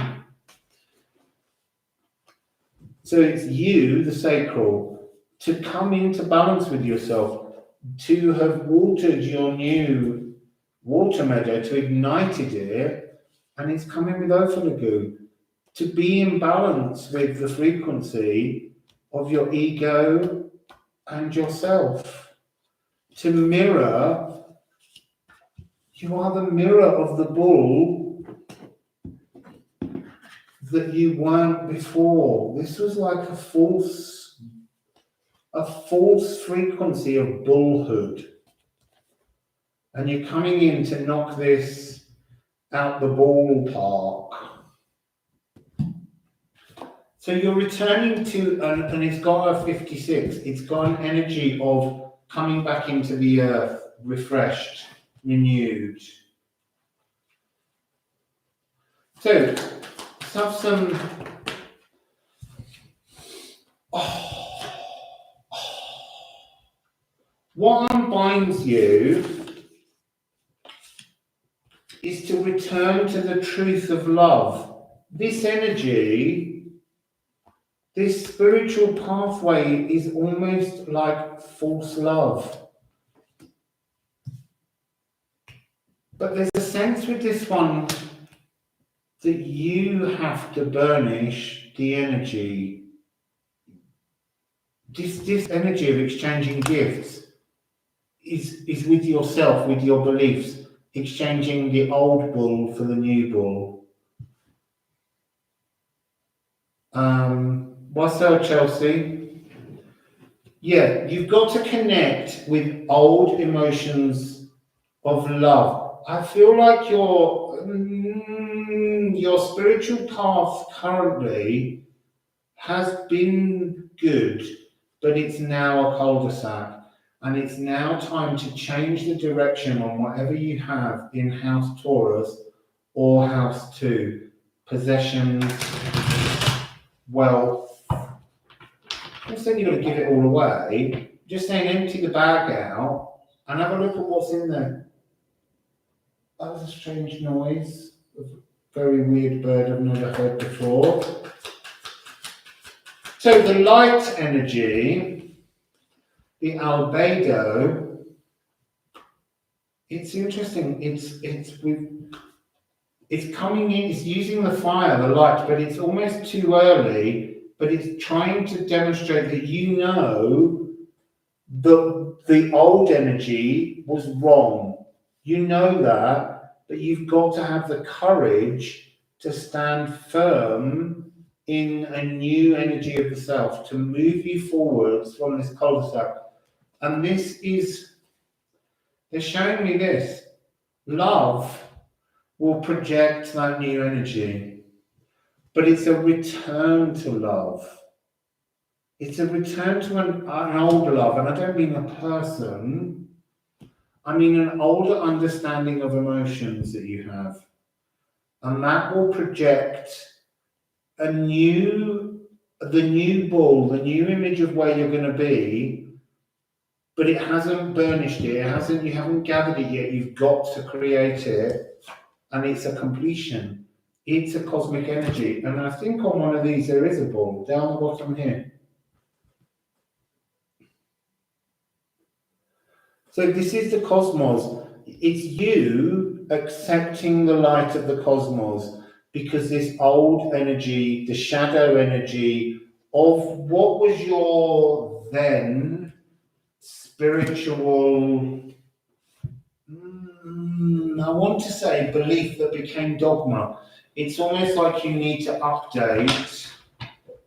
So it's you, the sacral, to come into balance with yourself, to have watered your new water meadow, to ignited it, and it's coming with Ophalagu, to be in balance with the frequency of your ego and yourself, to mirror. You are the mirror of the bull that you weren't before. This was like a false frequency of bullhood. And you're coming in to knock this out the ballpark. So you're returning to, and it's got a 56, it's got an energy of coming back into the earth, refreshed, renewed. So, let's have some. What unbinds you is to return to the truth of love. This energy, this spiritual pathway is almost like false love. But there's a sense with this one that you have to burnish the energy. This energy of exchanging gifts is with yourself, with your beliefs, exchanging the old bull for the new bull. Wassail, Chelsea. Yeah, you've got to connect with old emotions of love. I feel like your spiritual path currently has been good, but it's now a cul-de-sac. And it's now time to change the direction on whatever you have in House Taurus or House 2. Possessions, wealth. I'm not saying you've got to give it all away. Just saying empty the bag out and have a look at what's in there. That was a strange noise. A very weird bird I've never heard before. So the light energy, the albedo, it's interesting. It's coming in, it's using the fire, the light, but it's almost too early, but it's trying to demonstrate that you know the old energy was wrong. You know that, but you've got to have the courage to stand firm in a new energy of the self, to move you forwards from this cul-de-sac. And this is, they're showing me this. Love will project that new energy, but it's a return to love. It's a return to an older love, and I don't mean a person, I mean an older understanding of emotions that you have. And that will project the new bull, the new image of where you're going to be, but it hasn't burnished it, you haven't gathered it yet, you've got to create it, and it's a completion. It's a cosmic energy, and I think on one of these there is a bull, down the bottom here. So this is the cosmos. It's you accepting the light of the cosmos, because this old energy, the shadow energy of what was your then spiritual, I want to say belief that became dogma. It's almost like you need to update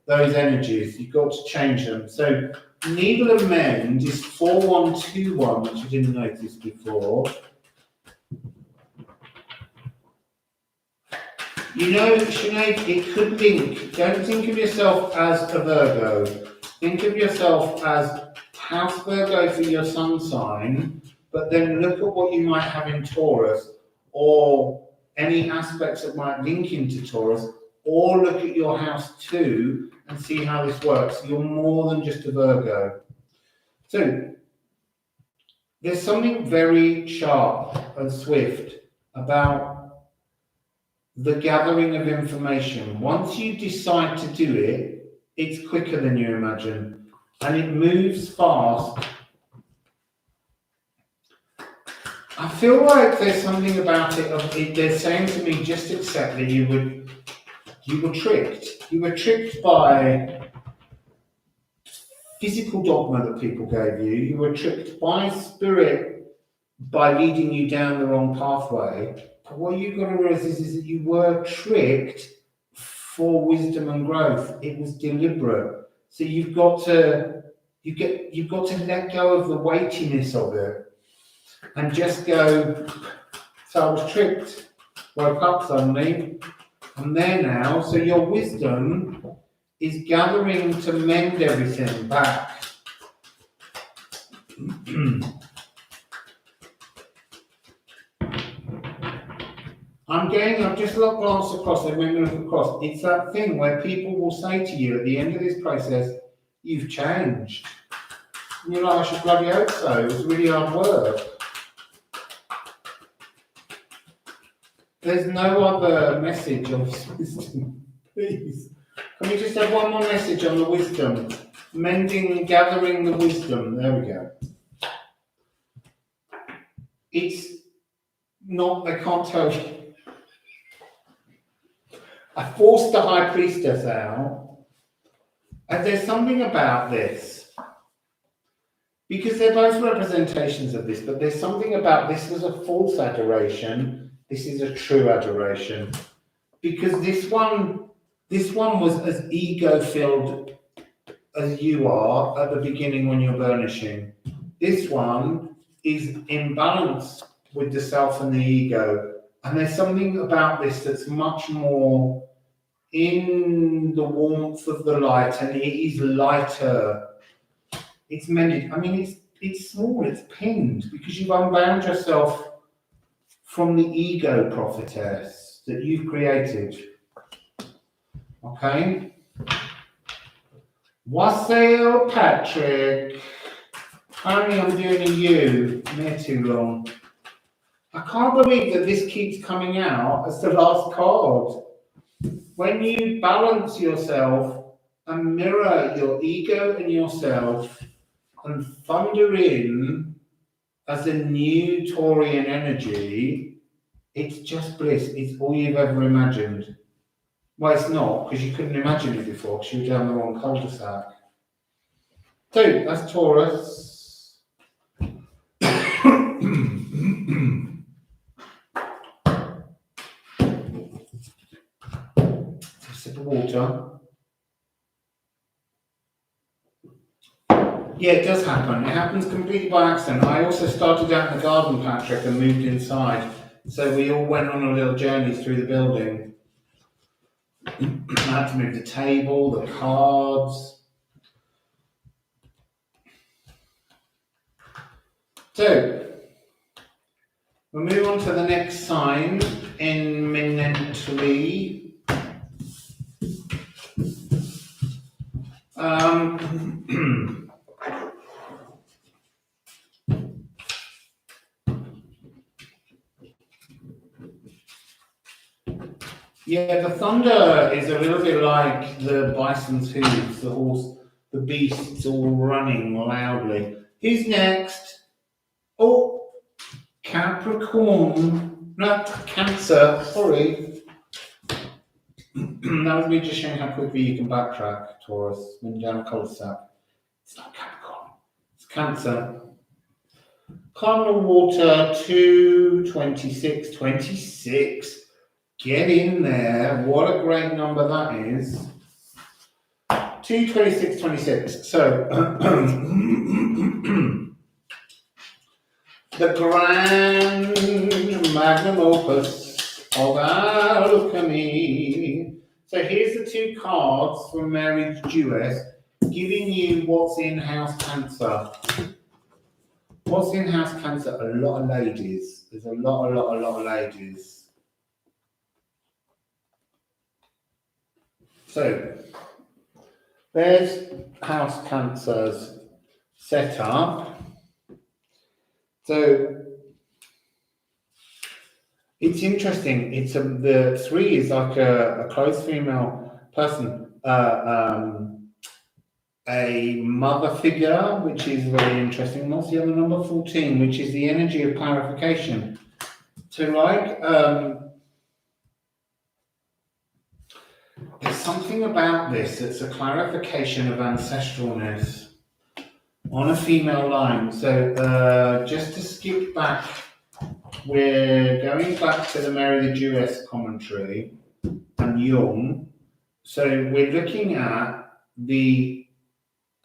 those energies. You've got to change them. So Needle of Mend is 4121, which I didn't notice before. You know, Sinead, it could link. Don't think of yourself as a Virgo. Think of yourself as House Virgo for your sun sign, but then look at what you might have in Taurus, or any aspects that might link into Taurus, or look at your house 2 and see how this works. You're more than just a Virgo. So there's something very sharp and swift about the gathering of information. Once you decide to do it, it's quicker than you imagine, and it moves fast. I feel like there's something about it. They're saying to me, just accept that you were tricked. You were tricked by physical dogma that people gave you. You were tricked by spirit by leading you down the wrong pathway. But what you've got to realize is that you were tricked for wisdom and growth. It was deliberate. So you've got to let go of the weightiness of it and just go, so I was tricked, woke up suddenly, I'm there now. So your wisdom is gathering to mend everything back. I've just glanced across, and when we look across, it's that thing where people will say to you at the end of this process, you've changed. And you're like, I should bloody hope so, it was really hard work. There's no other message on wisdom, please. Can we just have one more message on the wisdom? Mending, gathering the wisdom, there we go. It's not, I can't tell you. I forced the High Priestess out, and there's something about this, because they're both representations of this, but there's something about this as a false adoration, this is a true adoration, because this one was as ego-filled as you are at the beginning when you're burnishing. This one is in balance with the self and the ego. And there's something about this that's much more in the warmth of the light, and it is lighter. It's mended. I mean, it's small, it's pinned, because you've unbound yourself from the ego prophetess that you've created. Okay? Wassail Patrick. Apparently I'm doing a U. Near too long. I can't believe that this keeps coming out as the last card. When you balance yourself and mirror your ego and yourself and thunder in as a new Taurian energy, it's just bliss. It's all you've ever imagined. Well, it's not, because you couldn't imagine it before, because you were down the wrong cul-de-sac. So, that's Taurus. A sip of water. Yeah, it does happen. It happens completely by accident. I also started out in the garden, Patrick, and moved inside. So we all went on a little journey through the building. I had to move the table, the cards. So, we'll move on to the next sign imminently. Yeah, the thunder is a little bit like the bison's hooves, the horse, the beasts all running loudly. Who's next? Oh, Capricorn. No, Cancer, sorry. That was me just showing how quickly you can backtrack, Taurus, when you're down a cul-de-sac. It's not Capricorn, it's Cancer. Cardinal water, 226, 26. Get in there. What a great number that is. 226, 26. So, the grand magnum opus of alchemy. So here's the two cards from Mary's Jewess, giving you what's in house Cancer. What's in house Cancer? A lot of ladies. There's a lot of ladies. So there's house Cancer's set up. So it's interesting. It's the 3 is like a close female person, a mother figure, which is very interesting. What's the other number? 14, which is the energy of clarification. So like, there's something about this that's a clarification of ancestralness on a female line. So just to skip back, we're going back to the Mary the Jewess commentary and Jung. So we're looking at the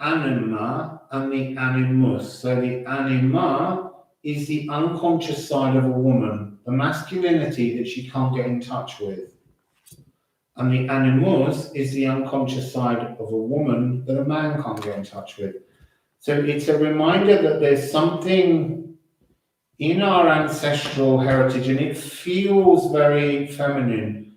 anima and the animus. So the anima is the unconscious side of a woman, the masculinity that she can't get in touch with. And the animus is the unconscious side of a woman that a man can't get in touch with. So it's a reminder that there's something in our ancestral heritage, and it feels very feminine.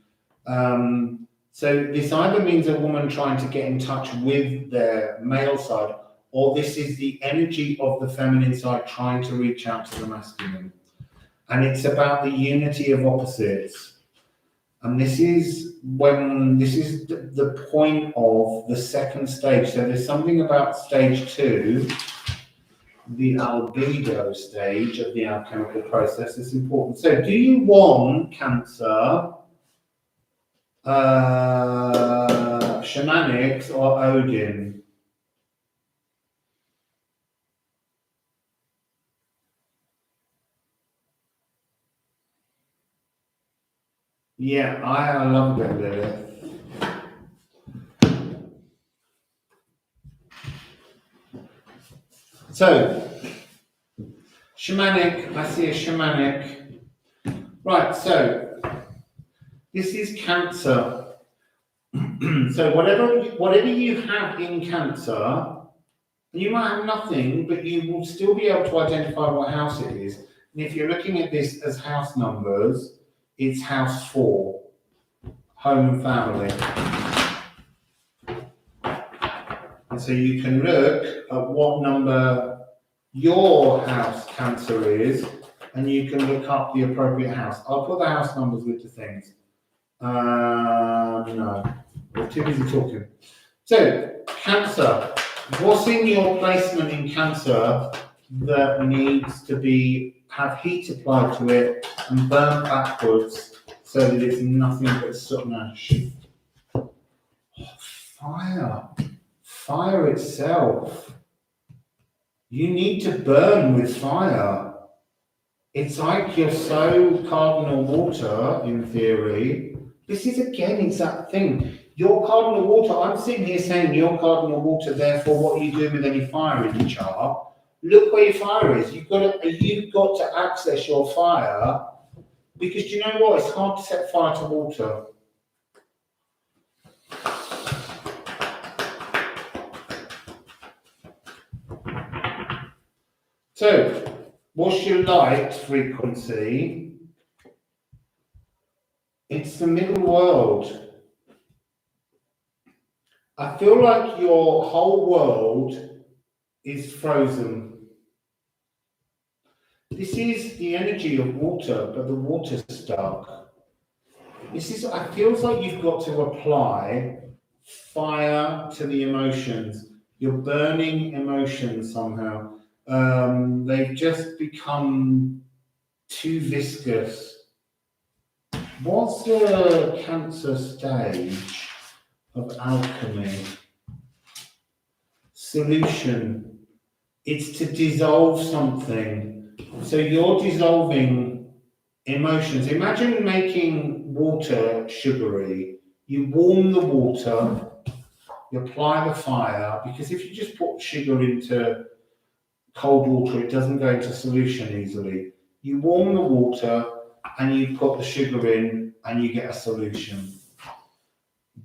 So this either means a woman trying to get in touch with their male side, or this is the energy of the feminine side trying to reach out to the masculine. And it's about the unity of opposites. And this is the point of the second stage. So there's something about stage 2, the albedo stage of the alchemical process, that's important. So do you want Cancer, shamanics or Odin? Yeah, I love it, Lilith. So, shamanic, I see a shamanic. Right, so this is Cancer. So whatever you have in Cancer, you might have nothing, but you will still be able to identify what house it is. And if you're looking at this as house numbers, it's house 4, home and family. And so you can look at what number your house Cancer is, and you can look up the appropriate house. I'll put the house numbers with the things. No, we're too busy talking. So, Cancer, what's in your placement in Cancer that needs to have heat applied to it and burn backwards so that it's nothing but soot and ash? Oh, fire itself. You need to burn with fire. It's like you're so cardinal water, in theory. This is, again, it's that thing. Your cardinal water, I'm sitting here saying your cardinal water, therefore what you do with any fire in your chart. Look where your fire is. You've got to access your fire, because do you know what? It's hard to set fire to water. So, What's your light frequency? It's the middle world. I feel like your whole world is frozen. This is the energy of water, but the water's stuck. This is, it feels like you've got to apply fire to the emotions. You're burning emotions somehow. They've just become too viscous. What's the Cancer stage of alchemy? Solution. It's to dissolve something. So you're dissolving emotions. Imagine making water sugary. You warm the water, you apply the fire, because if you just put sugar into cold water, it doesn't go into solution easily. You warm the water and you put the sugar in and you get a solution.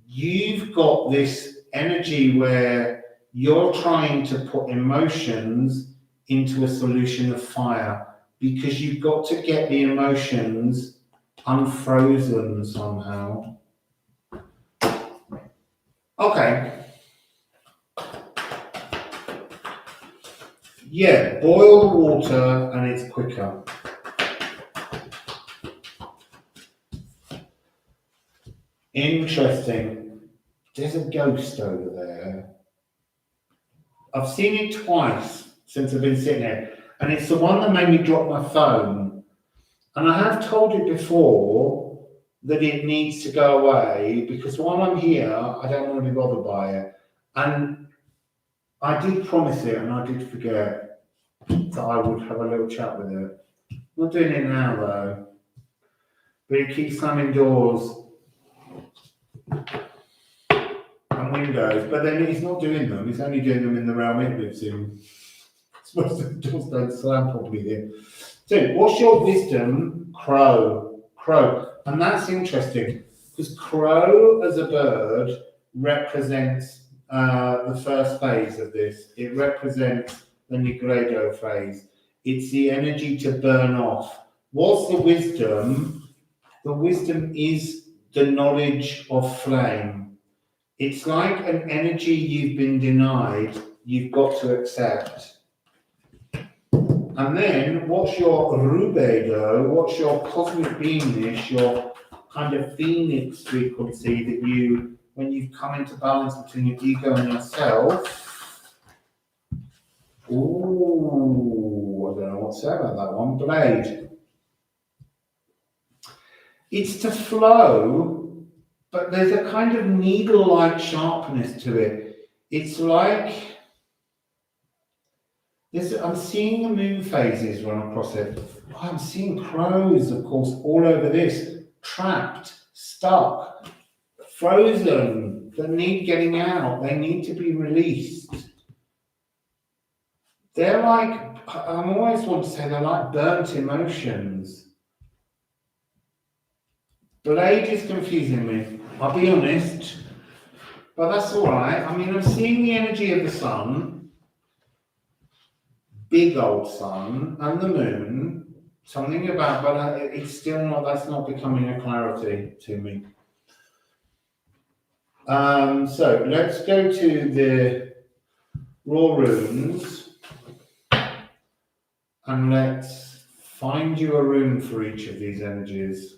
You've got this energy where you're trying to put emotions into a solution of fire, because you've got to get the emotions unfrozen somehow. Okay. Yeah, boil the water and it's quicker. Interesting. There's a ghost over there. I've seen it twice since I've been sitting here, and it's the one that made me drop my phone. And I have told it before that it needs to go away, because while I'm here, I don't want to be bothered by it. And I did promise it, and I did forget that I would have a little chat with it. I'm not doing it now, though. But it keeps slamming doors and windows, but then he's not doing them. He's only doing them in the realm it lives in. Most of the doors don't slam properly there. So, what's your wisdom? Crow. And that's interesting, because crow as a bird represents the first phase of this. It represents the Nigredo phase. It's the energy to burn off. What's the wisdom? The wisdom is the knowledge of flame. It's like an energy you've been denied, you've got to accept. And then, what's your rubedo? What's your cosmic beingness, your kind of phoenix frequency that you, when you've come into balance between your ego and yourself? Ooh, I don't know what to say about that one. Blade. It's to flow, but there's a kind of needle-like sharpness to it. It's like, I'm seeing the moon phases run across it. I'm seeing crows, of course, all over this. Trapped, stuck, frozen, that need getting out. They need to be released. They're like, I always want to say they're like burnt emotions. Blade is confusing me, I'll be honest, but that's all right. I mean, I'm seeing the energy of the sun, big old sun, and the moon, something about, but it's still not, that's not becoming a clarity to me. So let's go to the Raw Runes, and let's find you a rune for each of these energies.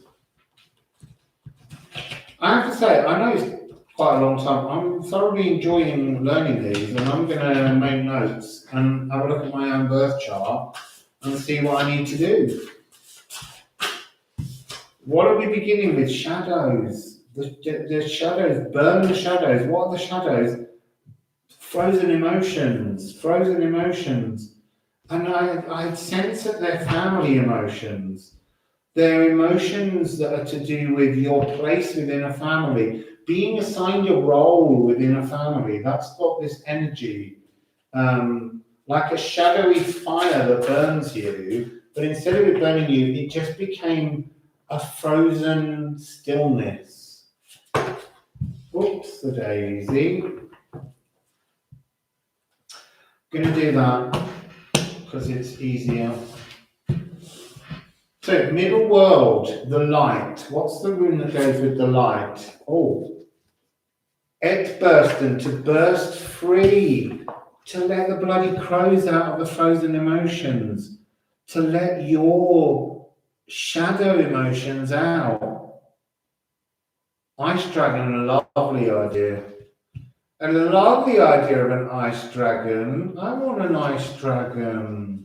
I have to say, I know it's quite a long time. I'm thoroughly enjoying learning these, and I'm going to make notes and have a look at my own birth chart and see what I need to do. What are we beginning with? Shadows. The shadows, burn the shadows. What are the shadows? Frozen emotions. And I sense that they're family emotions. They're emotions that are to do with your place within a family, being assigned a role within a family. That's got this energy, like a shadowy fire that burns you, but instead of it burning you, it just became a frozen stillness. Oops, the daisy. Going to do that because it's easier. So, middle world, the light. What's the rune that goes with the light? Oh, Edbursten, to burst free, to let the bloody crows out of the frozen emotions, to let your shadow emotions out. Ice dragon, a lovely idea. A lovely idea of an ice dragon. I want an ice dragon.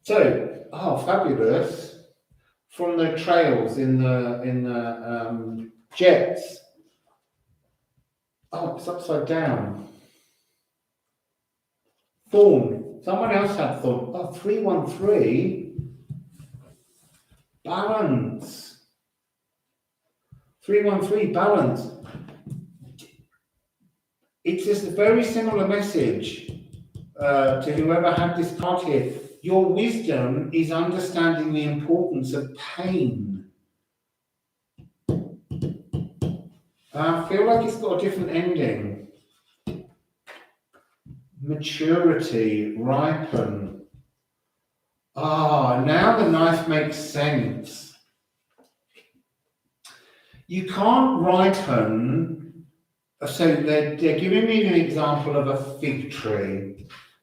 So, oh, fabulous. From the trails in the jets. Oh, it's upside down. Thorn. Someone else had thorn. Oh, 313. Balance. 313, balance. It's just a very similar message to whoever had this card here. Your wisdom is understanding the importance of pain. I feel like it's got a different ending. Maturity, ripen. Ah, now the knife makes sense. You can't ripen, so they're giving me an example of a fig tree.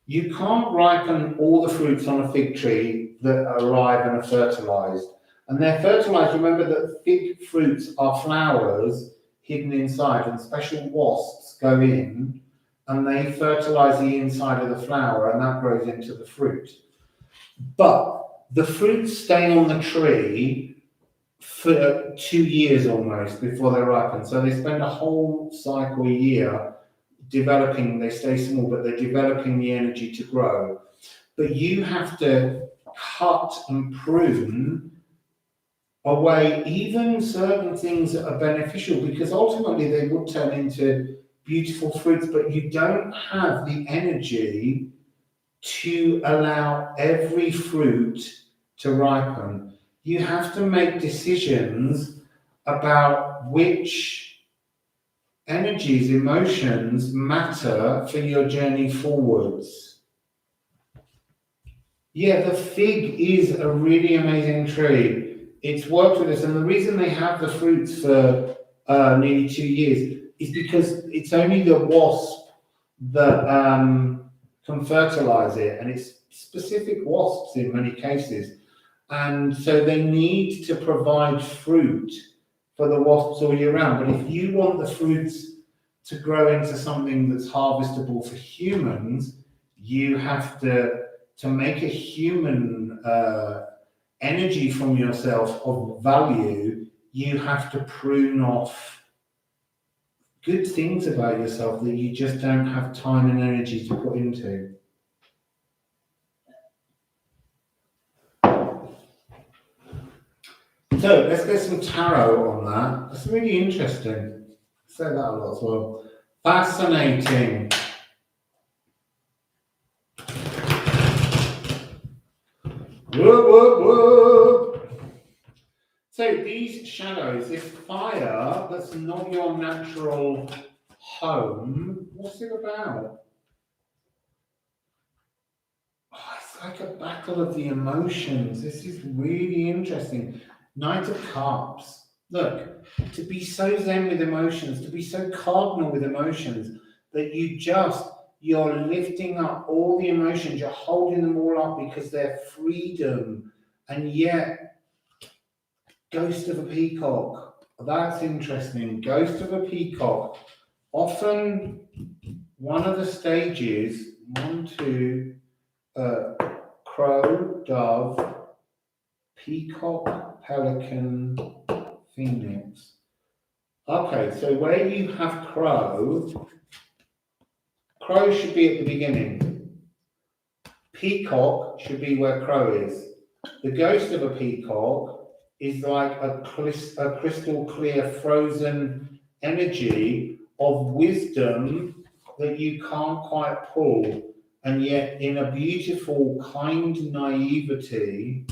You can't ripen all the fruits on a fig tree that are alive and are fertilized. And they're fertilized, remember that fig fruits are flowers hidden inside, and special wasps go in and they fertilize the inside of the flower, and that grows into the fruit. But the fruits stay on the tree for 2 years almost before they ripen. So they spend a whole cycle, a year, developing. They stay small, but they're developing the energy to grow. But you have to cut and prune away even certain things that are beneficial, because ultimately they would turn into beautiful fruits, but you don't have the energy to allow every fruit to ripen. You have to make decisions about which energies, emotions matter for your journey forwards. Yeah, the fig is a really amazing tree. It's worked with us, and the reason they have the fruits for nearly 2 years is because it's only the wasp that can fertilize it, and it's specific wasps in many cases. And so they need to provide fruit for the wasps all year round. But if you want the fruits to grow into something that's harvestable for humans, you have to make a human energy from yourself of value. You have to prune off good things about yourself that you just don't have time and energy to put into. So let's get some tarot on that. That's really interesting. I say that a lot as well. Fascinating. Whoop, whoop, whoop. So these shadows, this fire that's not your natural home, what's it about? Oh, it's like a battle of the emotions. This is really interesting. Knight of Cups. Look, to be so zen with emotions, to be so cardinal with emotions, that you're lifting up all the emotions, you're holding them all up because they're freedom, and yet Ghost of a Peacock. That's interesting. Ghost of a Peacock. Often one of the stages, 1, 2, crow, dove, peacock, pelican, phoenix. Okay, so where you have crow should be at the beginning. Peacock should be where crow is. The ghost of a peacock is like a crystal clear frozen energy of wisdom that you can't quite pull, and yet in a beautiful kind naivety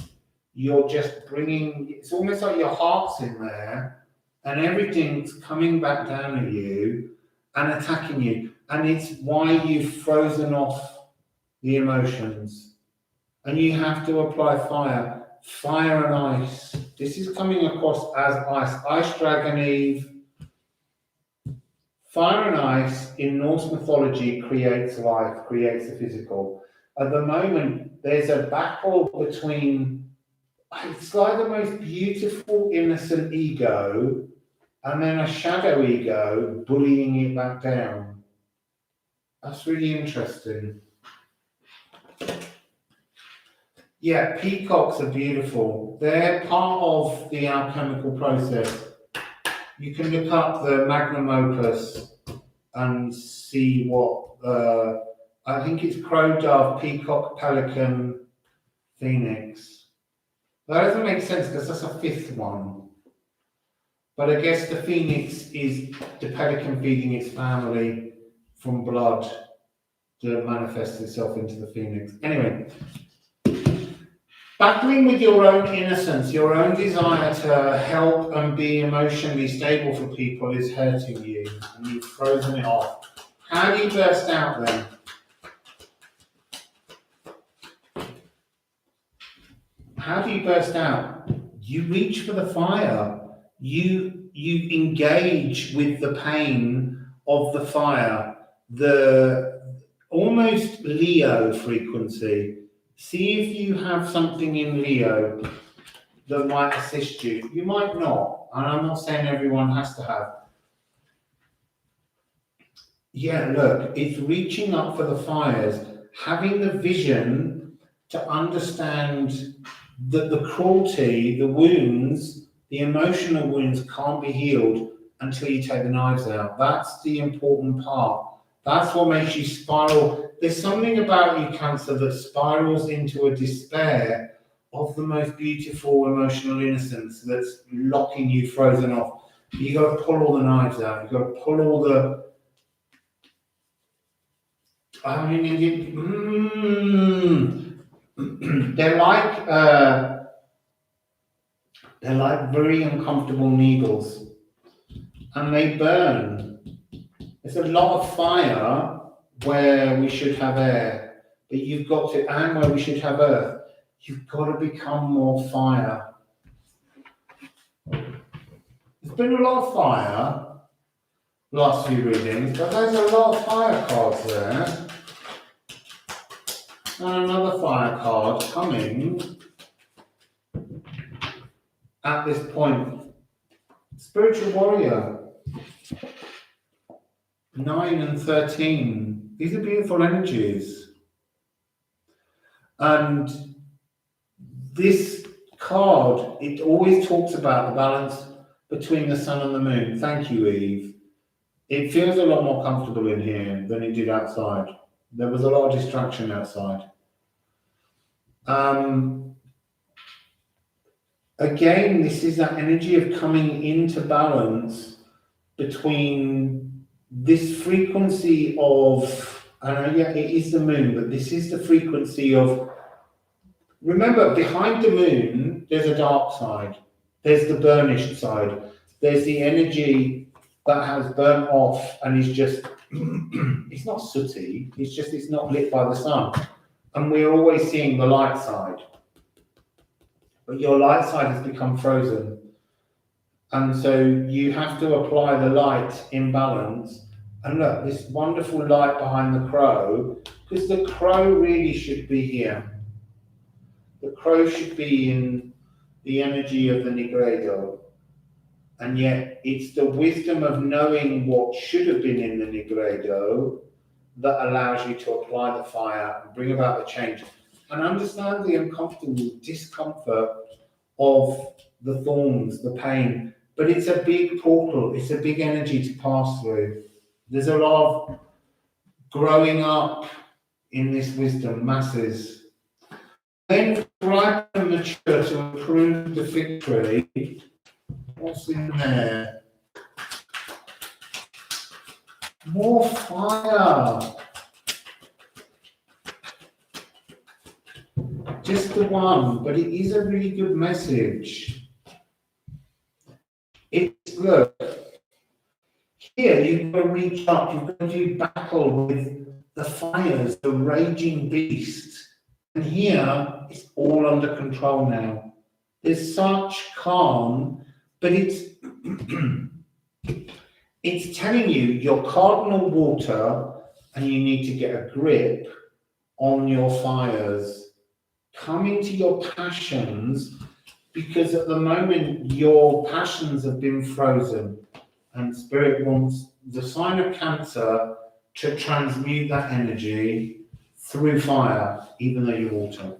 you're just bringing, it's almost like your heart's in there and everything's coming back down at you and attacking you, and it's why you've frozen off the emotions. And you have to apply fire. Fire and ice. This is coming across as ice. Ice Dragon Eve. Fire and ice in Norse mythology creates life, creates the physical. At the moment, there's a battle between, it's like the most beautiful, innocent ego, and then a shadow ego bullying it back down. That's really interesting. Yeah, peacocks are beautiful. They're part of the alchemical process. You can look up the Magnum Opus and see what, I think it's crow, dove, peacock, pelican, phoenix. That doesn't make sense because that's a fifth one. But I guess the phoenix is the pelican feeding its family from blood to manifest itself into the phoenix. Anyway, battling with your own innocence, your own desire to help and be emotionally stable for people is hurting you, and you've frozen it off. How do you burst out then? How do you burst out? You reach for the fire. You engage with the pain of the fire, the almost Leo frequency. See if you have something in Leo that might assist you. You might not, and I'm not saying everyone has to have. Yeah, look, it's reaching up for the fires, having the vision to understand that the cruelty, the wounds, the emotional wounds can't be healed until you take the knives out. That's the important part. That's what makes you spiral. There's something about you, Cancer, that spirals into a despair of the most beautiful emotional innocence that's locking you frozen off. You got to pull all the knives out. You got to pull all the. I mean, they're like very uncomfortable needles, and they burn. There's a lot of fire where we should have air, but you've got to, and where we should have earth, you've got to become more fire. There's been a lot of fire last few readings, but there's a lot of fire cards there. And another fire card coming at this point. Spiritual Warrior. 9 and 13. These are beautiful energies. And this card, it always talks about the balance between the sun and the moon. Thank you, Eve. It feels a lot more comfortable in here than it did outside. There was a lot of distraction outside. Again, this is that energy of coming into balance between this frequency of, yeah, it is the moon, but this is the frequency of, remember, behind the moon, there's a dark side. There's the burnished side. There's the energy that has burnt off and is just, it's not sooty, it's just, it's not lit by the sun. And we're always seeing the light side. But your light side has become frozen. And so you have to apply the light in balance. And look, this wonderful light behind the crow, because the crow really should be here. The crow should be in the energy of the Nigredo. And yet it's the wisdom of knowing what should have been in the Nigredo that allows you to apply the fire and bring about the change and understand the uncomfortable discomfort of the thorns, the pain. But it's a big portal, it's a big energy to pass through. There's a lot of growing up in this wisdom, masses. Then ripe and mature to approve the fig tree. What's in there? More fire. Just the one, but it is a really good message. It's, look, here you've got to reach up, you've got to do battle with the fires, the raging beast. And here, it's all under control now. There's such calm, but it's it's telling you your cardinal water, and you need to get a grip on your fires. Come into your passions, because at the moment your passions have been frozen, and Spirit wants the sign of Cancer to transmute that energy through fire, even though you're water.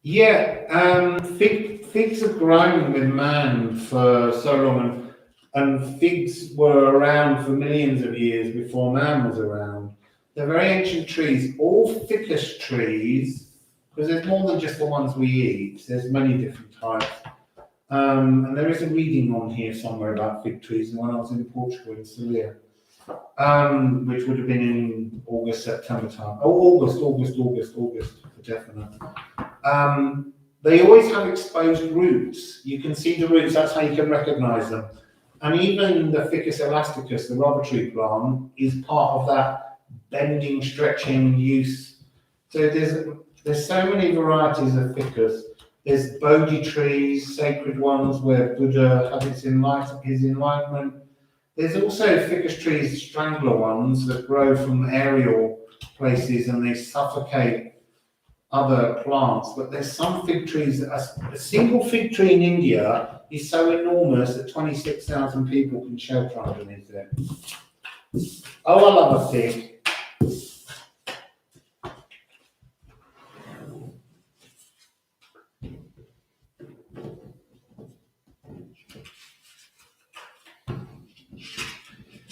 Yeah, figs have grown with man for so long, and figs were around for millions of years before man was around. They're very ancient trees, all ficus trees, because there's more than just the ones we eat. There's many different types. And there is a reading on here somewhere about fig trees, and when I was in Portugal, in Sevilla, which would have been in August, September time. Oh, August, for definite. They always have exposed roots. You can see the roots, that's how you can recognize them. And even the Ficus elasticus, the rubber tree plant, is part of that bending, stretching use. So there's so many varieties of ficus. There's Bodhi trees, sacred ones where Buddha had his enlightenment. There's also ficus trees, strangler ones that grow from aerial places and they suffocate other plants. But there's some fig trees that a single fig tree in India is so enormous that 26,000 people can shelter underneath it. Oh, I love a fig.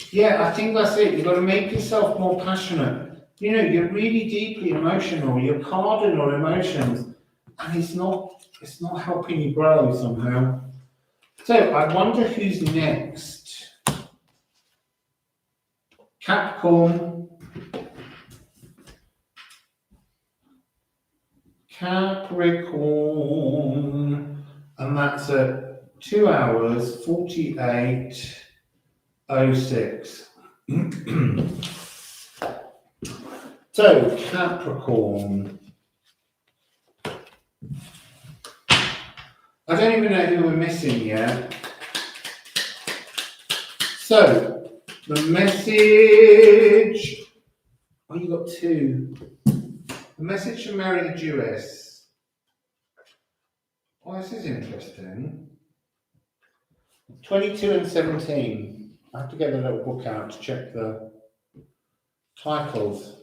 Yeah, I think that's it. You've got to make yourself more passionate. You know, you're really deeply emotional. You're cardinal emotions, and it's not helping you grow somehow. So I wonder who's next. Capricorn, and that's at 2 hours 48:06. So Capricorn. I don't even know who we're missing yet. So the message. Oh, you got two. The message from Mary the Jewess. Oh, this is interesting. 22 and 17. I have to get a little book out to check the titles.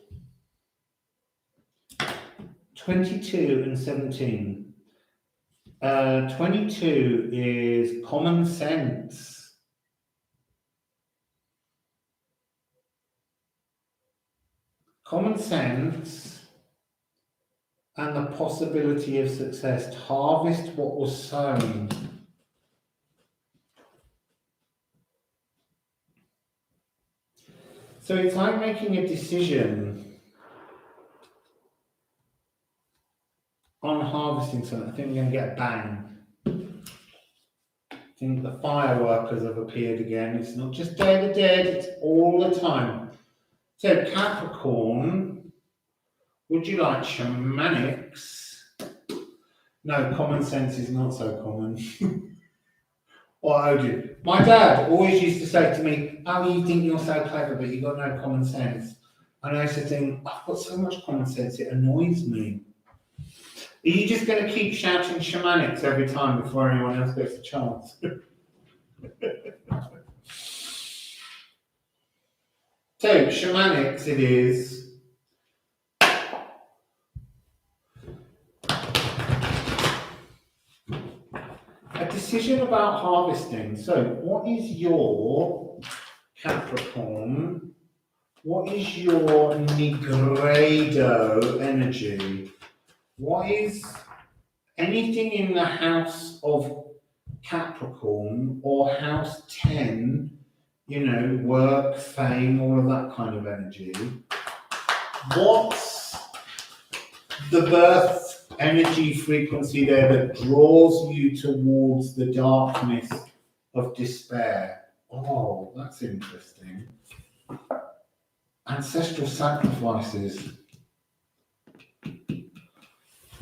22 and 17. 22 is common sense. Common sense and the possibility of success. To harvest what was sown. So it's like making a decision on harvesting something. I think we're going to get a bang. I think the fireworkers have appeared again. It's not just Day of the Dead, it's all the time. So Capricorn, would you like shamanics? No, common sense is not so common. Or Odin. My dad always used to say to me, "Oh, you think you're so clever, but you've got no common sense." And I used to think, I've got so much common sense, it annoys me. Are you just going to keep shouting shamanics every time before anyone else gets a chance? So, shamanics it is. A decision about harvesting. So, what is your Capricorn? What is your Nigredo energy? What is anything in the house of Capricorn or house 10, you know, work, fame, all of that kind of energy? What's the birth energy frequency there that draws you towards the darkness of despair Oh, that's interesting. Ancestral sacrifices.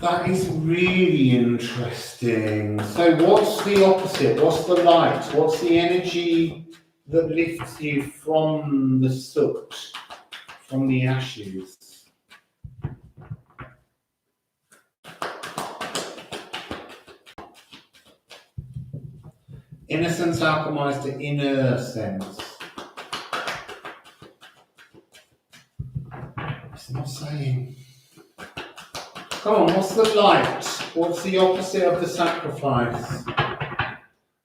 That is really interesting. So what's the opposite? What's the light? What's the energy that lifts you from the soot, from the ashes? Innocence alchemized to inner sense. It's not saying. Come on, what's the light? What's the opposite of the sacrifice?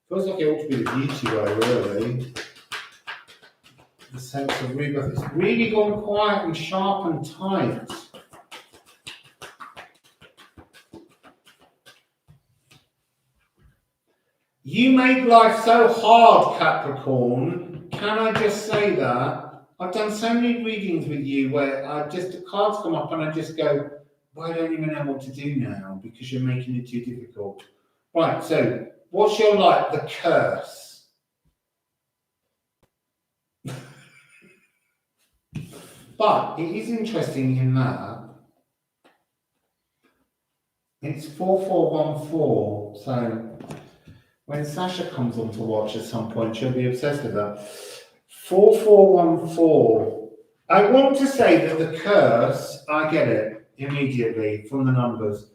Feels like it ought to be the beauty way, really. The sense of rebirth. It's really gone quiet and sharp and tight. You make life so hard, Capricorn. Can I just say that? I've done so many readings with you where the cards come up and I just go, well, I don't even know what to do now because you're making it too difficult. Right, so what's your light? The curse. But it is interesting in that it's 4414, so when Sasha comes on to watch at some point, she'll be obsessed with that. 4414. I want to say that the curse, I get it immediately from the numbers.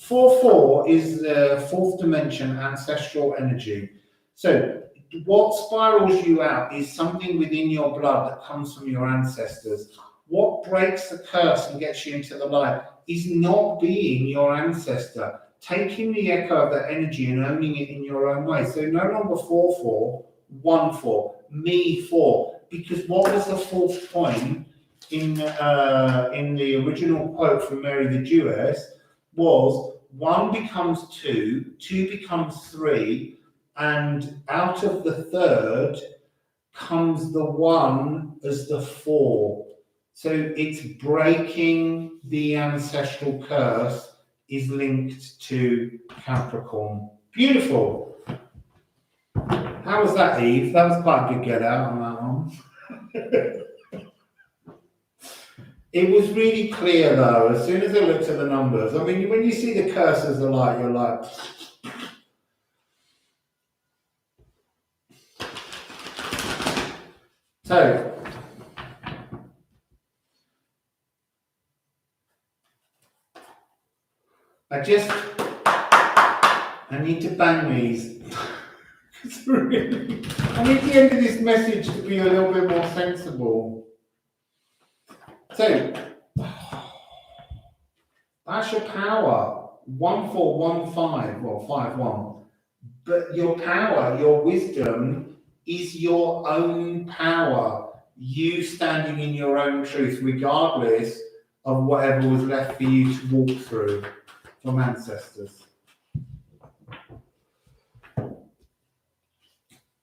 44 is the fourth dimension ancestral energy. So what spirals you out is something within your blood that comes from your ancestors. What breaks the curse and gets you into the light is not being your ancestor. Taking the echo of that energy and owning it in your own way. So no longer 4414, me 4. Because what was the fourth point in the original quote from Mary the Jewess was 1 becomes 2, 2 becomes 3, and out of the third comes the 1 as the 4. So it's breaking the ancestral curse is linked to Capricorn. Beautiful. How was that, Eve? That was quite a good get out on that one. It was really clear though, as soon as I looked at the numbers. I mean, when you see the curse as a light, you're like... So, I need to bang these. Really, I need the end of this message to be a little bit more sensible. So, that's your power. 1415 or 51. But your power, your wisdom, is your own power. You standing in your own truth, regardless of whatever was left for you to walk through from ancestors.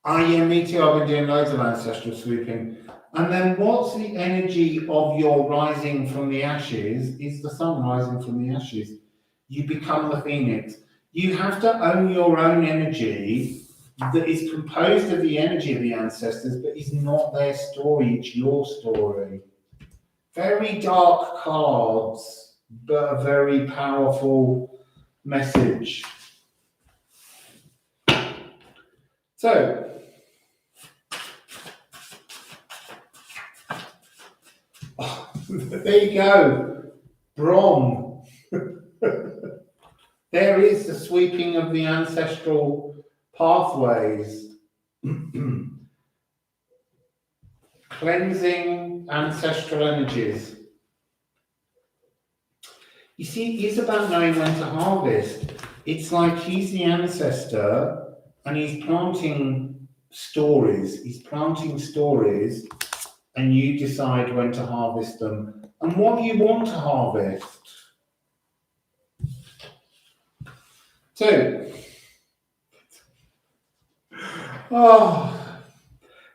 Me too, I've been doing loads of ancestral sweeping. And then what's the energy of your rising from the ashes? Is the sun rising from the ashes. You become the phoenix. You have to own your own energy that is composed of the energy of the ancestors, but is not their story, it's your story. Very dark cards, but a very powerful message. So, there you go, Brom. There is the sweeping of the ancestral pathways. Cleansing ancestral energies. You see, it's about knowing when to harvest. It's like he's the ancestor and he's planting stories. He's planting stories and you decide when to harvest them and what you want to harvest. So,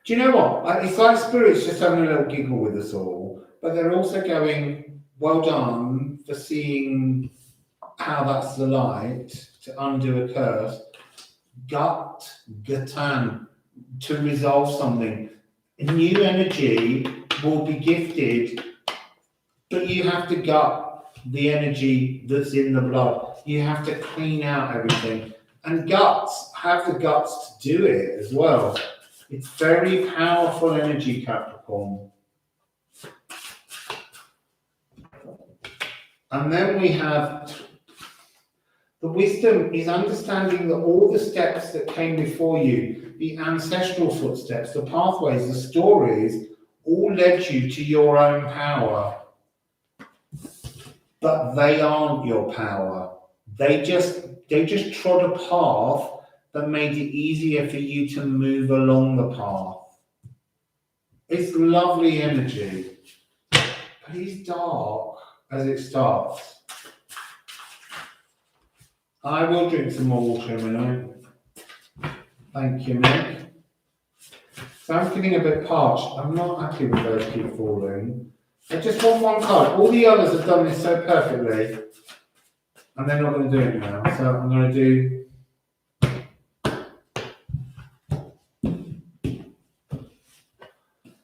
do you know what? It's like spirits just having a little giggle with us all, but they're also going, well done for seeing how that's the light to undo a curse. Gatan. to resolve something. A new energy will be gifted, but you have to gut the energy that's in the blood. You have to clean out everything. And guts have the guts to do it as well. It's very powerful energy, Capricorn. And then we have the wisdom is understanding that all the steps that came before you, the ancestral footsteps, the pathways, the stories, all led you to your own power. But they aren't your power. They just trod a path that made it easier for you to move along the path. It's lovely energy, but it's dark as it starts. I will drink some more water in a minute. Thank you, Nick. So I'm feeling a bit parched. I'm not happy with those keep falling. I just want one card. All the others have done this so perfectly. And they're not going to do it now. So I'm going to do...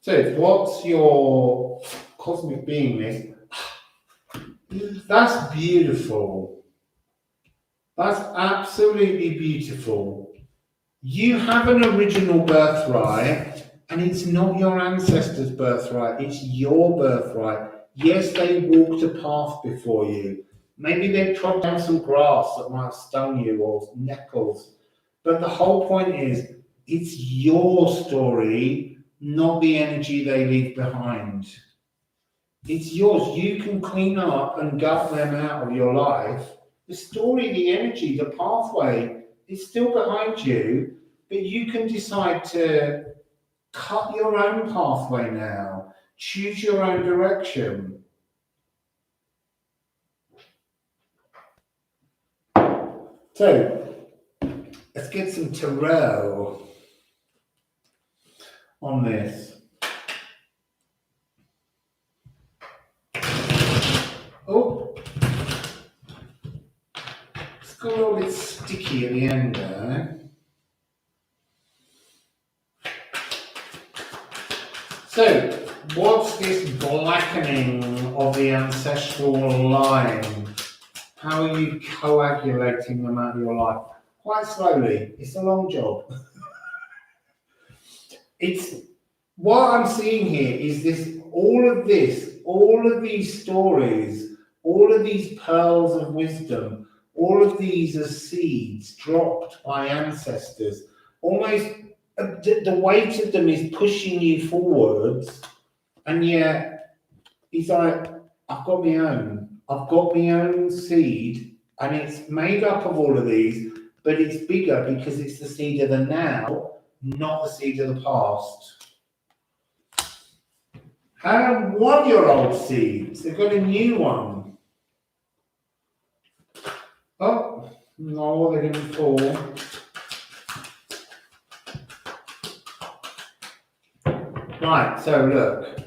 So what's your cosmic beingness? That's beautiful. That's absolutely beautiful. You have an original birthright, and it's not your ancestors' birthright, it's your birthright. Yes, they walked a path before you. Maybe they trod down some grass that might have stung you or nettles. But the whole point is, it's your story, not the energy they leave behind. It's yours. You can clean up and gut them out of your life. The story, the energy, the pathway is still behind you, but you can decide to cut your own pathway now. Choose your own direction. So, let's get some tarot on this. Oh, it's got all bit sticky at the end there. So, what's this blackening of the ancestral line? How are you coagulating them out of your life? Quite slowly. It's a long job. It's what I'm seeing here is this, all of these stories, all of these pearls of wisdom, all of these are seeds dropped by ancestors. Almost the weight of them is pushing you forwards, and yet it's like, I've got my own seed, and it's made up of all of these, but it's bigger because it's the seed of the now, not the seed of the past. I don't want your old seeds. They've got a new one. Oh, no, they didn't fall. Right, so look.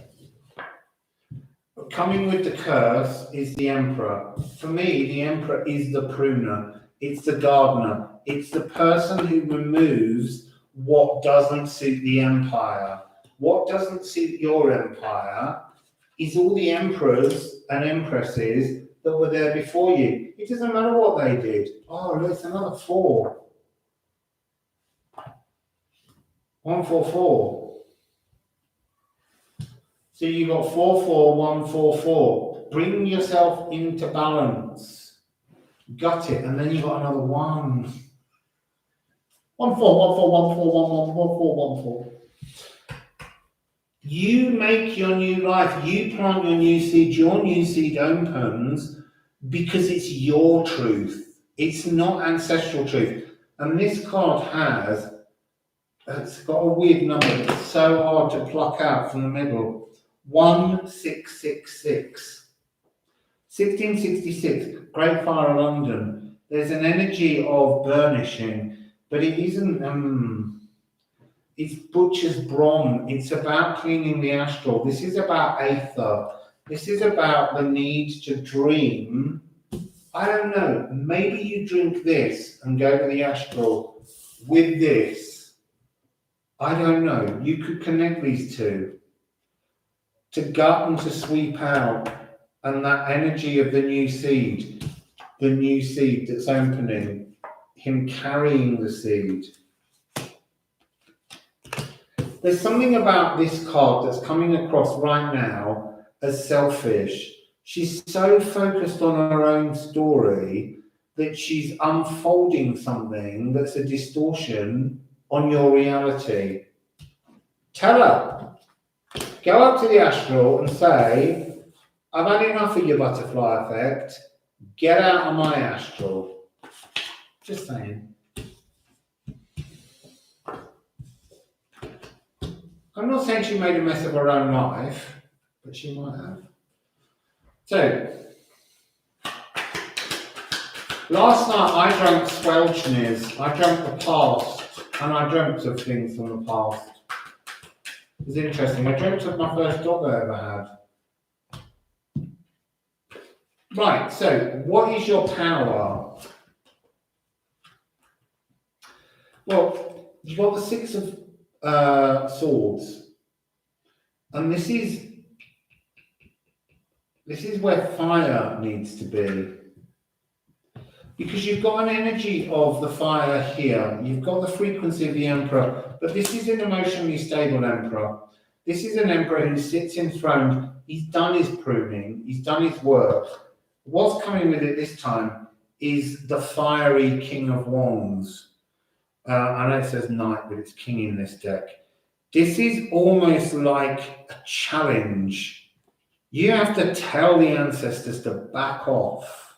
Coming with the curse is the Emperor. For me, the Emperor is the pruner. It's the gardener. It's the person who removes what doesn't suit the empire. What doesn't suit your empire is all the emperors and empresses that were there before you. It doesn't matter what they did. Oh, look, it's another 4. 144. So you got 44144. Bring yourself into balance. Gut it, and then you got another 1. 141414141414. You make your new life. You plant your new seed. Your new seed opens because it's your truth. It's not ancestral truth. And this card has, it's got a weird number. It's so hard to pluck out from the middle. 1666. 1666, Great Fire of London. There's an energy of burnishing, but it isn't, it's Butcher's Brom. It's about cleaning the astral. This is about Aether. This is about the need to dream. I don't know, maybe you drink this and go to the astral with this. I don't know. You could connect these two. To gut and to sweep out, and that energy of the new seed that's opening, him carrying the seed. There's something about this card that's coming across right now as selfish. She's so focused on her own story that she's unfolding something that's a distortion on your reality. Tell her, go up to the astral and say, I've had enough of your butterfly effect, get out of my astral. Just saying. I'm not saying she made a mess of her own life, but she might have. So, last night I drank Swelchniz, I drank the past, and I dreamt of things from the past. It was interesting. I dreamt of my first dog I ever had. Right, so what is your power? Well, you've got the Six of Swords, and this is where fire needs to be, because you've got an energy of the fire here, you've got the frequency of the Emperor, but this is an emotionally stable Emperor. This is an Emperor who sits enthroned. He's done his pruning, he's done his work. What's coming with it this time is the fiery King of Wands. I know it says Knight, but it's King in this deck. This is almost like a challenge. You have to tell the ancestors to back off,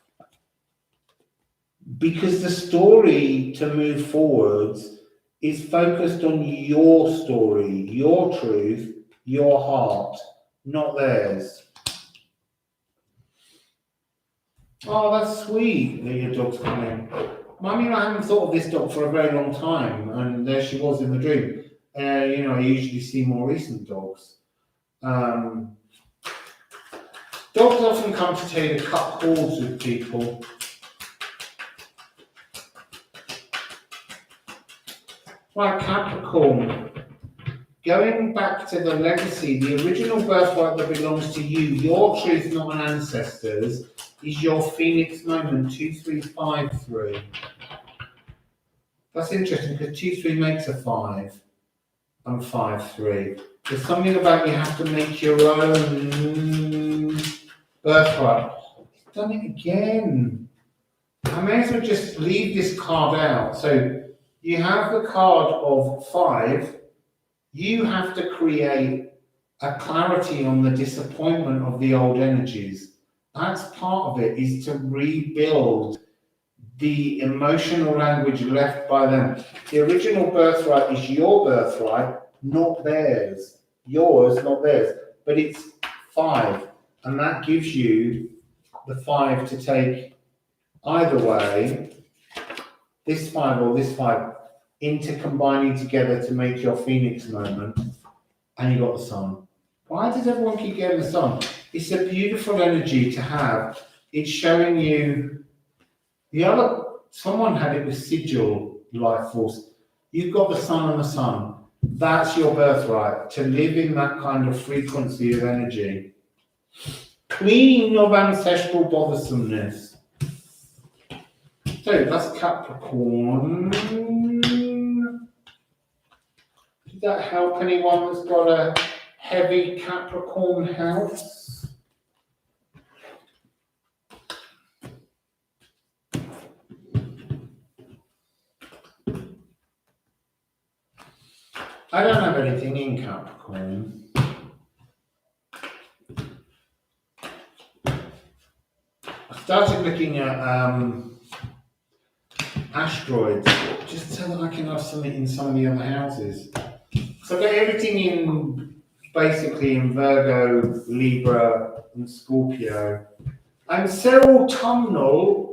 because the story to move forwards is focused on your story, your truth, your heart, not theirs. Oh, that's sweet that your dog's coming. I mean, I haven't thought of this dog for a very long time, and there she was in the dream. You know, I usually see more recent dogs. Dogs often come to tell you to cut cords with people. Right, Capricorn. Going back to the legacy, the original birthright that belongs to you, your truth, not an ancestor's, is your Phoenix moment, 2353. That's interesting, because 2-3 makes a 5 and 5-3. There's something about you have to make your own birthright. He's done it again. I may as well just leave this card out. So you have the card of 5. You have to create a clarity on the disappointment of the old energies. That's part of it, is to rebuild the emotional language left by them. The original birthright is your birthright, not theirs. Yours, not theirs. But it's 5. And that gives you the 5 to take either way, this 5 or this 5, into combining together to make your Phoenix moment. And you got the Sun. Why does everyone keep getting the Sun? It's a beautiful energy to have. It's showing you the other. Someone had it with Sigil Life Force. You've got the Sun and the Sun. That's your birthright, to live in that kind of frequency of energy. Queen of ancestral bothersomeness. So that's Capricorn. Did that help anyone that's got a heavy Capricorn house? I don't have anything in Capricorn. I started looking at asteroids, just so that I can have something in some of the other houses. So I've got everything in, basically in Virgo, Libra, and Scorpio. And Cyril Tumnell.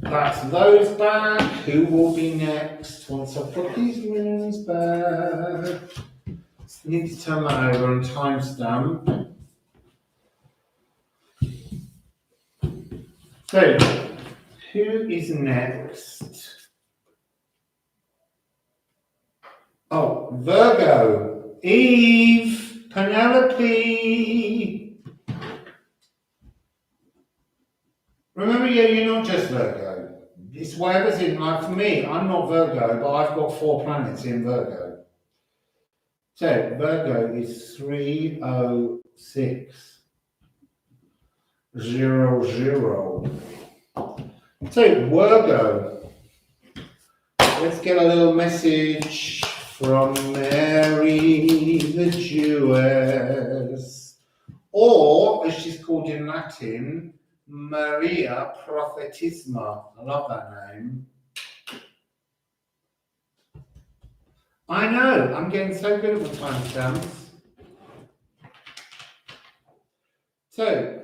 That's those back. Who will be next once I put these rings back? I need to turn that over and timestamp. So, Who is next? Oh, Virgo. Eve, Penelope. Remember, yeah, you're not just Virgo. It's whatever's in, like for me, I'm not Virgo, but I've got 4 planets in Virgo. So, Virgo is 30600. So, Virgo. Let's get a little message from Mary the Jewess, or as she's called in Latin, Maria Prophetissima. I love that name. I know, I'm getting so good at the timestamps. So,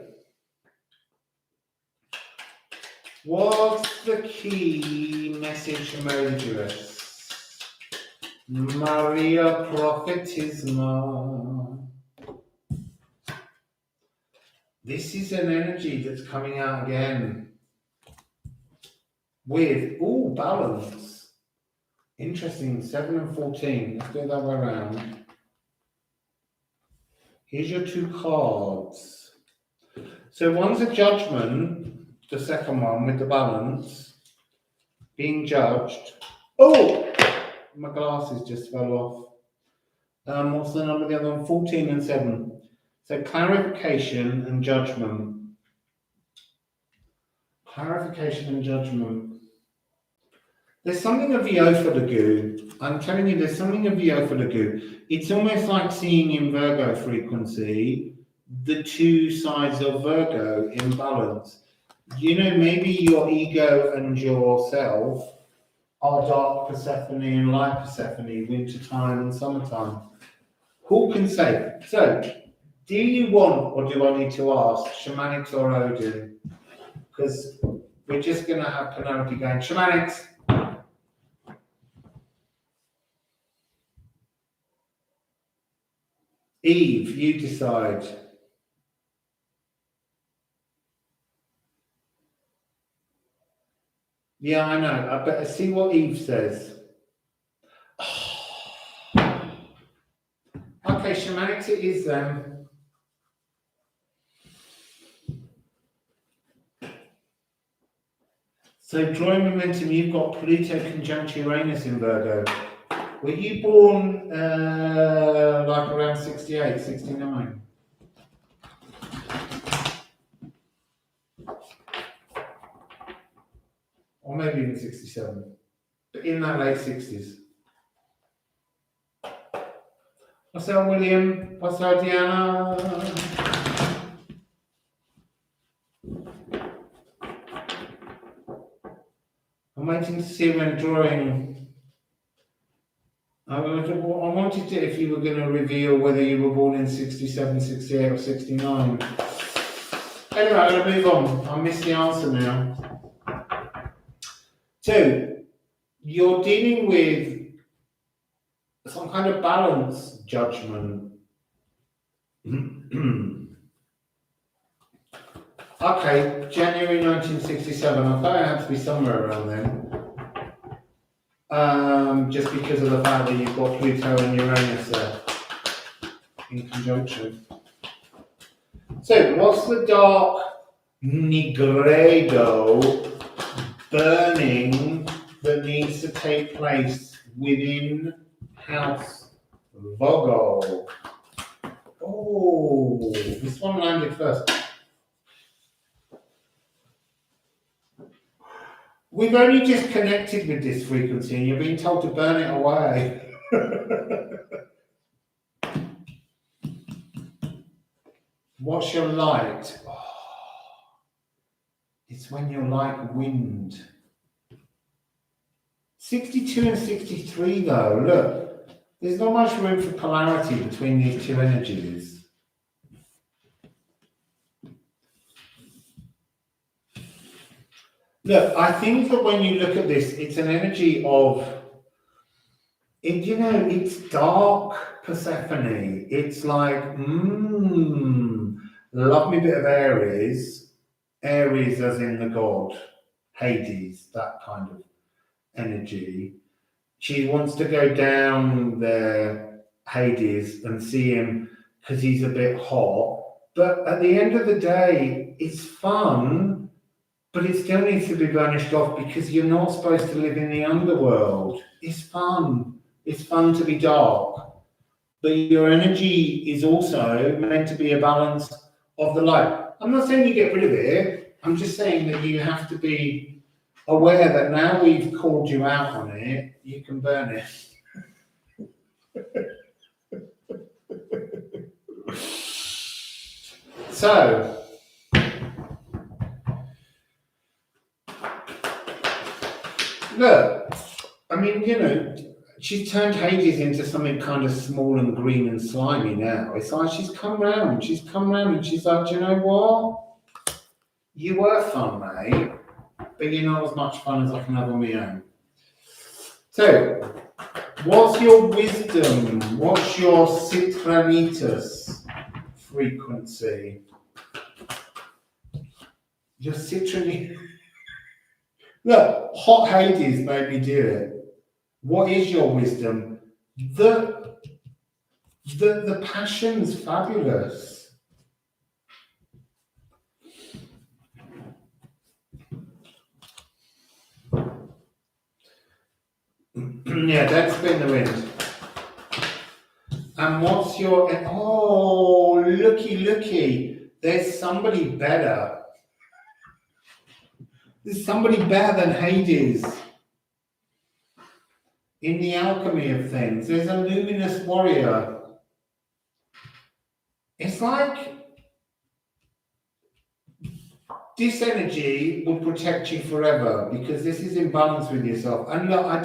what's the key message from Mary the Jewess? Maria Prophetissima. This is an energy that's coming out again with, balance. Interesting, 7 and 14. Let's do it that way around. Here's your 2 cards. So one's a judgment, the second one with the balance, being judged. Oh, my glasses just fell off. What's the number of the other one? 14 and 7. So clarification and judgment. Clarification and judgment. There's something of the Ophalagu. I'm telling you, there's something of the Ophalagu. It's almost like seeing in Virgo frequency the 2 sides of Virgo in balance. You know, maybe your ego and yourself are dark Persephone and light Persephone, winter time and summertime. Who can say? So, do you want, or do I need to ask, Shamanics or Odin? Because we're just going to have Penelope going, Shamanics. Eve, you decide. Yeah, I know. I better see what Eve says. Okay, Shamanics it is then. So drawing momentum, you've got Pluto conjunct Uranus in Virgo. Were you born like around 68, 69? Or maybe even 67. But in that late 60s. Wassail, William. Wassail, Diana. I'm waiting to see when drawing. I wanted to, if you were going to reveal whether you were born in 67, 68 or 69. Anyway, I'm going to move on. I missed the answer now. So, you're dealing with some kind of balance judgment. Okay, January 1967. I thought it had to be somewhere around then. Just because of the fact that you've got Pluto and Uranus there in conjunction. So, what's the dark Nigredo burning that needs to take place within House Vogel? Oh, this one landed first. We've only just connected with this frequency and you're being told to burn it away. What's your light? Oh, it's when you're like wind. 62 and 63 though, look, there's not much room for polarity between these 2 energies. Look, I think that when you look at this, it's an energy of, it's dark Persephone. It's like, love me a bit of Aries. Aries as in the god. Hades, that kind of energy. She wants to go down there, Hades, and see him because he's a bit hot. But at the end of the day, it's fun, but it still needs to be vanished off because you're not supposed to live in the underworld. It's fun. It's fun to be dark. But your energy is also meant to be a balance of the light. I'm not saying you get rid of it. I'm just saying that you have to be aware that now we've called you out on it, you can burn it. So, look, I mean, you know, she's turned Hades into something kind of small and green and slimy now. It's like she's come round and she's like, do you know what? You were fun, mate, but you're not as much fun as I can have on my own. So, what's your wisdom? What's your citranitas frequency? Your citranitas. Look, hot Hades made me do it. What is your wisdom? The passion's fabulous. Yeah, don't spin the wind. And what's your... Oh, looky. There's somebody better. There's somebody better than Hades. In the alchemy of things, there's a luminous warrior. It's like this energy will protect you forever because this is in balance with yourself. And look, I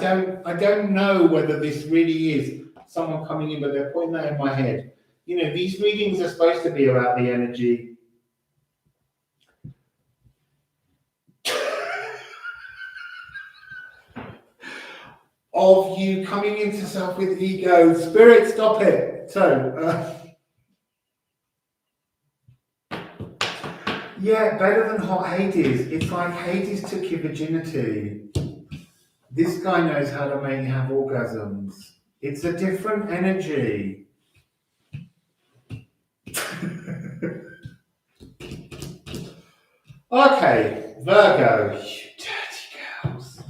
don't know whether this really is someone coming in, but they're putting that in my head. You know, these readings are supposed to be about the energy of you coming into self with ego. Spirit, stop it. So, yeah, better than hot Hades. It's like Hades took your virginity. This guy knows how to make you have orgasms. It's a different energy. Okay, Virgo, you dirty girls.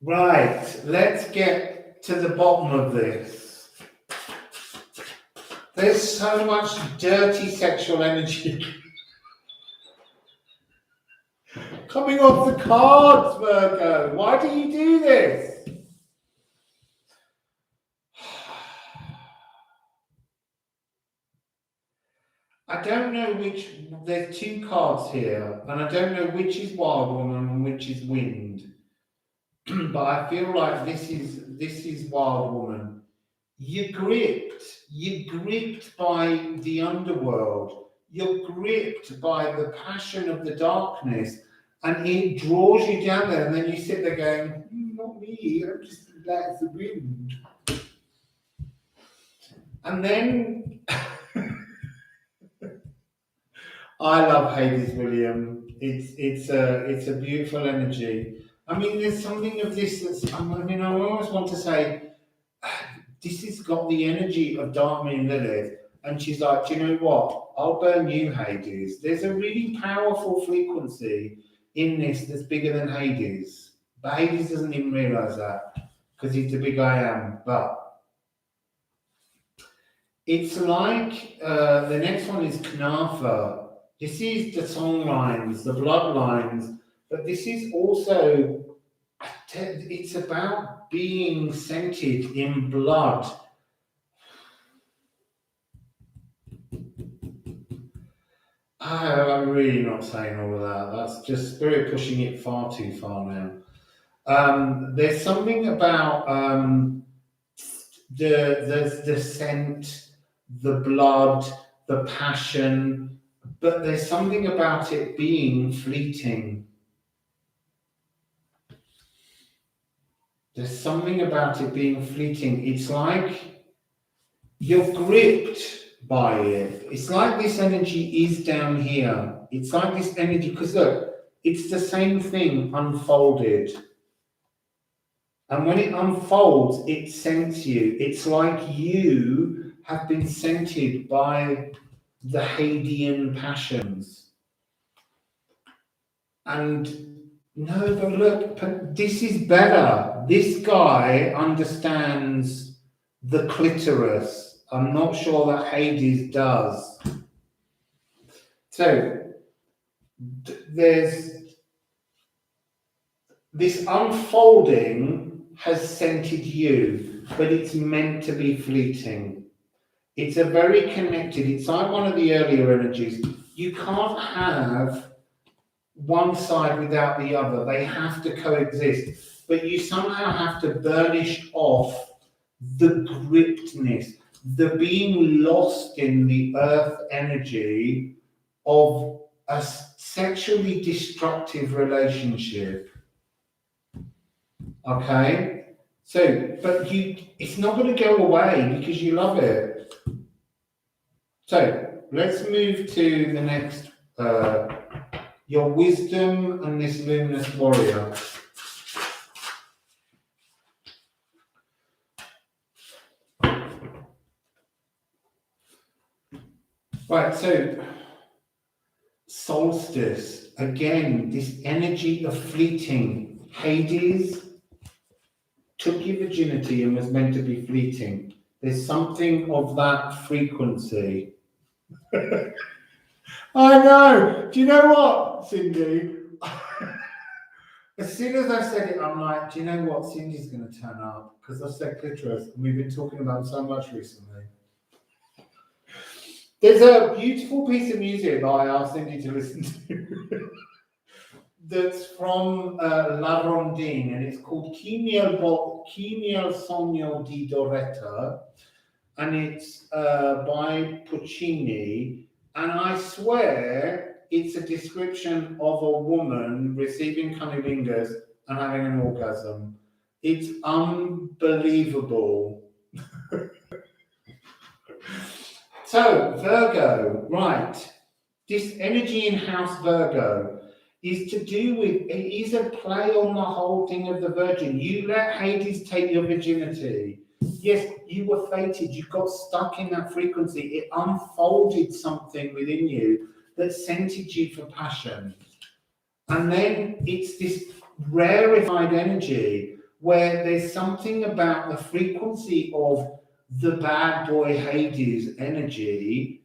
Right, let's get to the bottom of this. There's so much dirty sexual energy coming off the cards, Virgo. Why do you do this? I don't know which, there's two cards here, and I don't know which is Wild Woman and which is Wind. But I feel like this is Wild Woman. You're gripped by the underworld. You're gripped by the passion of the darkness, and it draws you down there, and then you sit there going, not me, I'm just like the wind. And then I love Hades, William. It's a beautiful energy. I mean, there's something of this that's, I mean, I always want to say, this has got the energy of Dharma and Lilith. And she's like, do you know what? I'll burn you, Hades. There's a really powerful frequency in this that's bigger than Hades. But Hades doesn't even realize that because he's the big I am. But it's like, the next one is Knafa. This is the song lines, the bloodlines. But this is also, it's about being scented in blood. I'm really not saying all of that. That's just spirit pushing it far too far now. There's something about the scent, the blood, the passion, but there's something about it being fleeting. There's something about it being fleeting. It's like you're gripped by it. It's like this energy is down here. It's like this energy, because look, it's the same thing unfolded. And when it unfolds, it scents you. It's like you have been scented by the Hadean passions. And no, but look, but this is better. This guy understands the clitoris. I'm not sure that Hades does. So there's this unfolding has scented you, but it's meant to be fleeting. It's a very connected, it's like one of the earlier energies. You can't have one side without the other. They have to coexist. But you somehow have to burnish off the grippedness, the being lost in the earth energy of a sexually destructive relationship. Okay? So, but it's not going to go away because you love it. So, let's move to the next, your wisdom and this luminous warrior. Right, so solstice, again, this energy of fleeting. Hades took your virginity and was meant to be fleeting. There's something of that frequency. I know. Do you know what, Cindy? As soon as I said it, I'm like, do you know what? Cindy's going to turn up because I said clitoris, and we've been talking about so much recently. There's a beautiful piece of music that I asked Cindy to listen to that's from La Rondine, and it's called Chi nel sogno di Doretta, and it's by Puccini, and I swear it's a description of a woman receiving cunnilingus and having an orgasm. It's unbelievable. So, Virgo, right. This energy in House Virgo is to do with, it is a play on the whole thing of the Virgin. You let Hades take your virginity. Yes, you were fated. You got stuck in that frequency. It unfolded something within you that scented you for passion. And then it's this rarefied energy where there's something about the frequency of the bad boy Hades energy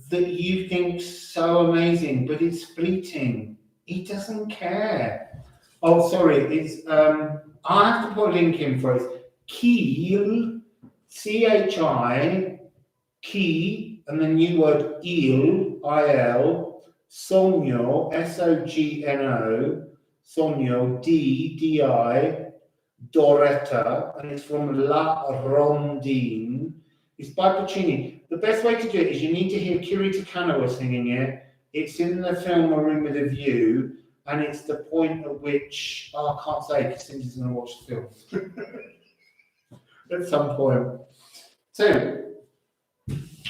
that you think so amazing, but it's fleeting. He doesn't care. Oh, sorry, it's I have to put a link in for it. Kiel, C-H-I, Ki, and the new word il, I-L, Sogno, S-O-G-N-O, Sogno, D-D-I, Doretta, and it's from La Rondine. It's by Puccini. The best way to do it is you need to hear Kiri Takanawa singing it. It's in the film A Room with a View, and it's the point at which, I can't say because Cindy's going to watch the film at some point. So,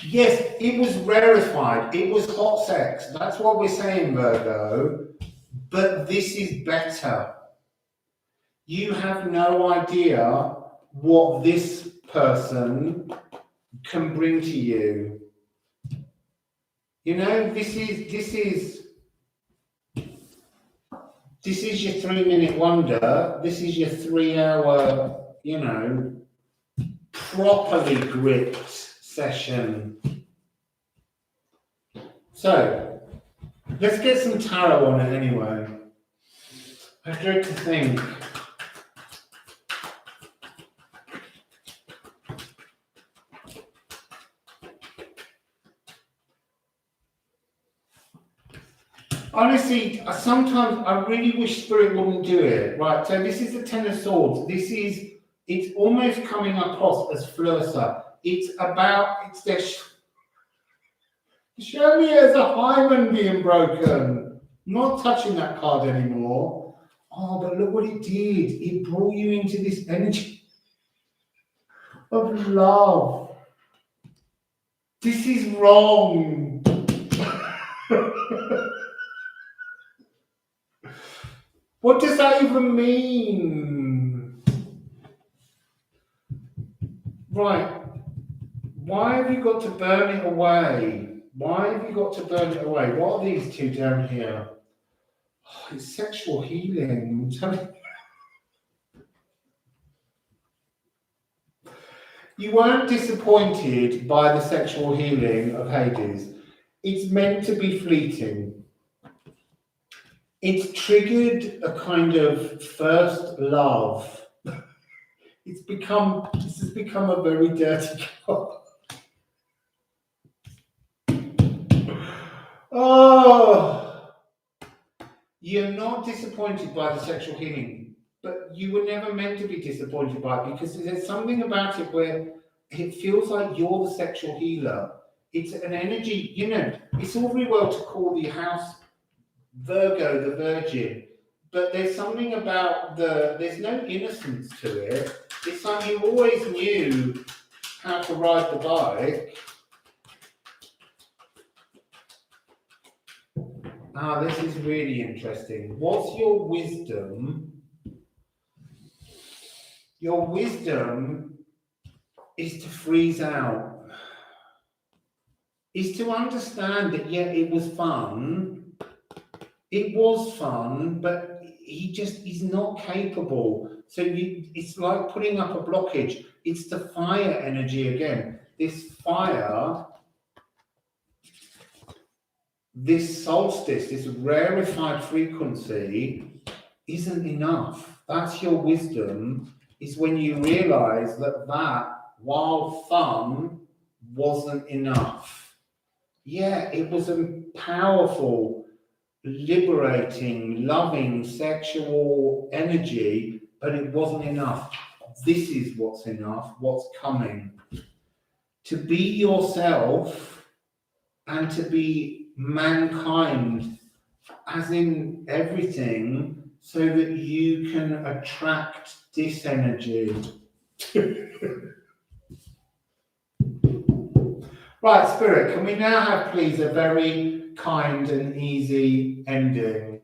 yes, it was rarefied. It was hot sex. That's what we're saying, Virgo. But this is better. You have no idea what this person can bring to you. You know, this is your 3-minute wonder. This is your 3-hour, you know, properly gripped session. So, let's get some tarot on it anyway. I dread to think. Honestly, sometimes I really wish Spirit wouldn't do it. Right, so this is the Ten of Swords. It's almost coming across as Flursa. It's this. Show me as a hymen being broken. I'm not touching that card anymore. Oh, but look what it did. It brought you into this energy of love. This is wrong. What does that even mean? Right. Why have you got to burn it away? Why have you got to burn it away? What are these two down here? Oh, it's sexual healing. I'm telling you. You weren't disappointed by the sexual healing of Hades. It's meant to be fleeting. It's triggered a kind of first love. This has become a very dirty card. Oh, you're not disappointed by the sexual healing, but you were never meant to be disappointed by it because there's something about it where it feels like you're the sexual healer. It's an energy, you know, it's all very well to call the house Virgo the Virgin, but there's something about there's no innocence to it. It's like you always knew how to ride the bike. Ah, this is really interesting. What's your wisdom? Your wisdom is to freeze out. Is to understand that, yeah, it was fun. It was fun, but he's not capable. So it's like putting up a blockage. It's the fire energy again. This fire, this solstice, this rarefied frequency isn't enough. That's your wisdom, is when you realize that while fun, wasn't enough. Yeah, it was a powerful, liberating, loving, sexual energy, but it wasn't enough. This is what's enough, what's coming. To be yourself and to be mankind, as in everything, so that you can attract this energy. Right, Spirit, can we now have, please, a very kind and easy ending?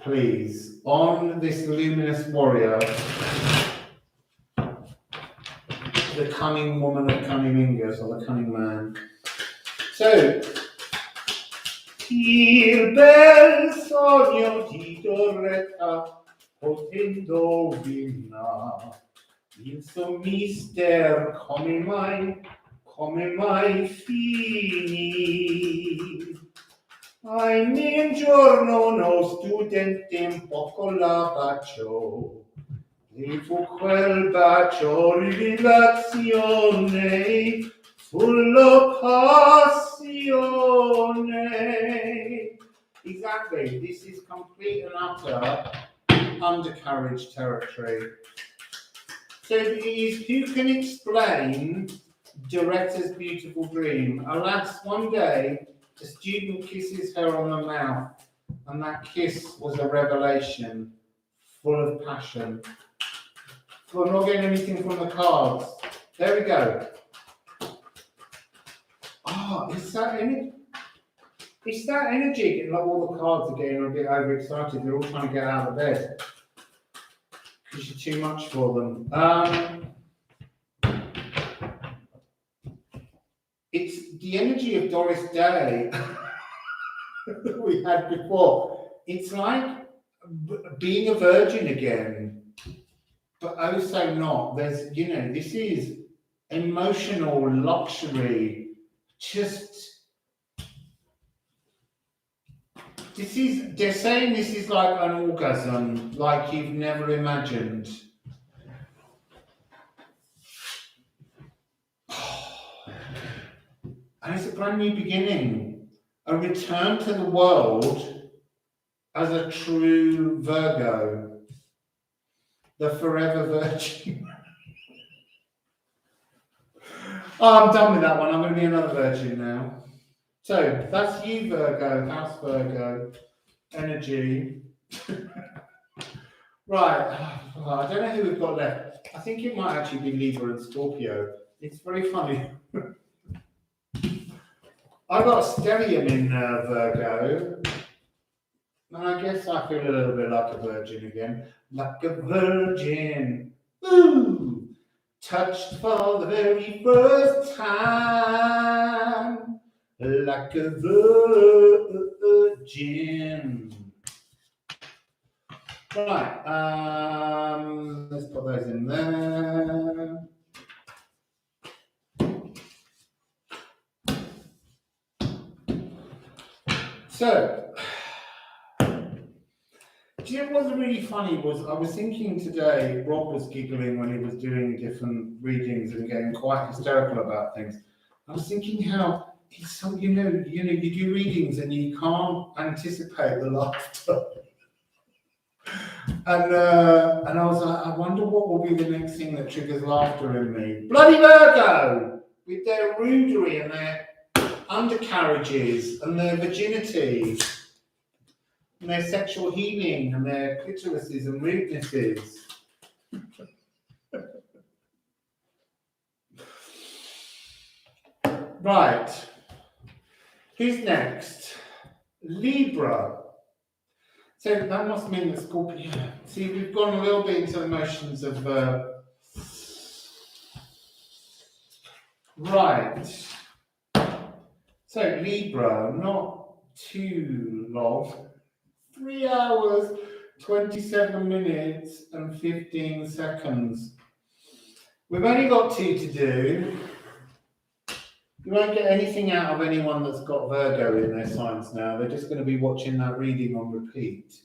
Please, on this luminous warrior, the cunning woman of cunning fingers, or the cunning man. So, il bel sogno di Doretta potendo vina, il suo mister come mai fini. Ai un giorno uno studente un poco la baciò, e fu quel bacio rivelazione sulla passione. Exactly, this is complete and utter undercarriage territory. So it is, who can explain Doretta's beautiful dream? Alas, one day, the student kisses her on the mouth, and that kiss was a revelation, full of passion. So I'm not getting anything from the cards. There we go. Oh, it's that energy. Like all the cards are getting a bit overexcited. They're all trying to get out of bed because you're too much for them. It's the energy of Doris Day that we had before. It's like being a virgin again, but oh so not. There's, this is emotional luxury. They're saying this is like an orgasm, like you've never imagined. And it's a brand new beginning, a return to the world as a true Virgo, the forever virgin. Oh, I'm done with that one. I'm going to be another virgin now. So that's you, Virgo, House Virgo, energy. Right, I don't know who we've got left. I think it might actually be Libra and Scorpio. It's very funny. I've got a stellium in Virgo, and I guess I feel a little bit like a virgin again. Like a virgin, ooh, touched for the very first time. Like a virgin. Right, let's put those in there. So, do you know what's really funny was I was thinking today, Rob was giggling when he was doing different readings and getting quite hysterical about things. I was thinking how it's so, you do readings and you can't anticipate the laughter. And I was like, I wonder what will be the next thing that triggers laughter in me. Bloody Virgo! With their rudery and their undercarriages and their virginity and their sexual healing and their clitorises and rudenesses. Right. Who's next? Libra. So that must mean that Scorpio. See, we've gone a little bit into the motions of. Right. So Libra, not too long. 3 hours, 27 minutes, and 15 seconds. We've only got 2 to do. You won't get anything out of anyone that's got Virgo in their signs now. They're just going to be watching that reading on repeat.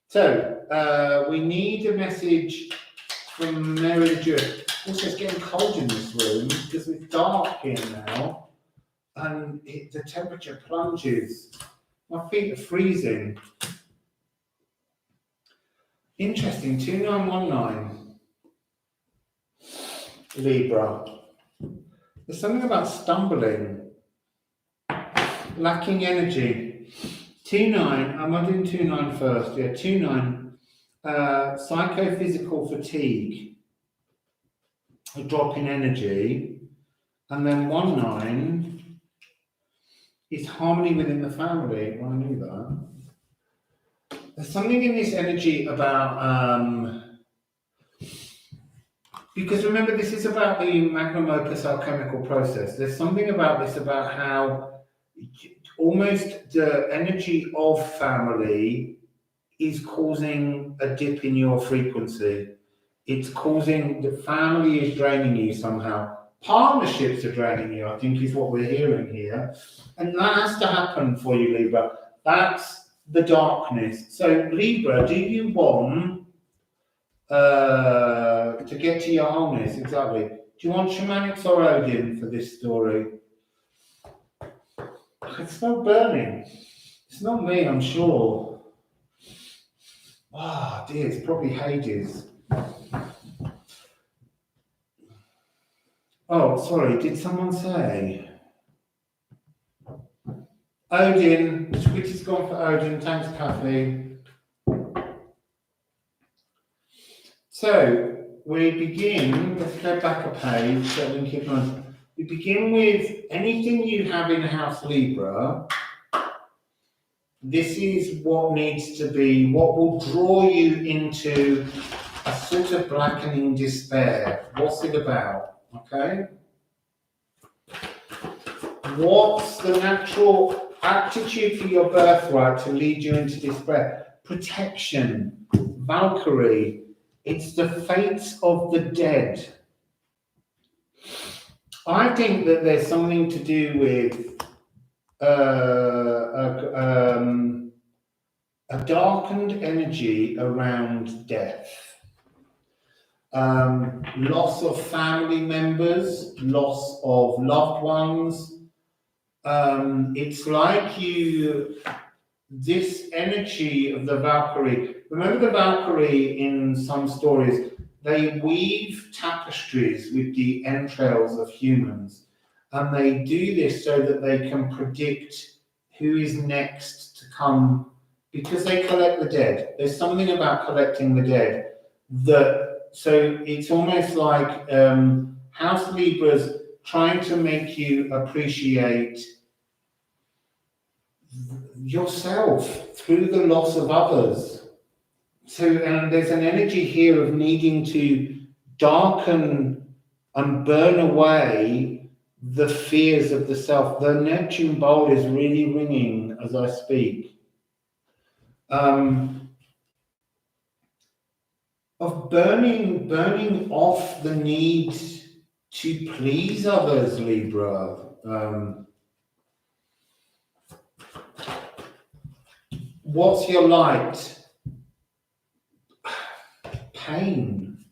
So, we need a message from Mary Jewess. Also, it's getting cold in this room because it's dark here now. And the temperature plunges. My feet are freezing. Interesting, 2919. Libra. There's something about stumbling, lacking energy. 2-9, am I doing 2-9 first? Yeah, 2-9, psychophysical fatigue, a drop in energy. And then 1-9 is harmony within the family. Well, I knew that. There's something in this energy about, because remember, this is about the Magnum Opus alchemical process. There's something about this, about how almost the energy of family is causing a dip in your frequency. It's causing, the family is draining you somehow. Partnerships are draining you, I think, is what we're hearing here. And that has to happen for you, Libra. That's the darkness. So, Libra, do you want to get to your wholeness? Exactly. Do you want shamanics or Odin for this story? I can smell burning. It's not me, I'm sure. Ah, dear, it's probably Hades. Oh, sorry, did someone say? Odin, which is gone for Odin. Thanks, Kathy. So, we begin, let's go back a page so we can keep on. We begin with anything you have in House Libra. This is what needs to be, what will draw you into a sort of blackening despair. What's it about? Okay? What's the natural aptitude for your birthright to lead you into despair? Protection, Valkyrie. It's the fates of the dead. I think that there's something to do with a darkened energy around death. Loss of family members, loss of loved ones. It's like this energy of the Valkyrie. Remember the Valkyrie in some stories, they weave tapestries with the entrails of humans. And they do this so that they can predict who is next to come, because they collect the dead. There's something about collecting the dead that, so it's almost like House Libra's trying to make you appreciate yourself through the loss of others. So, and there's an energy here of needing to darken and burn away the fears of the self. The Neptune bowl is really ringing as I speak. Of burning off the need to please others, Libra. What's your light? Pain.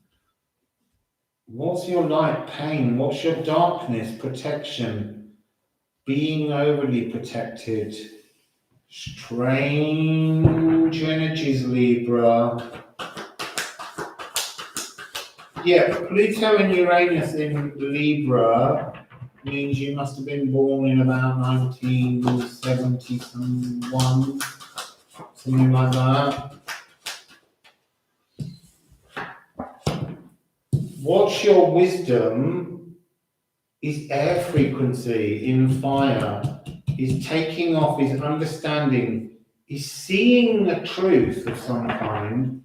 What's your light? Pain. What's your darkness? Protection. Being overly protected. Strange energies, Libra. Yeah, Pluto and Uranus in Libra means you must have been born in about 1970 something like that. What's your wisdom is air frequency in fire, is taking off, is understanding, is seeing a truth of some kind.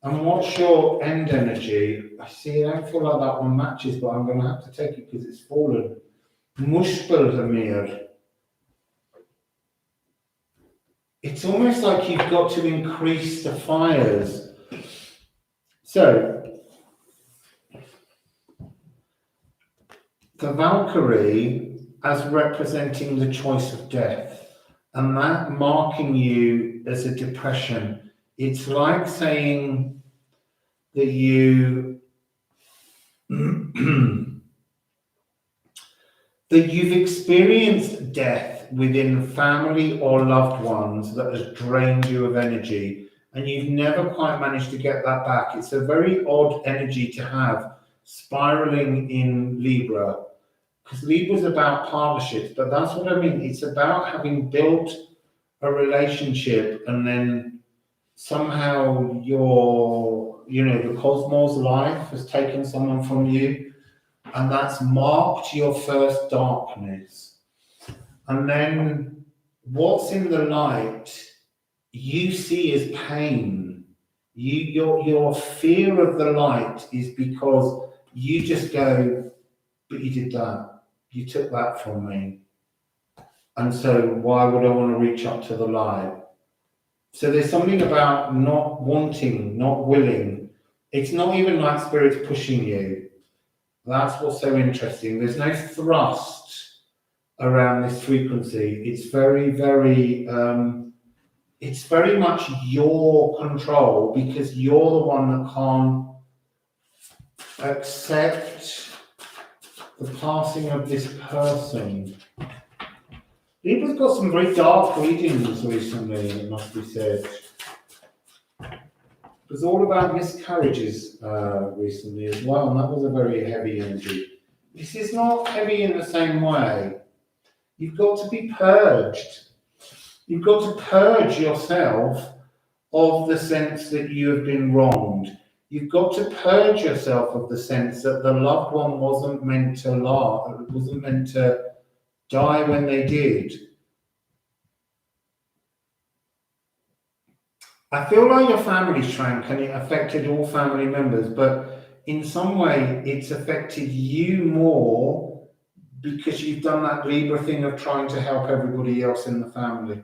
And what's your end energy? I see, I don't feel like that one matches, but I'm going to have to take it because it's fallen. Muspelhamir. It's almost like you've got to increase the fires. So, the Valkyrie as representing the choice of death, and that marking you as a depression. It's like saying that you that you've experienced death within family or loved ones that has drained you of energy, and you've never quite managed to get that back. It's a very odd energy to have spiraling in Libra, because Libra's about partnerships, but that's what I mean. It's about having built a relationship and then somehow the cosmos life has taken someone from you, and that's marked your first darkness. And then what's in the light you see as pain. Your fear of the light is because you just go, but you did that. You took that from me. And so why would I want to reach up to the light? So there's something about not wanting, not willing. It's not even like spirit's pushing you. That's what's so interesting. There's no thrust around this frequency. It's very, very, it's very much your control, because you're the one that can't accept the passing of this person. Libra's got some very dark readings recently, it must be said. It was all about miscarriages recently as well, and that was a very heavy energy. This is not heavy in the same way. You've got to be purged. You've got to purge yourself of the sense that you have been wronged. You've got to purge yourself of the sense that the loved one wasn't meant to wasn't meant to die when they did. I feel like your family shrank and it affected all family members, but in some way it's affected you more because you've done that Libra thing of trying to help everybody else in the family.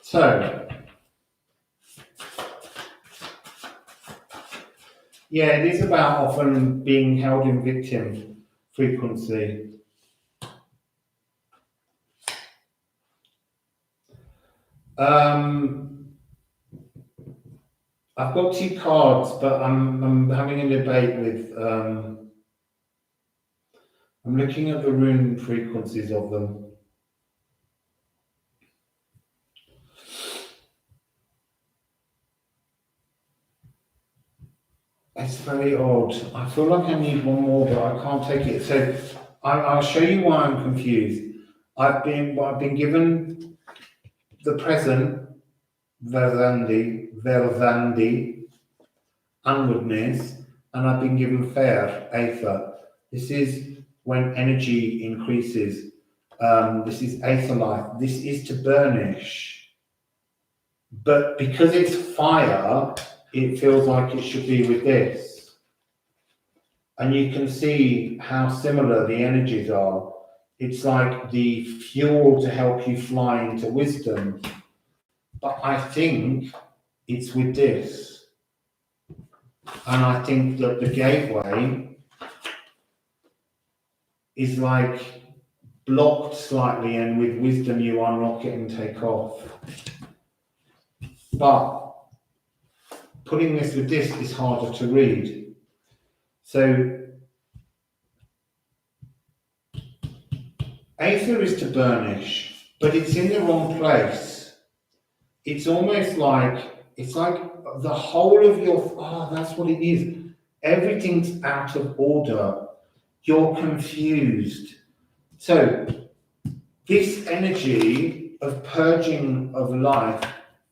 So, yeah, it is about often being held in victim frequency. I've got 2 cards, but I'm having a debate with. I'm looking at the rune frequencies of them. It's very odd. I feel like I need one more, but I can't take it. So I'll show you why I'm confused. I've been given the present, Verdandi, onwardness, and I've been given fair, Aether. This is when energy increases. This is Aether life. This is to burnish. But because it's fire, it feels like it should be with this. And you can see how similar the energies are. It's like the fuel to help you fly into wisdom. But I think it's with this. And I think that the gateway is like blocked slightly, and with wisdom you unlock it and take off. But putting this with this is harder to read. So Aether is to burnish, but it's in the wrong place. It's almost like, it's like the whole of your, that's what it is. Everything's out of order. You're confused. So this energy of purging of life,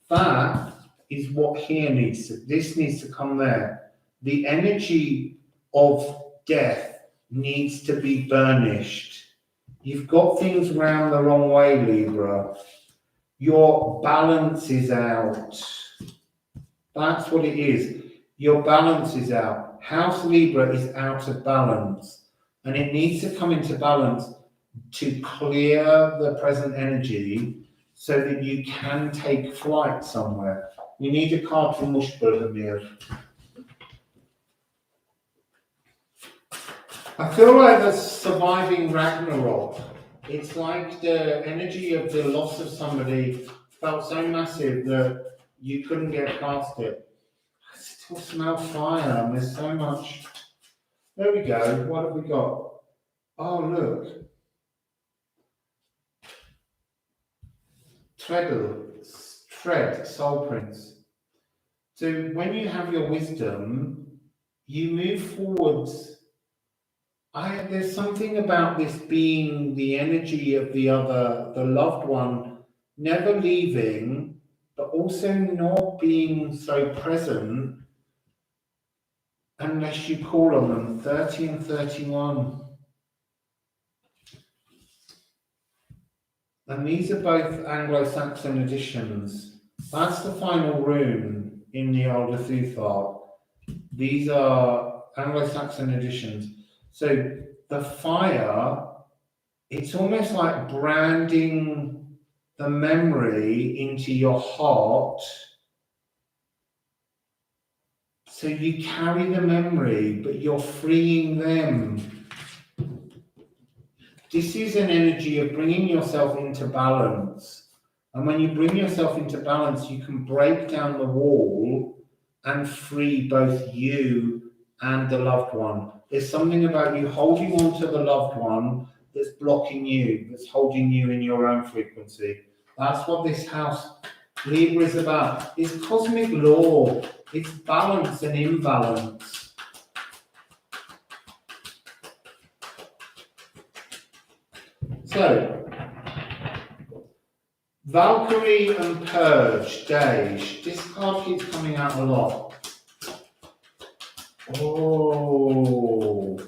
that is what here needs to, this needs to come there. The energy of death needs to be burnished. You've got things round the wrong way, Libra. Your balance is out. That's what it is. Your balance is out. House Libra is out of balance, and it needs to come into balance to clear the present energy so that you can take flight somewhere. We need a card from Mushbulhamir. I feel like the surviving Ragnarok. It's like the energy of the loss of somebody felt so massive that you couldn't get past it. I still smell fire, and there's so much. There we go. What have we got? Oh, look. Tread, soul prints. So when you have your wisdom, you move forwards. There's something about this being the energy of the other, the loved one, never leaving, but also not being so present unless you call on them. 30 and 31. And these are both Anglo-Saxon editions. That's the final rune in the older Thuthart. These are Anglo-Saxon editions. So the fire, it's almost like branding the memory into your heart. So you carry the memory, but you're freeing them. This is an energy of bringing yourself into balance. And when you bring yourself into balance, you can break down the wall and free both you and the loved one. There's something about you holding on to the loved one that's blocking you, that's holding you in your own frequency. That's what this house Libra is about. It's cosmic law. It's balance and imbalance. So, Valkyrie and Purge, Dej. This card keeps coming out a lot. Oh.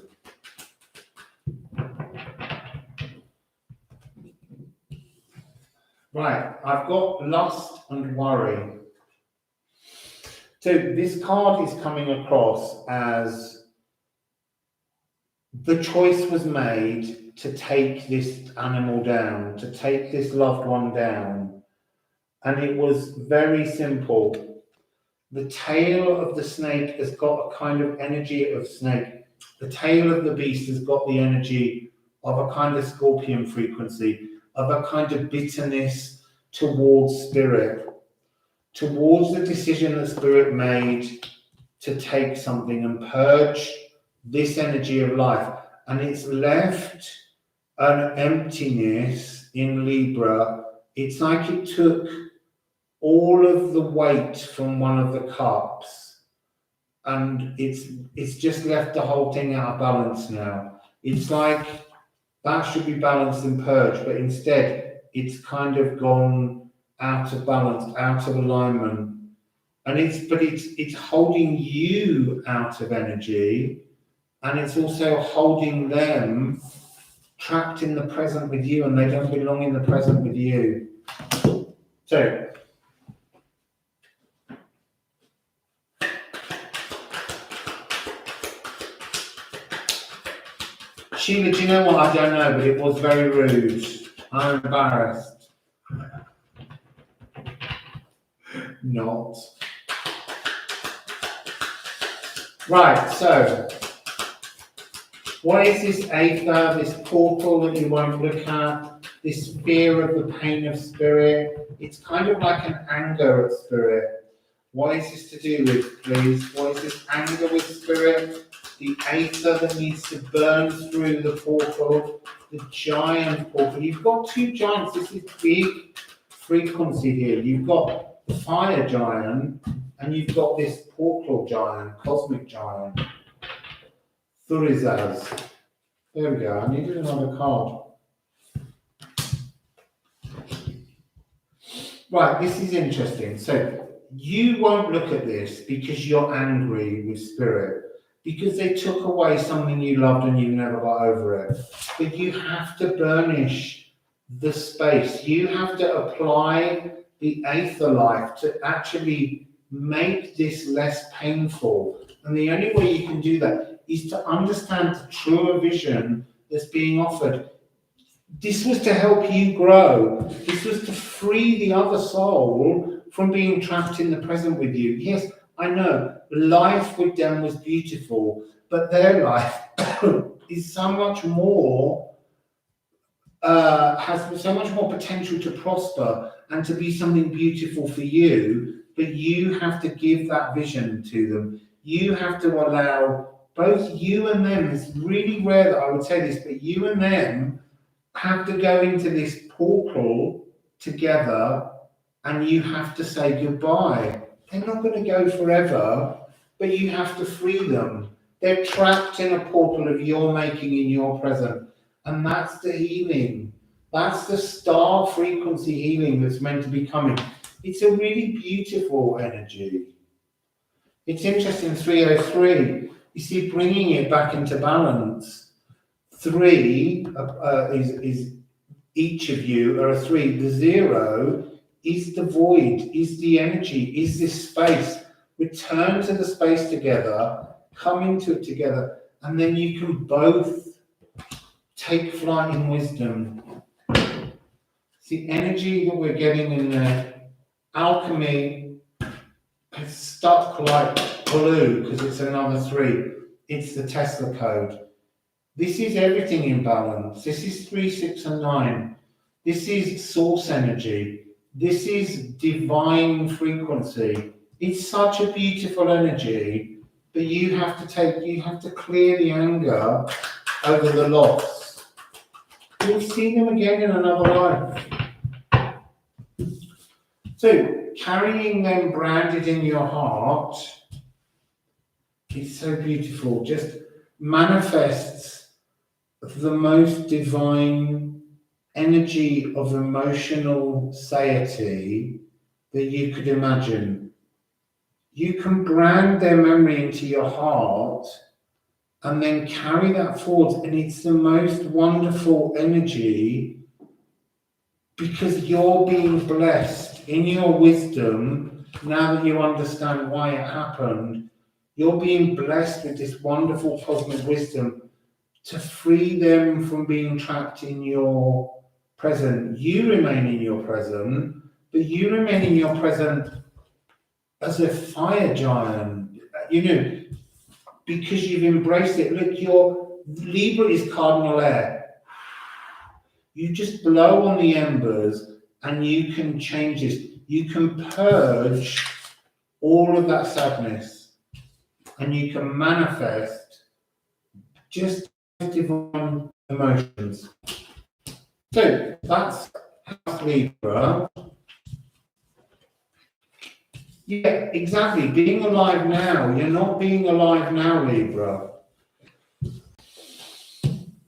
Right, I've got Lust and Worry. So this card is coming across as the choice was made to take this animal down, to take this loved one down. And it was very simple. The tail of the snake has got a kind of energy of snake. The tail of the beast has got the energy of a kind of scorpion frequency, of a kind of bitterness towards spirit, towards the decision that spirit made to take something and purge this energy of life. And it's left an emptiness in Libra. It's like it took all of the weight from one of the cups, and it's just left the whole thing out of balance now. It's like that should be balanced and purged, but instead it's kind of gone out of balance, out of alignment. And it's holding you out of energy, and it's also holding them trapped in the present with you, and they don't belong in the present with you. So Sheila, do you know what? I don't know, but it was very rude. I'm embarrassed. Not. Right, so what is this aether, this portal that you won't look at, this fear of the pain of spirit? It's kind of like an anger at spirit. What is this to do with, please? What is this anger with spirit? The aether that needs to burn through the portal, the giant portal. You've got two giants. This is big frequency here. You've got the fire giant, and you've got this portal giant, cosmic giant. Thurizaz. There we go. I needed another card. Right, this is interesting. So you won't look at this because you're angry with spirit, because they took away something you loved and you never got over it. But you have to burnish the space. You have to apply the aether life to actually make this less painful. And the only way you can do that is to understand the truer vision that's being offered. This was to help you grow. This was to free the other soul from being trapped in the present with you. Yes, I know, life with them was beautiful, but their life is so much more, has so much more potential to prosper and to be something beautiful for you, but you have to give that vision to them. You have to allow both you and them, it's really rare that I would say this, but you and them have to go into this portal together, and you have to say goodbye. They're not going to go forever, but you have to free them. They're trapped in a portal of your making in your present. And that's the healing. That's the star frequency healing that's meant to be coming. It's a really beautiful energy. It's interesting, 303. You see, bringing it back into balance. 3 is each of you are a 3. The 0 is the void, is the energy, is this space. Return to the space together, come into it together, and then you can both take flight in wisdom. It's the energy that we're getting in there. Alchemy is stuck like glue because it's another 3. It's the Tesla code. This is everything in balance. This is 3, 6, and 9. This is source energy. This is divine frequency. It's such a beautiful energy, but you have to clear the anger over the loss. You'll see them again in another life. So carrying them branded in your heart is so beautiful. Just manifests the most divine energy of emotional satiety that you could imagine. You can brand their memory into your heart and then carry that forward, and it's the most wonderful energy because you're being blessed in your wisdom. Now that you understand why it happened, you're being blessed with this wonderful cosmic wisdom to free them from being trapped in your present. You remain in your present, but you remain in your present as a fire giant, because you've embraced it. Look, your Libra is cardinal air. You just blow on the embers and you can change this. You can purge all of that sadness and you can manifest just divine emotions. So that's Libra. Yeah, exactly. Being alive now. You're not being alive now, Libra.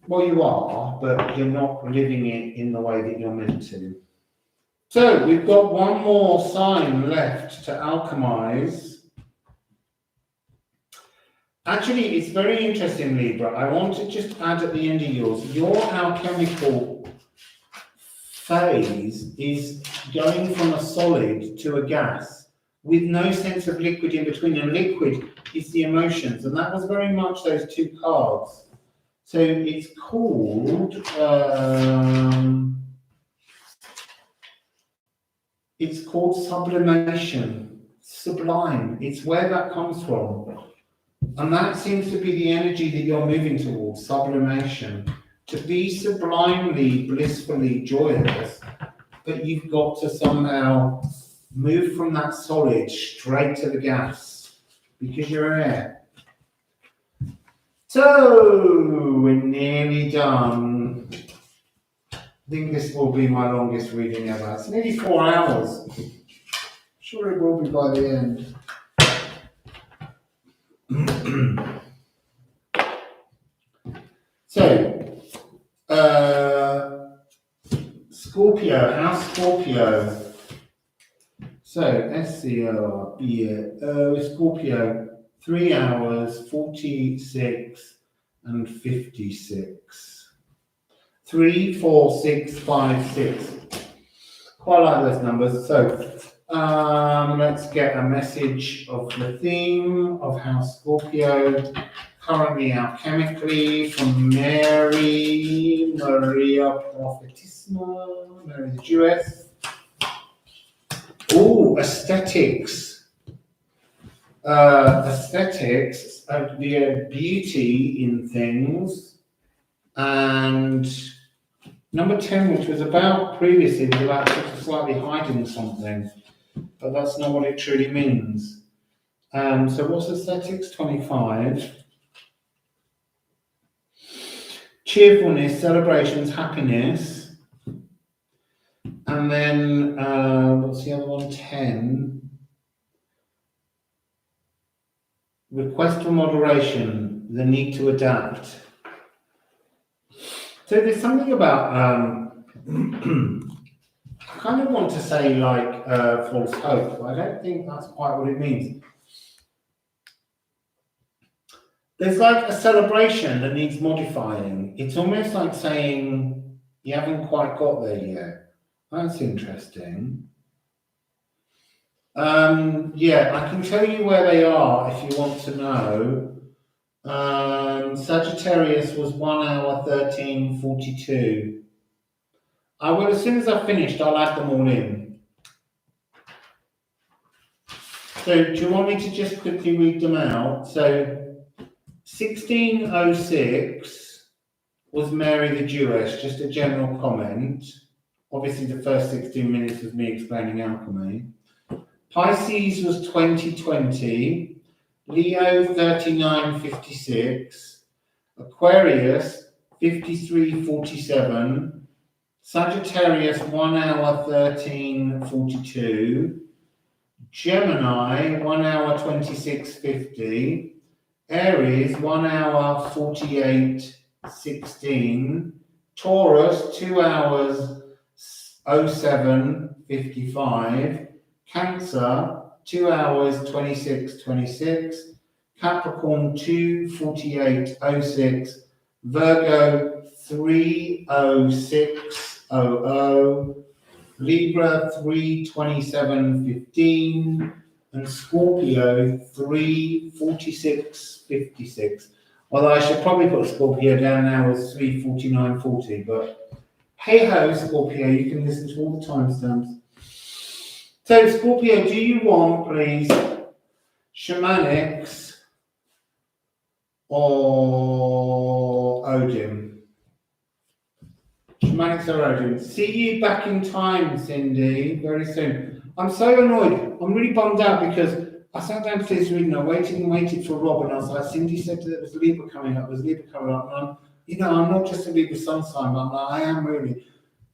Well, you are, but you're not living it in the way that you're meant to. So we've got one more sign left to alchemize. Actually, it's very interesting, Libra. I want to just add at the end of yours, your alchemical phase is going from a solid to a gas with no sense of liquid in between. And liquid is the emotions. And that was very much those two cards. So it's called... it's called sublimation, sublime. It's where that comes from. And that seems to be the energy that you're moving towards, sublimation. To be sublimely, blissfully joyous, but you've got to somehow move from that solid straight to the gas, because you're air. So, we're nearly done. I think this will be my longest reading ever. It's nearly 4 hours. I'm sure it will be by the end. So, Scorpio, how's Scorpio? So, SCO, Scorpio, 3 hours, 46 and 56. 3, 4, 6, 5, 6. Quite like those numbers. So, let's get a message of the theme of how Scorpio currently alchemically from Maria Prophetissima, Mary the Jewess. Oh, aesthetics. Aesthetics, the beauty in things. And number 10, which was about previously, was about sort of slightly hiding something, but that's not what it truly means. So what's aesthetics? 25. Cheerfulness, celebrations, happiness. And then, what's the other one? 10. Request for moderation, the need to adapt. So there's something about, I kind of want to say like false hope, but I don't think that's quite what it means. There's like a celebration that needs modifying. It's almost like saying you haven't quite got there yet. That's interesting. Yeah, I can tell you where they are if you want to know. Sagittarius was 1 hour 13:42. I will, as soon as I've finished, I'll add them all in. So do you want me to just quickly read them out? So 1606 was Mary the Jewess, just a general comment. Obviously the first 16 minutes was me explaining alchemy. Pisces was 2020, Leo 3956, Aquarius 5347, Sagittarius 1 hour 13:42, Gemini 1 hour 26:50, Aries 1 hour 48:16, Taurus 2 hours 07:55, Cancer 2 hours 26:26, Capricorn 2:48:06, Virgo 3:06:00, Libra 3:27:15, and Scorpio 3:46:56. Although I should probably put Scorpio down now as 3:49:40, but hey ho, Scorpio, you can listen to all the timestamps. So, Scorpio, do you want, please, Shamanics or Odin? Shamanics or Odin? See you back in time, Cindy, very soon. I'm so annoyed. I'm really bummed out because I sat down to this reading. I waited and waited for Rob, and I was like, Cindy said that there was Libra coming up. There's Libra coming up. And I'm not just a Libra sun sign, but I'm like, I am really.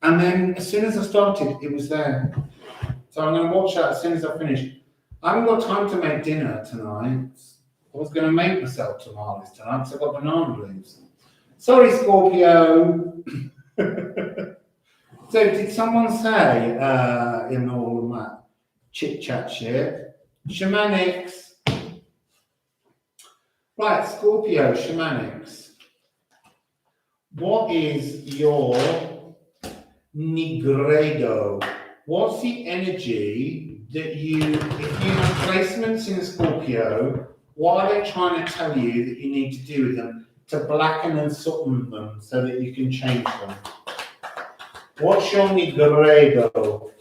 And then as soon as I started, it was there. So I'm going to watch that as soon as I finish. I haven't got time to make dinner tonight. I was going to make myself tamales tonight because I've got banana leaves. Sorry, Scorpio. So did someone say in all of that chit-chat shit, shamanics? Right, Scorpio, shamanics. What is your nigredo? What's the energy that you, if you have placements in Scorpio, what are they trying to tell you that you need to do with them to blacken and soften them so that you can change them? What's your nigredo?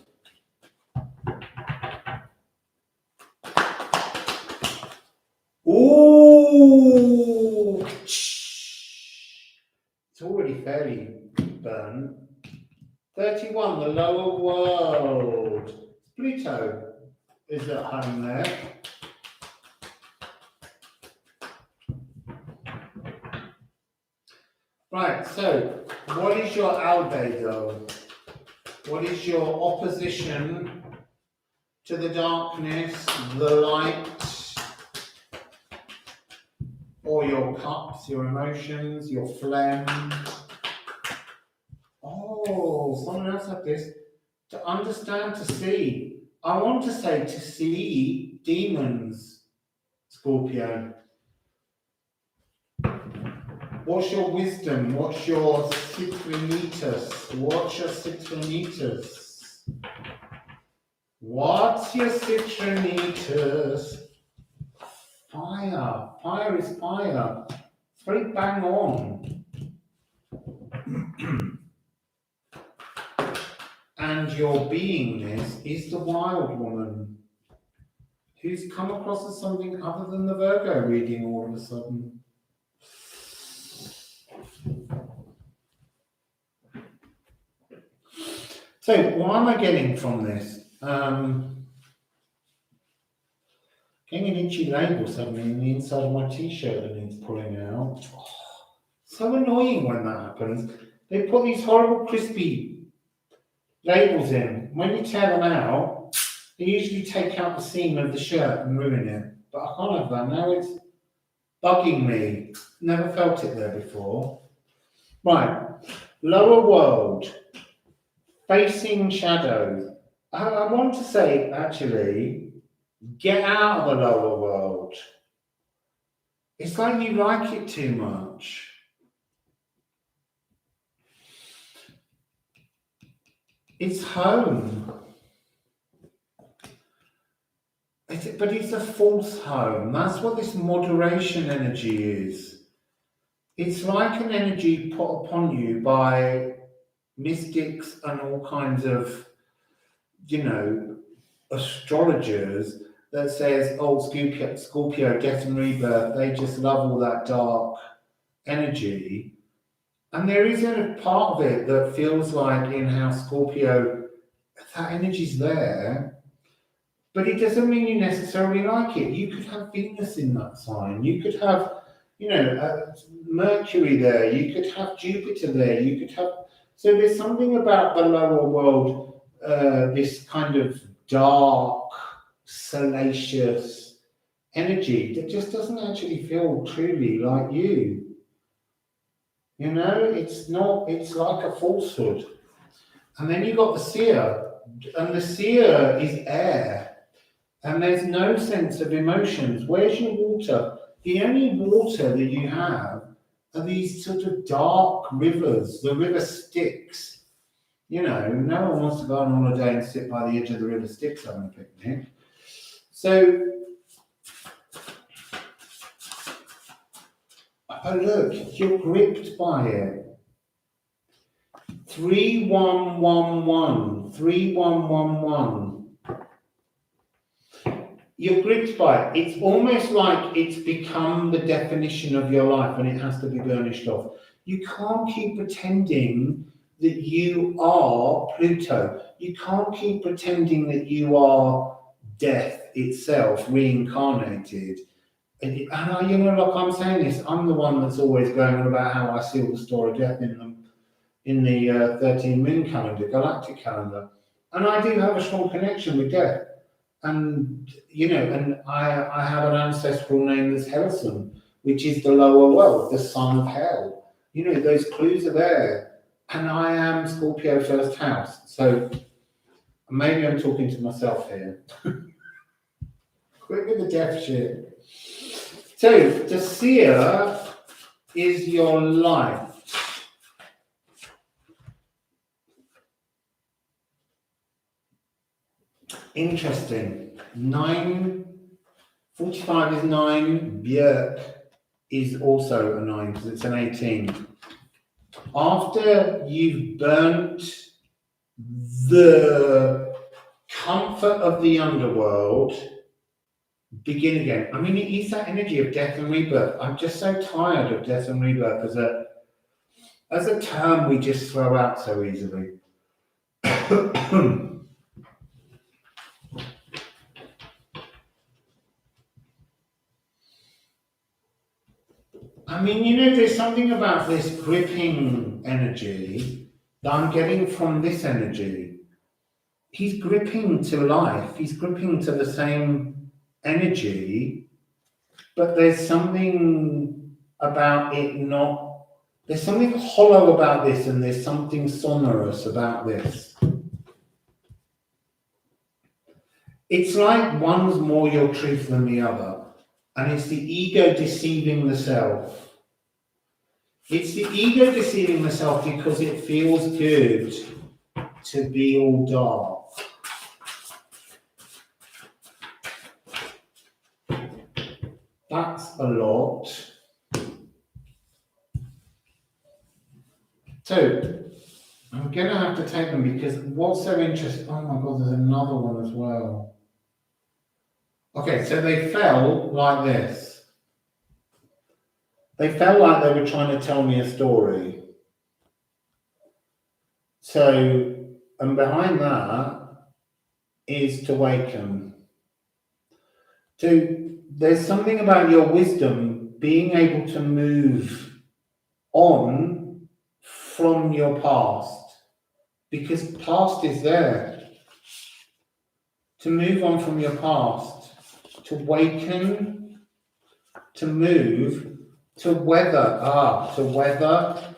Ooh! It's already fairly burnt. 31, the lower world. Pluto is at home there. Right, so what is your albedo? What is your opposition to the darkness, the light, or your cups, your emotions, your phlegm? Oh, someone else had this. To understand, to see. I want to say to see demons, Scorpio. What's your wisdom? What's your citrinitas? What's your citrinitas? What's your citrinitas? Fire. Fire is fire. It's very bang on. And your beingness is the wild woman who's come across as something other than the Virgo reading all of a sudden. So, what am I getting from this? Getting an itchy label suddenly in the inside of my t-shirt that needs pulling out. Oh, so annoying when that happens. They put these horrible crispy labels in. When you tear them out, they usually take out the seam of the shirt and ruin it. But I can't have that now. It's bugging me. Never felt it there before. Right. Lower world. Facing shadows. I want to say, actually, get out of the lower world. It's like you like it too much. It's home. But it's a false home. That's what this moderation energy is. It's like an energy put upon you by mystics and all kinds of, astrologers that says, oh, Scorpio, death and rebirth, they just love all that dark energy. And there is a part of it that feels like in how Scorpio, that energy's there, but it doesn't mean you necessarily like it. You could have Venus in that sign. You could have, Mercury there. You could have Jupiter there. You could have... So there's something about the lower world, this kind of dark, salacious energy that just doesn't actually feel truly like you. It's not, it's like a falsehood. And then you've got the seer, and the seer is air, and there's no sense of emotions. Where's your water? The only water that you have are these sort of dark rivers, the river Styx. No one wants to go on holiday and sit by the edge of the river Styx having a picnic. So, oh look, you're gripped by it. 3111, 3111. You're gripped by it. It's almost like it's become the definition of your life and it has to be burnished off. You can't keep pretending that you are Pluto. You can't keep pretending that you are death itself, reincarnated. And I'm saying this, I'm the one that's always going on about how I seal the store of death in the 13 moon calendar, galactic calendar. And I do have a strong connection with death. And, and I have an ancestral name that's Hellson, which is the lower world, the son of hell. Those clues are there. And I am Scorpio first house. So maybe I'm talking to myself here. Quit with the death shit. So the seer is your life. Interesting. 45 is 9. Björk is also a 9 because it's an 18. After you've burnt the comfort of the underworld, begin again. I mean, it is that energy of death and rebirth. I'm just so tired of death and rebirth as a term we just throw out so easily. I mean, you know, there's something about this gripping energy that I'm getting from this energy. He's gripping to life. He's gripping to the same energy, but there's something about it not... There's something hollow about this, and there's something sonorous about this. It's like one's more your truth than the other, and it's the ego deceiving the self. It's the ego deceiving the self because it feels good to be all dark. That's a lot. So, I'm going to have to take them because what's so interesting... Oh my God, there's another one as well. Okay, so they fell like this. They felt like they were trying to tell me a story. So, and behind that is to waken. So, there's something about your wisdom being able to move on from your past, because past is there. To move on from your past, to waken, to move, to weather, to weather,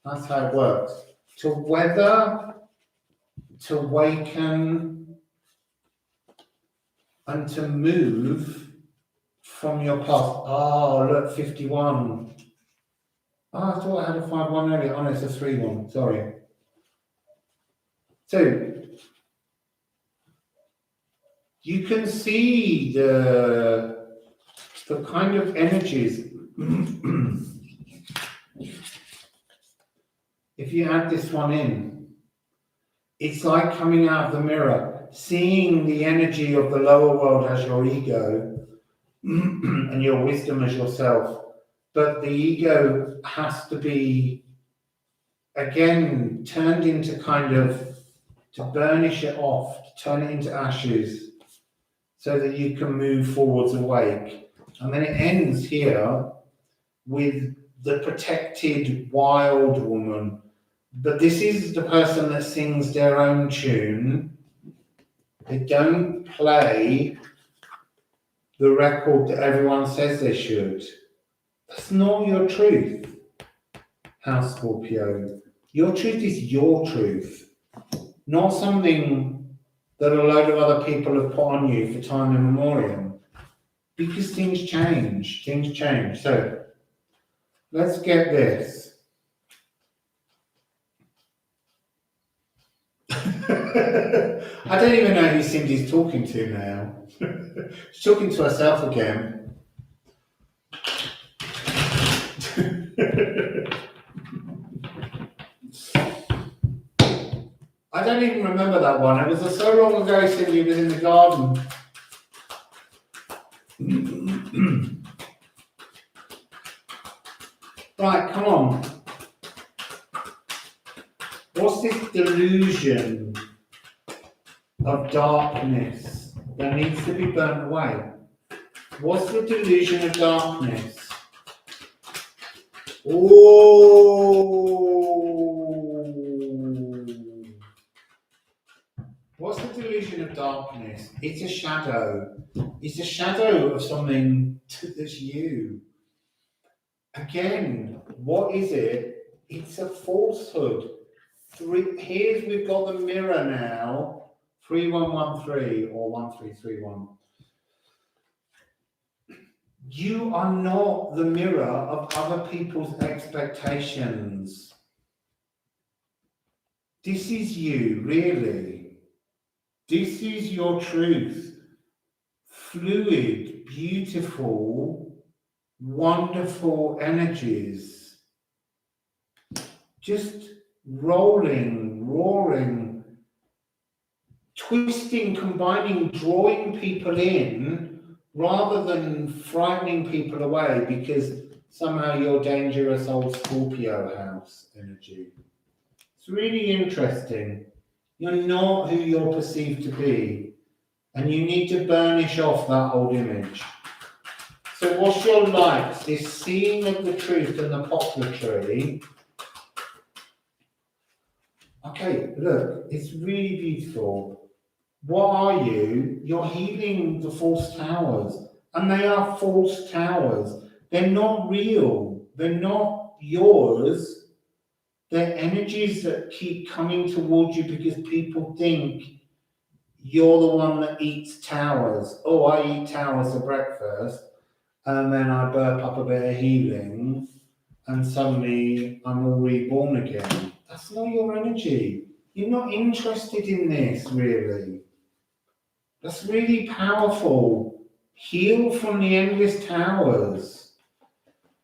that's how it works. To weather, to waken, and to move from your past. Oh, look, 51. Oh, I thought I had a 5-1 earlier. Oh, no, it's a 3-1, sorry. So, you can see the kind of energies. If you add this one in, it's like coming out of the mirror, seeing the energy of the lower world as your ego and your wisdom as yourself. But the ego has to be, again, turned into kind of, to burnish it off, to turn it into ashes, so that you can move forwards awake. And then it ends here with the protected wild woman. But this is the person that sings their own tune. They don't play the record that everyone says they should. That's not your truth, House Scorpio. Your truth is your truth, not something that a load of other people have put on you for time immemorial. Because things change. So, let's get this. I don't even know who Cindy's talking to now. She's talking to herself again. I don't even remember that one. It was so long ago Cindy was in the garden. Right, come on. What's this delusion of darkness that needs to be burnt away? What's the delusion of darkness? What's the delusion of darkness? It's a shadow. It's a shadow of something that's you. Again, what is it It's a falsehood. We've got the mirror now, 3113 or 1331. You are not the mirror of other people's expectations. This is you, really. This is your truth. Fluid, beautiful, wonderful energies. Just rolling, roaring, twisting, combining, drawing people in rather than frightening people away because somehow you're dangerous old Scorpio house energy. It's really interesting. You're not who you're perceived to be, and you need to burnish off that old image. So what's your likes? This seeing of the truth and the poplar tree. Okay, look, it's really beautiful. What are you? You're healing the false towers. And they are false towers. They're not real. They're not yours. They're energies that keep coming towards you because people think you're the one that eats towers. Oh, I eat towers for breakfast. And then I burp up a bit of healing. And suddenly I'm all reborn again. That's not your energy. You're not interested in this, really. That's really powerful. Heal from the endless towers.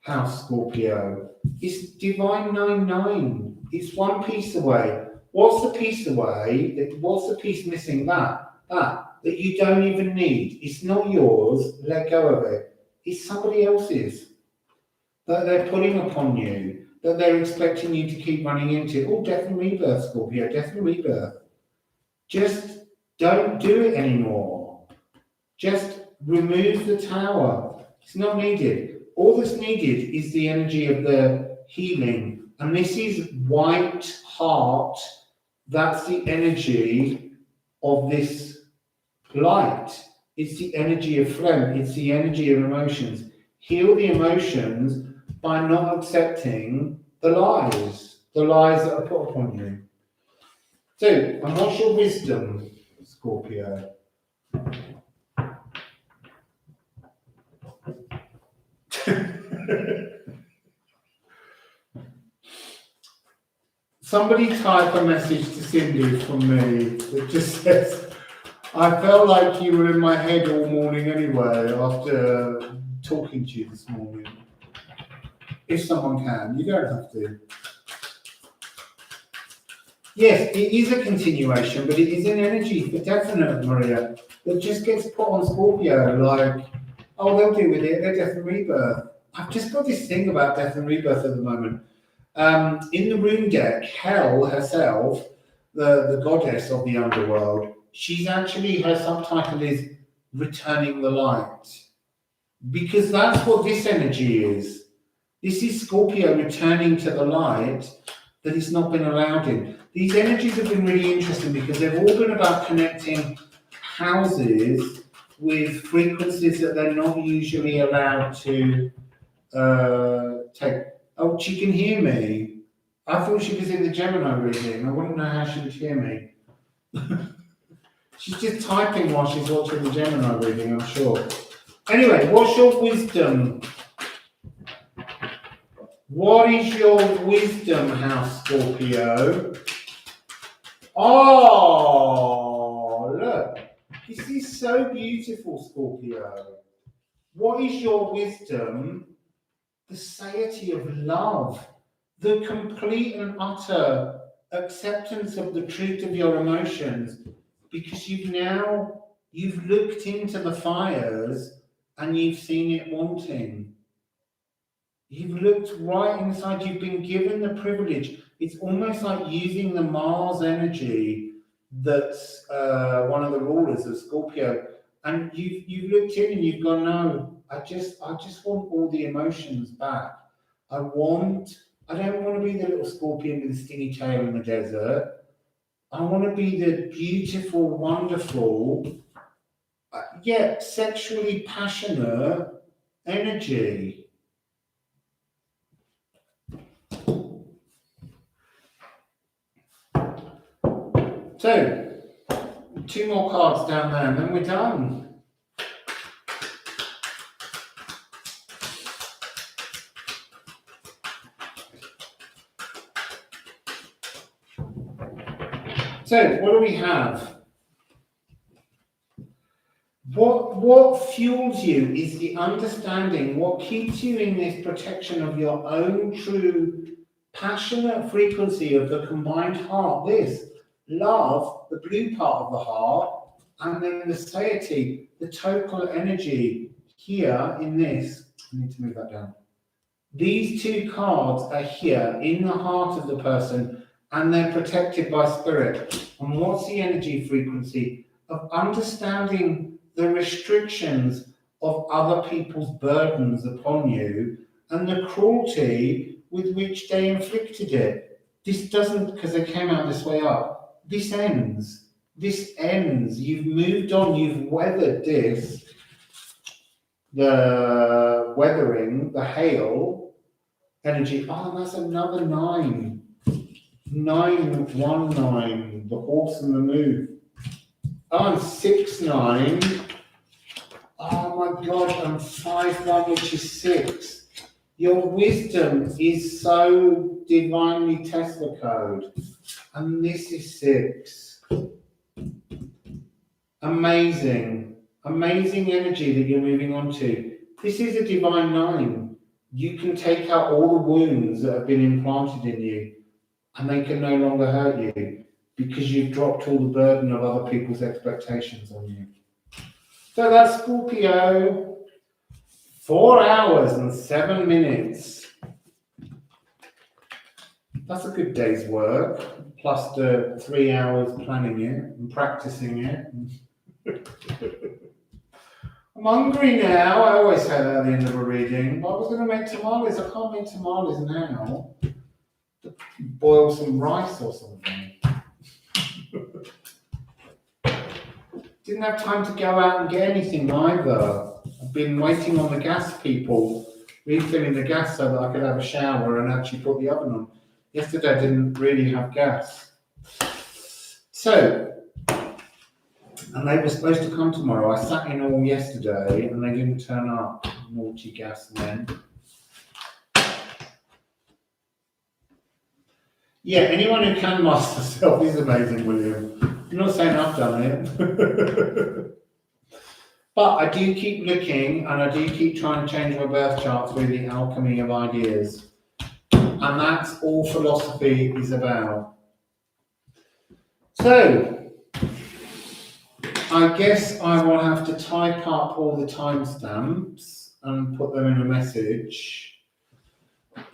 House Scorpio. It's Divine 99. It's one piece away. What's the piece away? What's the piece missing? That you don't even need. It's not yours. Let go of it. It's somebody else's that they're putting upon you, that they're expecting you to keep running into. Oh, death and rebirth, Scorpio, death and rebirth. Just don't do it anymore. Just remove the tower. It's not needed. All that's needed is the energy of the healing. And this is white heart. That's the energy of this light. It's the energy of phlegm. It's the energy of emotions. Heal the emotions by not accepting the lies that are put upon you. So, and what's your wisdom, Scorpio? Somebody type a message to Cindy from me that just says, I felt like you were in my head all morning anyway after talking to you this morning. If someone can, you don't have to. Yes, it is a continuation, but it is an energy for definite, Maria, that just gets put on Scorpio, like, oh, they'll deal with it, they're death and rebirth. I've just got this thing about death and rebirth at the moment. In the rune deck, Hel herself, the goddess of the underworld, she's actually, her subtitle is Returning the Light. Because that's what this energy is. This is Scorpio returning to the light that it's not been allowed in. These energies have been really interesting because they've all been about connecting houses with frequencies that they're not usually allowed to take. Oh, she can hear me. I thought she was in the Gemini reading. I wouldn't know how she would hear me. She's just typing while she's watching the Gemini reading, I'm sure. Anyway, what's your wisdom? What is your wisdom, House Scorpio? Oh, look. This is so beautiful, Scorpio. What is your wisdom? The satiety of love. The complete and utter acceptance of the truth of your emotions. Because you've looked into the fires and you've seen it wanting. You've looked right inside. You've been given the privilege. It's almost like using the Mars energy that's one of the rulers of Scorpio. And you've looked in and you've gone, no, I just want all the emotions back. I don't want to be the little scorpion with the skinny tail in the desert. I want to be the beautiful, wonderful, yet sexually passionate energy. So, 2 more cards down there and then we're done. So, what do we have? What fuels you is the understanding, what keeps you in this protection of your own true passionate frequency of the combined heart. This love, the blue part of the heart, and then the satiety, the total energy here in this. I need to move that down. These 2 cards are here in the heart of the person and they're protected by spirit. And what's the energy frequency of understanding the restrictions of other people's burdens upon you and the cruelty with which they inflicted it? This doesn't, because they came out this way up, this ends. This ends. You've moved on, you've weathered this, the weathering, the hail energy. Oh, that's another 9. 919, the horse and the move. Oh, and 69. Oh my God, and 51, which is 6. Your wisdom is so divinely Tesla code. And this is 6. Amazing. Amazing energy that you're moving on to. This is a divine 9. You can take out all the wounds that have been implanted in you and they can no longer hurt you because you've dropped all the burden of other people's expectations on you. So that's Scorpio. 4 hours and 7 minutes. That's a good day's work, plus the 3 hours planning it and practicing it. I'm hungry now. I always say that at the end of a reading. But I was going to make tamales. I can't make tamales now. Boil some rice or something. Didn't have time to go out and get anything either. I've been waiting on the gas people, refilling the gas so that I could have a shower and actually put the oven on. Yesterday I didn't really have gas. So, and they were supposed to come tomorrow. I sat in all yesterday and they didn't turn up. Naughty gas men. Yeah, anyone who can master self is amazing, William. I'm not saying I've done it. But I do keep looking and I do keep trying to change my birth chart through the alchemy of ideas. And that's all philosophy is about. So, I guess I will have to type up all the timestamps and put them in a message.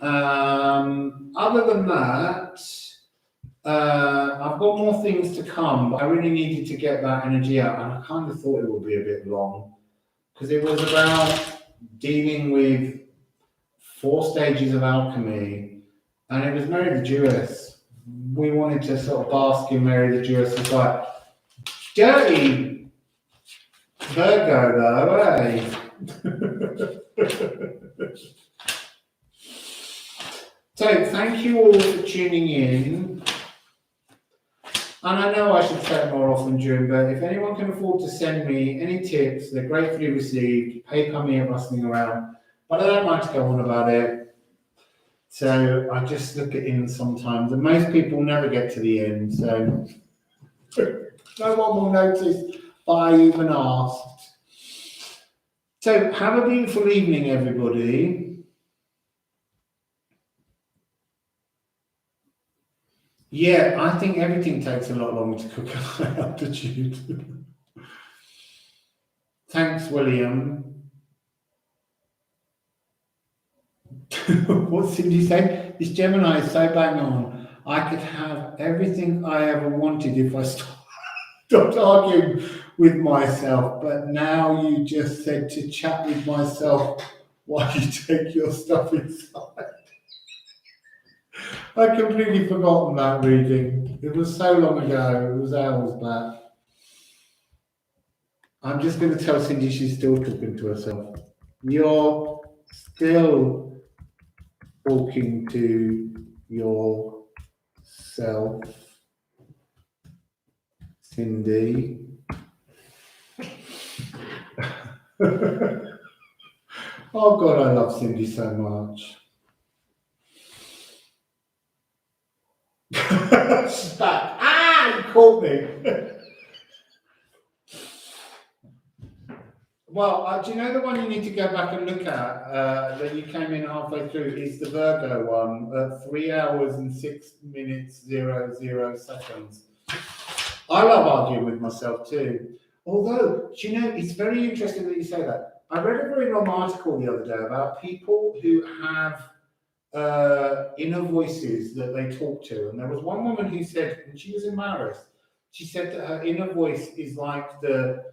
Other than that, I've got more things to come, but I really needed to get that energy out, and I kind of thought it would be a bit long because it was about dealing with 4 stages of alchemy, and it was Mary the Jewess. We wanted to sort of bask in Mary the Jewess. It's like dirty Virgo, though, eh? So, thank you all for tuning in. And I know I should say it more often, June, but if anyone can afford to send me any tips, they're gratefully received. PayPal me at Rustling Around. But I don't like to go on about it. So I just look at in sometimes. And most people never get to the end. So no one will notice but I even asked. So have a beautiful evening, everybody. Yeah, I think everything takes a lot longer to cook at high altitude. Thanks, William. What did you say? This Gemini is so bang on. I could have everything I ever wanted if I stopped arguing with myself. But now you just said to chat with myself while you take your stuff inside. I completely forgotten that reading. It was so long ago. It was hours back. I'm just going to tell Cindy she's still talking to herself. You're still talking to yourself. Cindy. Oh God, I love Cindy so much. She's back. Ah, you caught me. Well, do you know the one you need to go back and look at that you came in halfway through is the Virgo one, 3 hours and 6 minutes 00 seconds. I love arguing with myself too. Although, do you know, it's very interesting that you say that. I read a very long article the other day about people who have inner voices that they talk to. And there was one woman who said, and she was embarrassed, she said that her inner voice is like the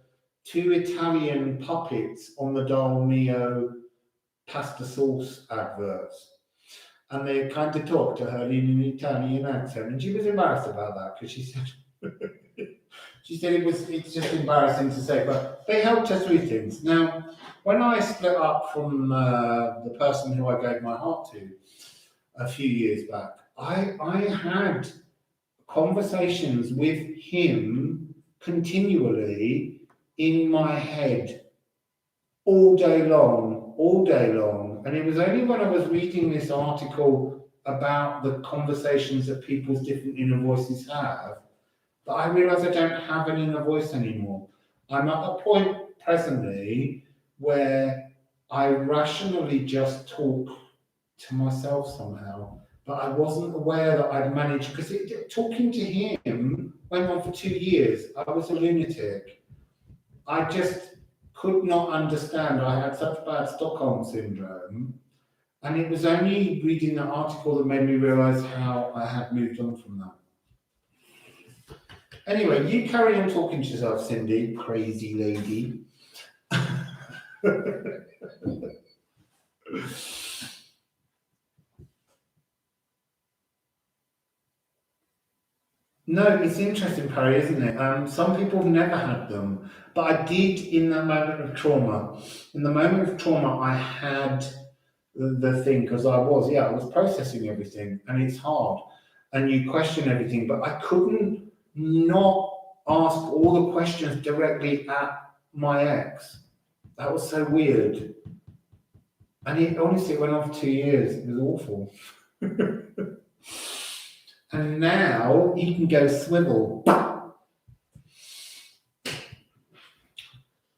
2 Italian puppets on the Dal Mio pasta sauce adverts. And they kind of talk to her in an Italian accent. And she was embarrassed about that because she said, it's just embarrassing to say, but they helped her through things. Now, when I split up from the person who I gave my heart to a few years back, I had conversations with him continually in my head all day long. And it was only when I was reading this article about the conversations that people's different inner voices have that I realized I don't have an inner voice anymore. I'm at a point presently where I rationally just talk to myself somehow, but I wasn't aware that I'd managed, because talking to him went on for 2 years. I was a lunatic. I just could not understand. I had such bad Stockholm syndrome, and it was only reading the article that made me realize how I had moved on from that. Anyway, you carry on talking to yourself, Cindy, crazy lady. No, it's interesting, Parry, isn't it? Some people have never had them, but I did in the moment of trauma. In the moment of trauma, I had the thing, because I was processing everything, and it's hard, and you question everything, but I couldn't not ask all the questions directly at my ex. That was so weird. And it honestly went on for 2 years. It was awful. And now you can go swivel.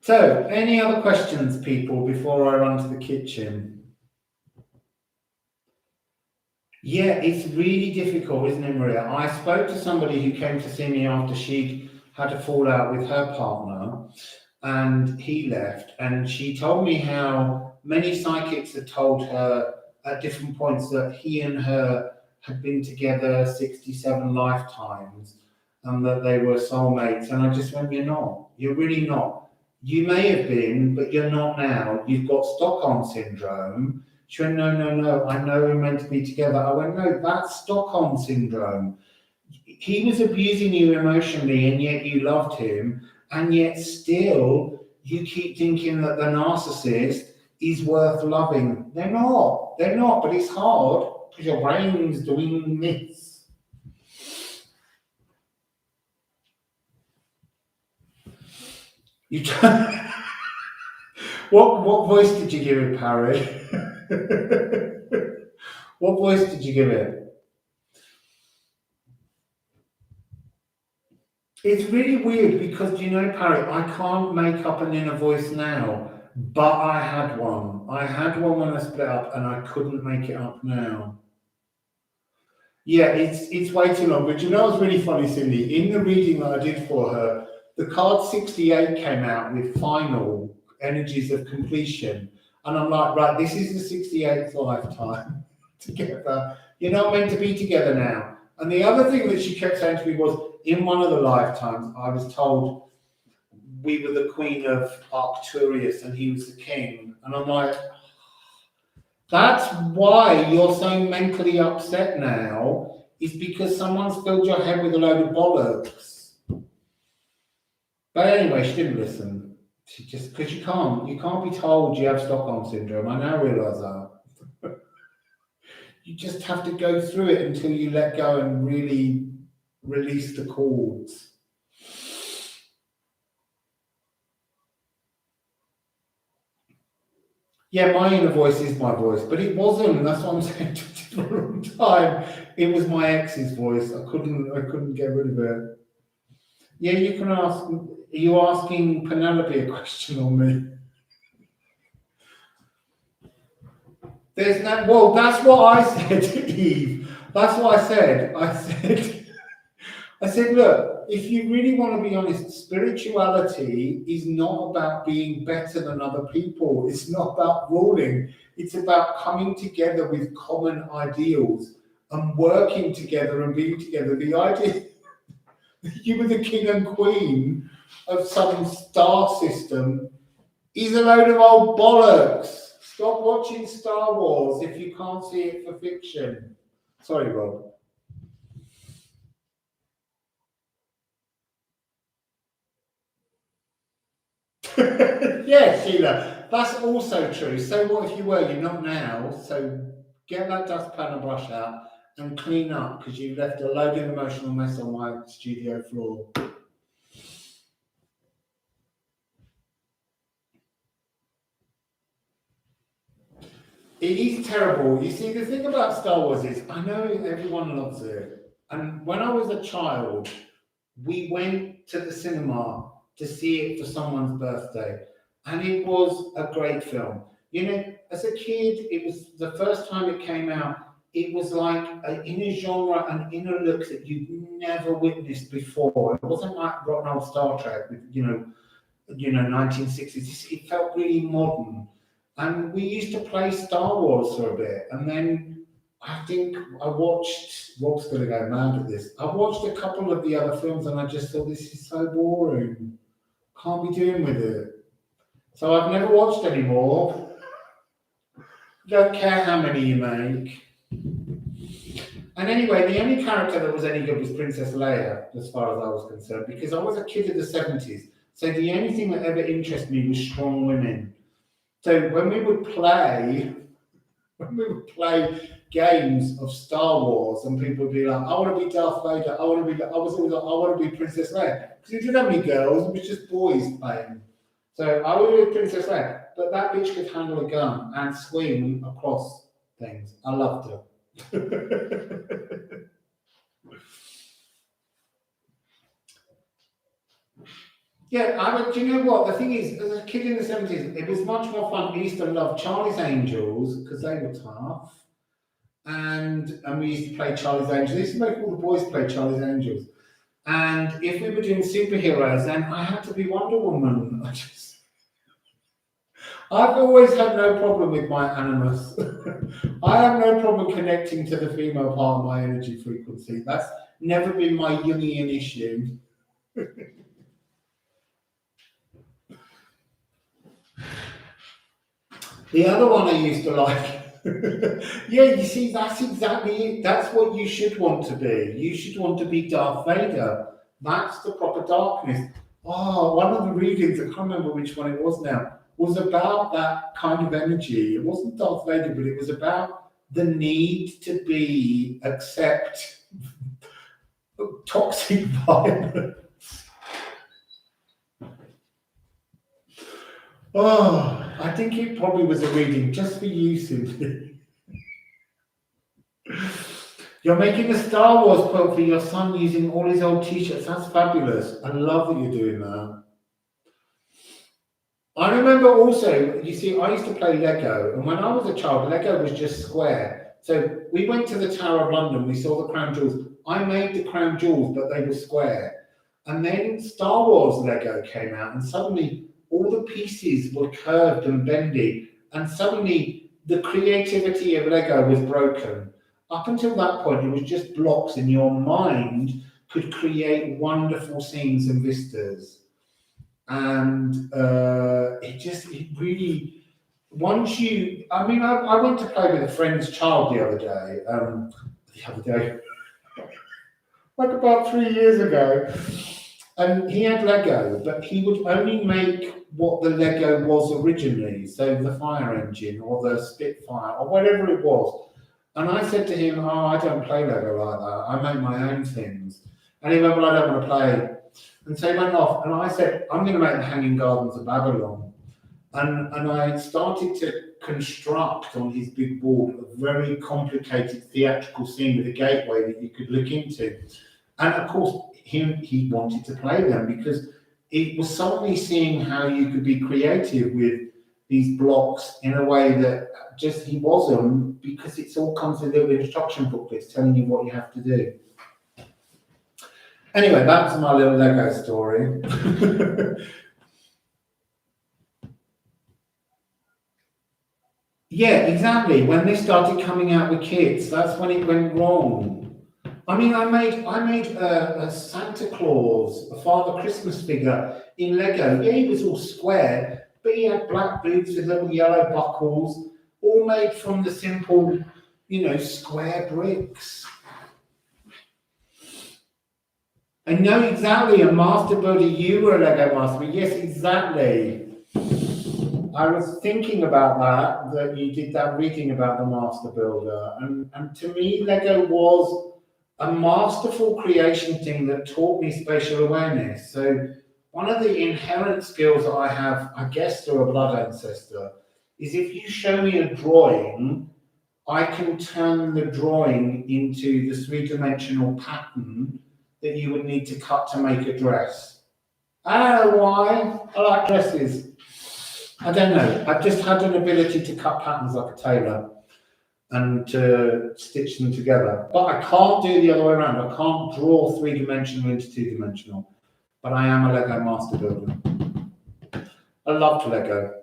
So, any other questions, people, before I run to the kitchen? Yeah, it's really difficult, isn't it, Maria? I spoke to somebody who came to see me after she had a fallout with her partner, and he left, and she told me how many psychics had told her at different points that he and her had been together 67 lifetimes and that they were soulmates. And I just went, you're not. You're really not. You may have been, but you're not now. You've got Stockholm syndrome. She went, no, I know we're meant to be together. I went, no, that's Stockholm syndrome. He was abusing you emotionally, and yet you loved him, and yet still you keep thinking that the narcissist is worth loving. They're not, but it's hard because your brain's doing this. What voice did you give it, Parry? What voice did you give it? It's really weird because, you know, Parry, I can't make up an inner voice now, but I had one. I had one when I split up, and I couldn't make it up now. Yeah, it's way too long. But you know what's really funny, Cindy? In the reading that I did for her, the card 68 came out with final energies of completion. And I'm like, right, this is the 68th lifetime together. You're not meant to be together now. And the other thing that she kept saying to me was, in one of the lifetimes, I was told we were the queen of Arcturus and he was the king. And I'm like, that's why you're so mentally upset now, is because someone's filled your head with a load of bollocks. But anyway, she didn't listen. She just, because you can't be told you have Stockholm syndrome. I now realise that. You just have to go through it until you let go and really release the cords. Yeah, my inner voice is my voice, but it wasn't. That's what I'm saying. For a long time, it was my ex's voice. I couldn't get rid of it. Yeah, you can ask. Are you asking Penelope a question on me? There's no. Well, that's what I said, Eve. That's what I said. I said, look, if you really want to be honest, spirituality is not about being better than other people. It's not about ruling. It's about coming together with common ideals and working together and being together. The idea that you were the king and queen of some star system is a load of old bollocks. Stop watching Star Wars if you can't see it for fiction. Sorry, Rob. Yeah, Sheila, that's also true. So what if you were? You're not now. So get that dustpan and brush out and clean up because you've left a load of emotional mess on my studio floor. It is terrible. You see, the thing about Star Wars is, I know everyone loves it. And when I was a child, we went to the cinema to see it for someone's birthday. And it was a great film. You know, as a kid, it was the first time it came out, it was like in a genre, an inner look that you'd never witnessed before. It wasn't like rotten old Star Trek with, you know, 1960s. It felt really modern. And we used to play Star Wars for a bit. And then I think I watched, Rob's going to go mad at this. I watched a couple of the other films and I just thought, this is so boring. Can't be doing with it. So I've never watched any more. Don't care how many you make. And anyway, the only character that was any good was Princess Leia, as far as I was concerned, because I was a kid of the 70s. So the only thing that ever interested me was strong women. So when we would play games of Star Wars, and people would be like, I want to be Darth Vader, I want to be Princess Leia. Because we didn't have any girls, it was just boys playing. So I would be Princess Leia, but that bitch could handle a gun and swing across things. I loved her. Yeah, do you know what? The thing is, as a kid in the 70s, it was much more fun. We used to love Charlie's Angels because they were tough. And we used to play Charlie's Angels. We used to make all the boys play Charlie's Angels. And if we were doing superheroes, then I had to be Wonder Woman. I've always had no problem with my animus. I have no problem connecting to the female part of my energy frequency. That's never been my Jungian issue. The other one I used to like. Yeah, you see, that's exactly it. That's what you should want to be. You should want to be Darth Vader. That's the proper darkness. Oh, one of the readings, I can't remember which one it was now, was about that kind of energy. It wasn't Darth Vader, but it was about the need to accept toxic violence. Oh, I think it probably was a reading just for you, Simply. You're making a Star Wars quote for your son using all his old t-shirts. That's fabulous. I love that you're doing that. I remember also, you see, I used to play Lego, and when I was a child, Lego was just square. So we went to the Tower of London, we saw the Crown Jewels. I made the Crown Jewels, but they were square. And then Star Wars Lego came out, and suddenly all the pieces were curved and bendy, and suddenly the creativity of Lego was broken. Up until that point, it was just blocks, and your mind could create wonderful scenes and vistas. And it really, once you, I mean, I went to play with a friend's child the other day, like about 3 years ago. And he had Lego, but he would only make what the Lego was originally, so the fire engine or the Spitfire or whatever it was. And I said to him, oh, I don't play Lego like that. I make my own things. And he went, well, I don't want to play. And so he went off, and I said, I'm going to make the Hanging Gardens of Babylon. And I started to construct on his big board a very complicated theatrical scene with a gateway that you could look into. And of course, he wanted to play them because it was suddenly seeing how you could be creative with these blocks in a way that just he wasn't, because it's all comes with little instruction booklets telling you what you have to do. Anyway, back to my little Lego story. Yeah, exactly. When they started coming out with kits, that's when it went wrong. I mean, I made a Santa Claus, a Father Christmas figure in Lego. Yeah, he was all square, but he had black boots with little yellow buckles, all made from the simple, square bricks. I know exactly, a master builder, you were a Lego master, yes, exactly. I was thinking about that you did that reading about the master builder, and to me, Lego was a masterful creation thing that taught me spatial awareness. So one of the inherent skills that I have, I guess through a blood ancestor, is if you show me a drawing, I can turn the drawing into the three-dimensional pattern that you would need to cut to make a dress. I don't know why. I like dresses. I don't know. I've just had an ability to cut patterns like a tailor and to stitch them together. But I can't do the other way around. I can't draw three-dimensional into two-dimensional. But I am a Lego master builder. I loved Lego.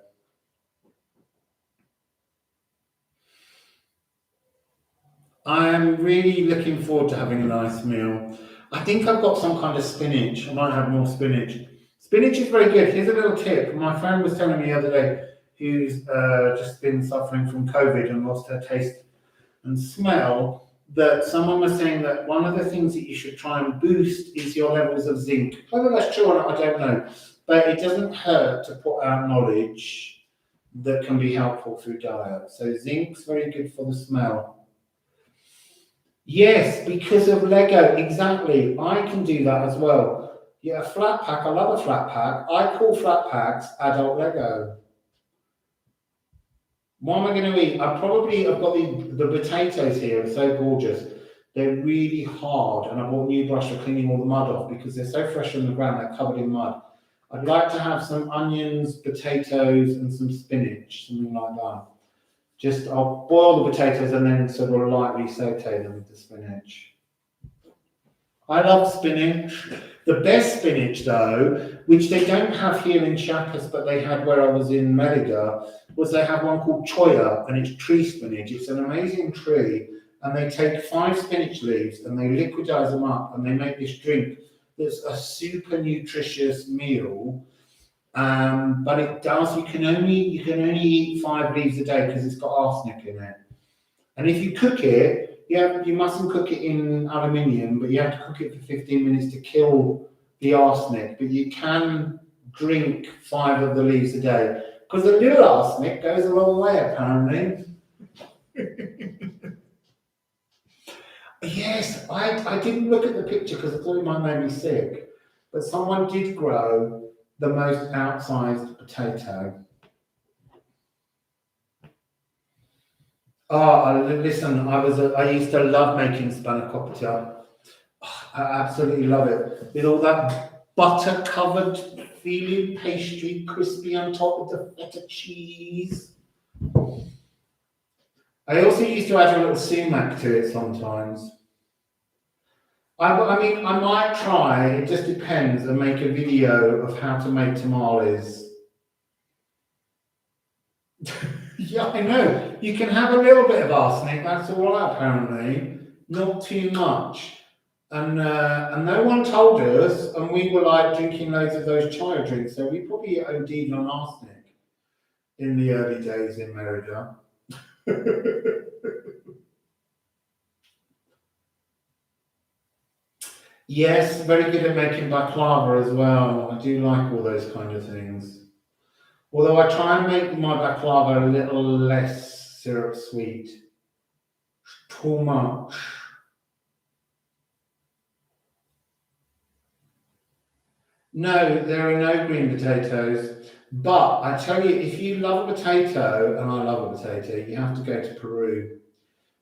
I am really looking forward to having a nice meal. I think I've got some kind of spinach. I might have more spinach. Spinach is very good. Here's a little tip. My friend was telling me the other day, who's just been suffering from COVID and lost her taste and smell, that someone was saying that one of the things that you should try and boost is your levels of zinc. Whether that's true or not, I don't know. But it doesn't hurt to put out knowledge that can be helpful through diet. So zinc's very good for the smell. Yes, because of Lego, exactly. I can do that as well. Yeah, a flat pack, I love a flat pack. I call flat packs adult Lego. What am I going to eat? I've got the potatoes here, they're so gorgeous. They're really hard, and I bought a new brush for cleaning all the mud off because they're so fresh on the ground, they're covered in mud. I'd like to have some onions, potatoes, and some spinach, something like that. I'll boil the potatoes and then sort of lightly saute them with the spinach. I love spinach. The best spinach, though, which they don't have here in Chiapas, but they had where I was in Merida, was they have one called choya, and it's tree spinach. It's an amazing tree, and they take 5 spinach leaves and they liquidize them up, and they make this drink that's a super nutritious meal. But it does, you can only eat 5 leaves a day because it's got arsenic in it. And if you cook it, you mustn't cook it in aluminium, but you have to cook it for 15 minutes to kill the arsenic. But you can drink 5 of the leaves a day because a little arsenic goes a long way, apparently. Yes, I didn't look at the picture because I thought it might make me sick, but someone did grow the most outsized potato. Oh, listen, I used to love making spanakopita. Oh, I absolutely love it. With all that butter-covered feeling, pastry, crispy on top with the feta cheese. I also used to add a little sumac to it sometimes. I mean, I might try, it just depends, and make a video of how to make tamales. Yeah, I know. You can have a little bit of arsenic, that's all right, apparently. Not too much. And no one told us, and we were like drinking loads of those chai drinks, so we probably OD'd on arsenic in the early days in Merida. Yes, very good at making baklava as well. I do like all those kind of things. Although I try and make my baklava a little less syrup sweet. Too much. No, there are no green potatoes. But I tell you, if you love a potato, and I love a potato, you have to go to Peru.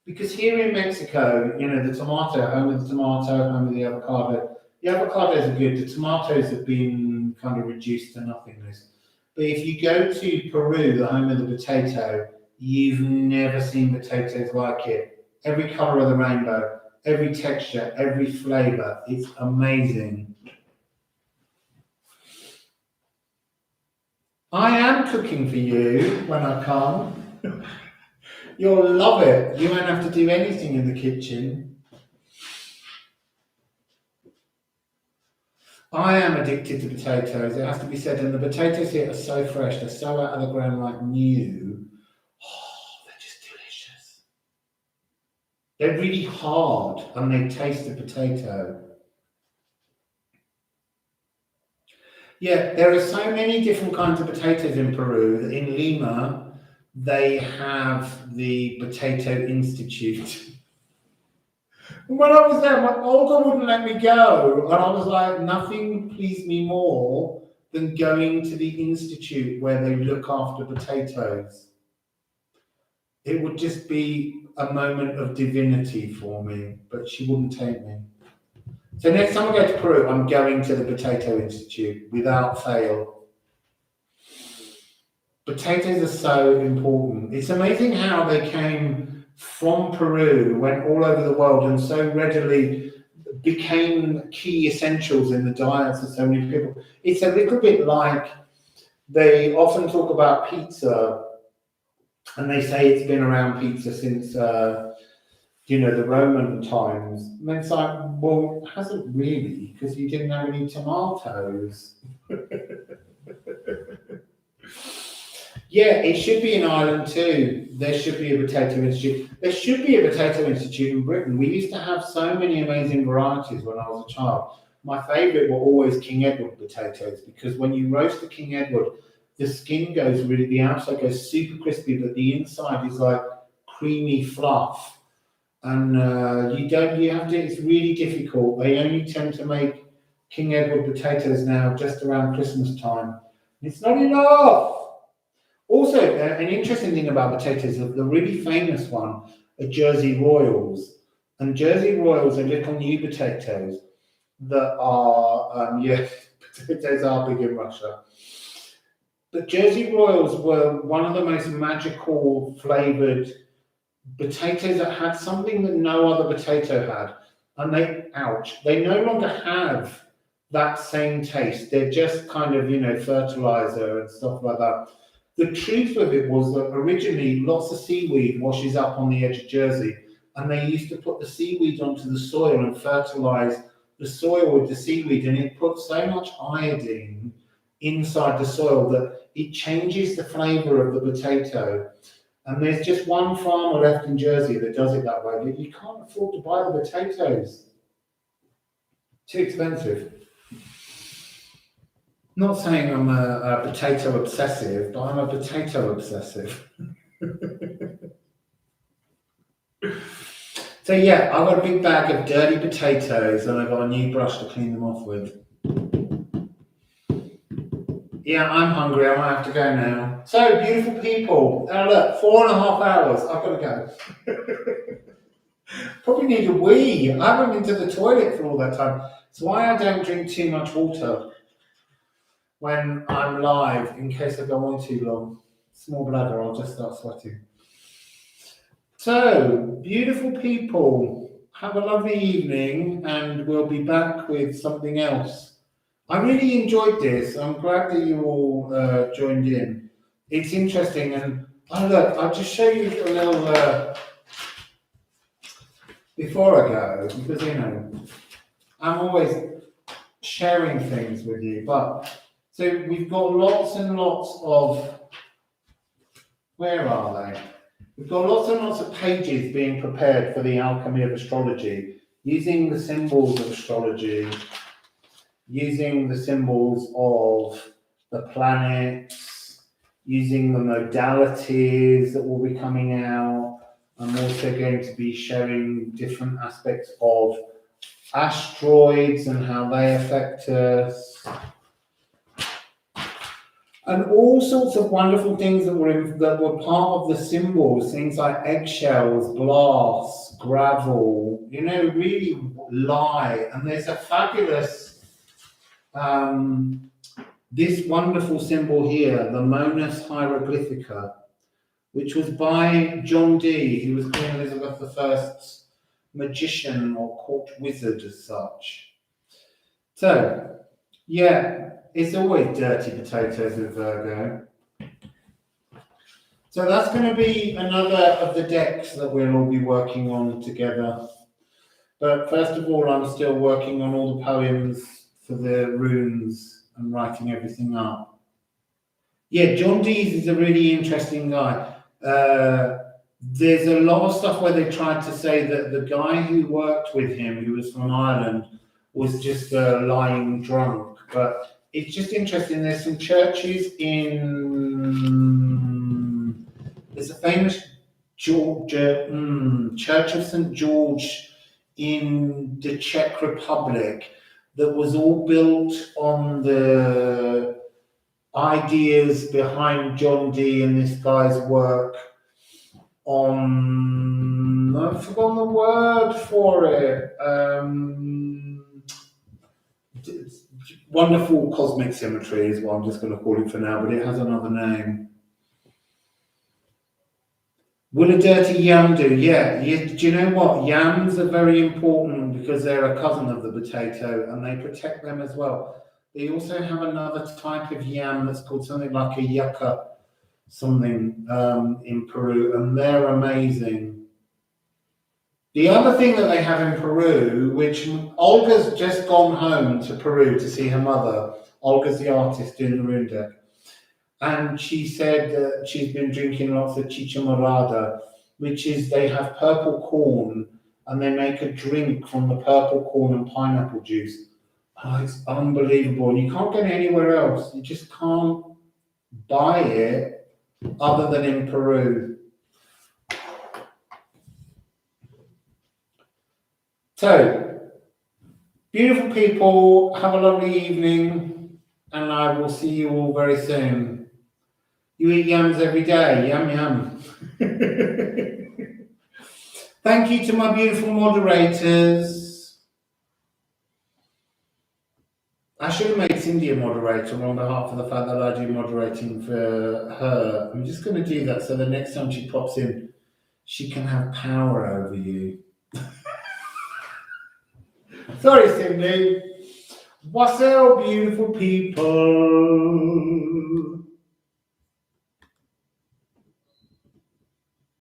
Because here in Mexico, you know, the tomato, home of the tomato, home of the avocado. The avocados are good. The tomatoes have been kind of reduced to nothingness. But if you go to Peru, the home of the potato, you've never seen potatoes like it. Every color of the rainbow, every texture, every flavor. It's amazing. I am cooking for you when I come. You'll love it. You won't have to do anything in the kitchen. I am addicted to potatoes, it has to be said, and the potatoes here are so fresh, they're so out of the ground like new. Oh, they're just delicious. They're really hard and they taste the potato. Yeah, there are so many different kinds of potatoes in Peru that in Lima, they have the Potato Institute. When I was there, my Olga wouldn't let me go. And I was like, nothing pleased me more than going to the institute where they look after potatoes. It would just be a moment of divinity for me, but she wouldn't take me. So next time I go to Peru, I'm going to the Potato Institute without fail. Potatoes are so important. It's amazing how they came from Peru, went all over the world, and so readily became key essentials in the diets of so many people. It's a little bit like they often talk about pizza, and they say it's been around pizza since you know, the Roman times. And it's like, well, it hasn't really, because you didn't have any tomatoes. Yeah, it should be in Ireland too. There should be a potato institute. There should be a potato institute in Britain. We used to have so many amazing varieties when I was a child. My favourite were always King Edward potatoes, because when you roast the King Edward, the skin goes really, the outside goes super crispy, but the inside is like creamy fluff. And you have to, it's really difficult. They only tend to make King Edward potatoes now just around Christmas time. It's not enough. Also, an interesting thing about potatoes, the really famous one are Jersey Royals. And Jersey Royals are little new potatoes that are, yes, potatoes are big in Russia. But Jersey Royals were one of the most magical flavoured potatoes that had something that no other potato had. And they no longer have that same taste. They're just kind of, you know, fertilizer and stuff like that. The truth of it was that originally lots of seaweed washes up on the edge of Jersey, and they used to put the seaweed onto the soil and fertilize the soil with the seaweed, and it put so much iodine inside the soil that it changes the flavor of the potato. And there's just one farmer left in Jersey that does it that way, but you can't afford to buy the potatoes. Too expensive. Not saying I'm a potato obsessive, but I'm a potato obsessive. So yeah, I've got a big bag of dirty potatoes and I've got a new brush to clean them off with. Yeah, I'm hungry. I might have to go now. So, beautiful people. Look, 4.5 hours. I've got to go. Probably need a wee. I haven't been to the toilet for all that time. It's why I don't drink too much water when I'm live, in case I go on too long. Small bladder, I'll just start sweating. So, beautiful people, have a lovely evening, and we'll be back with something else. I really enjoyed this. I'm glad that you all joined in. It's interesting, and look, I'll just show you a little before I go, because you know I'm always sharing things with you. But so we've got lots and lots of, where are they? We've got lots and lots of pages being prepared for the alchemy of astrology, using the symbols of astrology, using the symbols of the planets, using the modalities that will be coming out. I'm also going to be showing different aspects of asteroids and how they affect us. And all sorts of wonderful things that were part of the symbols, things like eggshells, glass, gravel, you know, really light. And there's a fabulous, this wonderful symbol here, the Monas Hieroglyphica, which was by John Dee, who was Queen Elizabeth I's magician or court wizard as such. So, yeah. It's always dirty potatoes with Virgo. So that's going to be another of the decks that we'll all be working on together. But first of all, I'm still working on all the poems for the runes and writing everything up. Yeah, John Dees is a really interesting guy. There's a lot of stuff where they tried to say that the guy who worked with him, who was from Ireland, was just a lying drunk. But it's just interesting. There's some churches in. There's a famous Church of St. George in the Czech Republic that was all built on the ideas behind John Dee and this guy's work on. I've forgotten the word for it. Wonderful cosmic symmetry is what I'm just going to call it for now, but it has another name. Will a dirty yam do? Yeah. Do you know what? Yams are very important because they're a cousin of the potato and they protect them as well. They also have another type of yam that's called something like a yucca something in Peru, and they're amazing. The other thing that they have in Peru, which Olga's just gone home to Peru to see her mother. Olga's the artist doing the rune deck. And she said that she's been drinking lots of chicha morada, which is they have purple corn and they make a drink from the purple corn and pineapple juice. Oh, it's unbelievable. And you can't get it anywhere else. You just can't buy it other than in Peru. So, beautiful people, have a lovely evening, and I will see you all very soon. You eat yams every day, yum yum. Thank you to my beautiful moderators. I should have made Cindy a moderator on behalf of the fact that I do moderating for her. I'm just going to do that so the next time she pops in, she can have power over you. Sorry, Cindy. Wassail, beautiful people.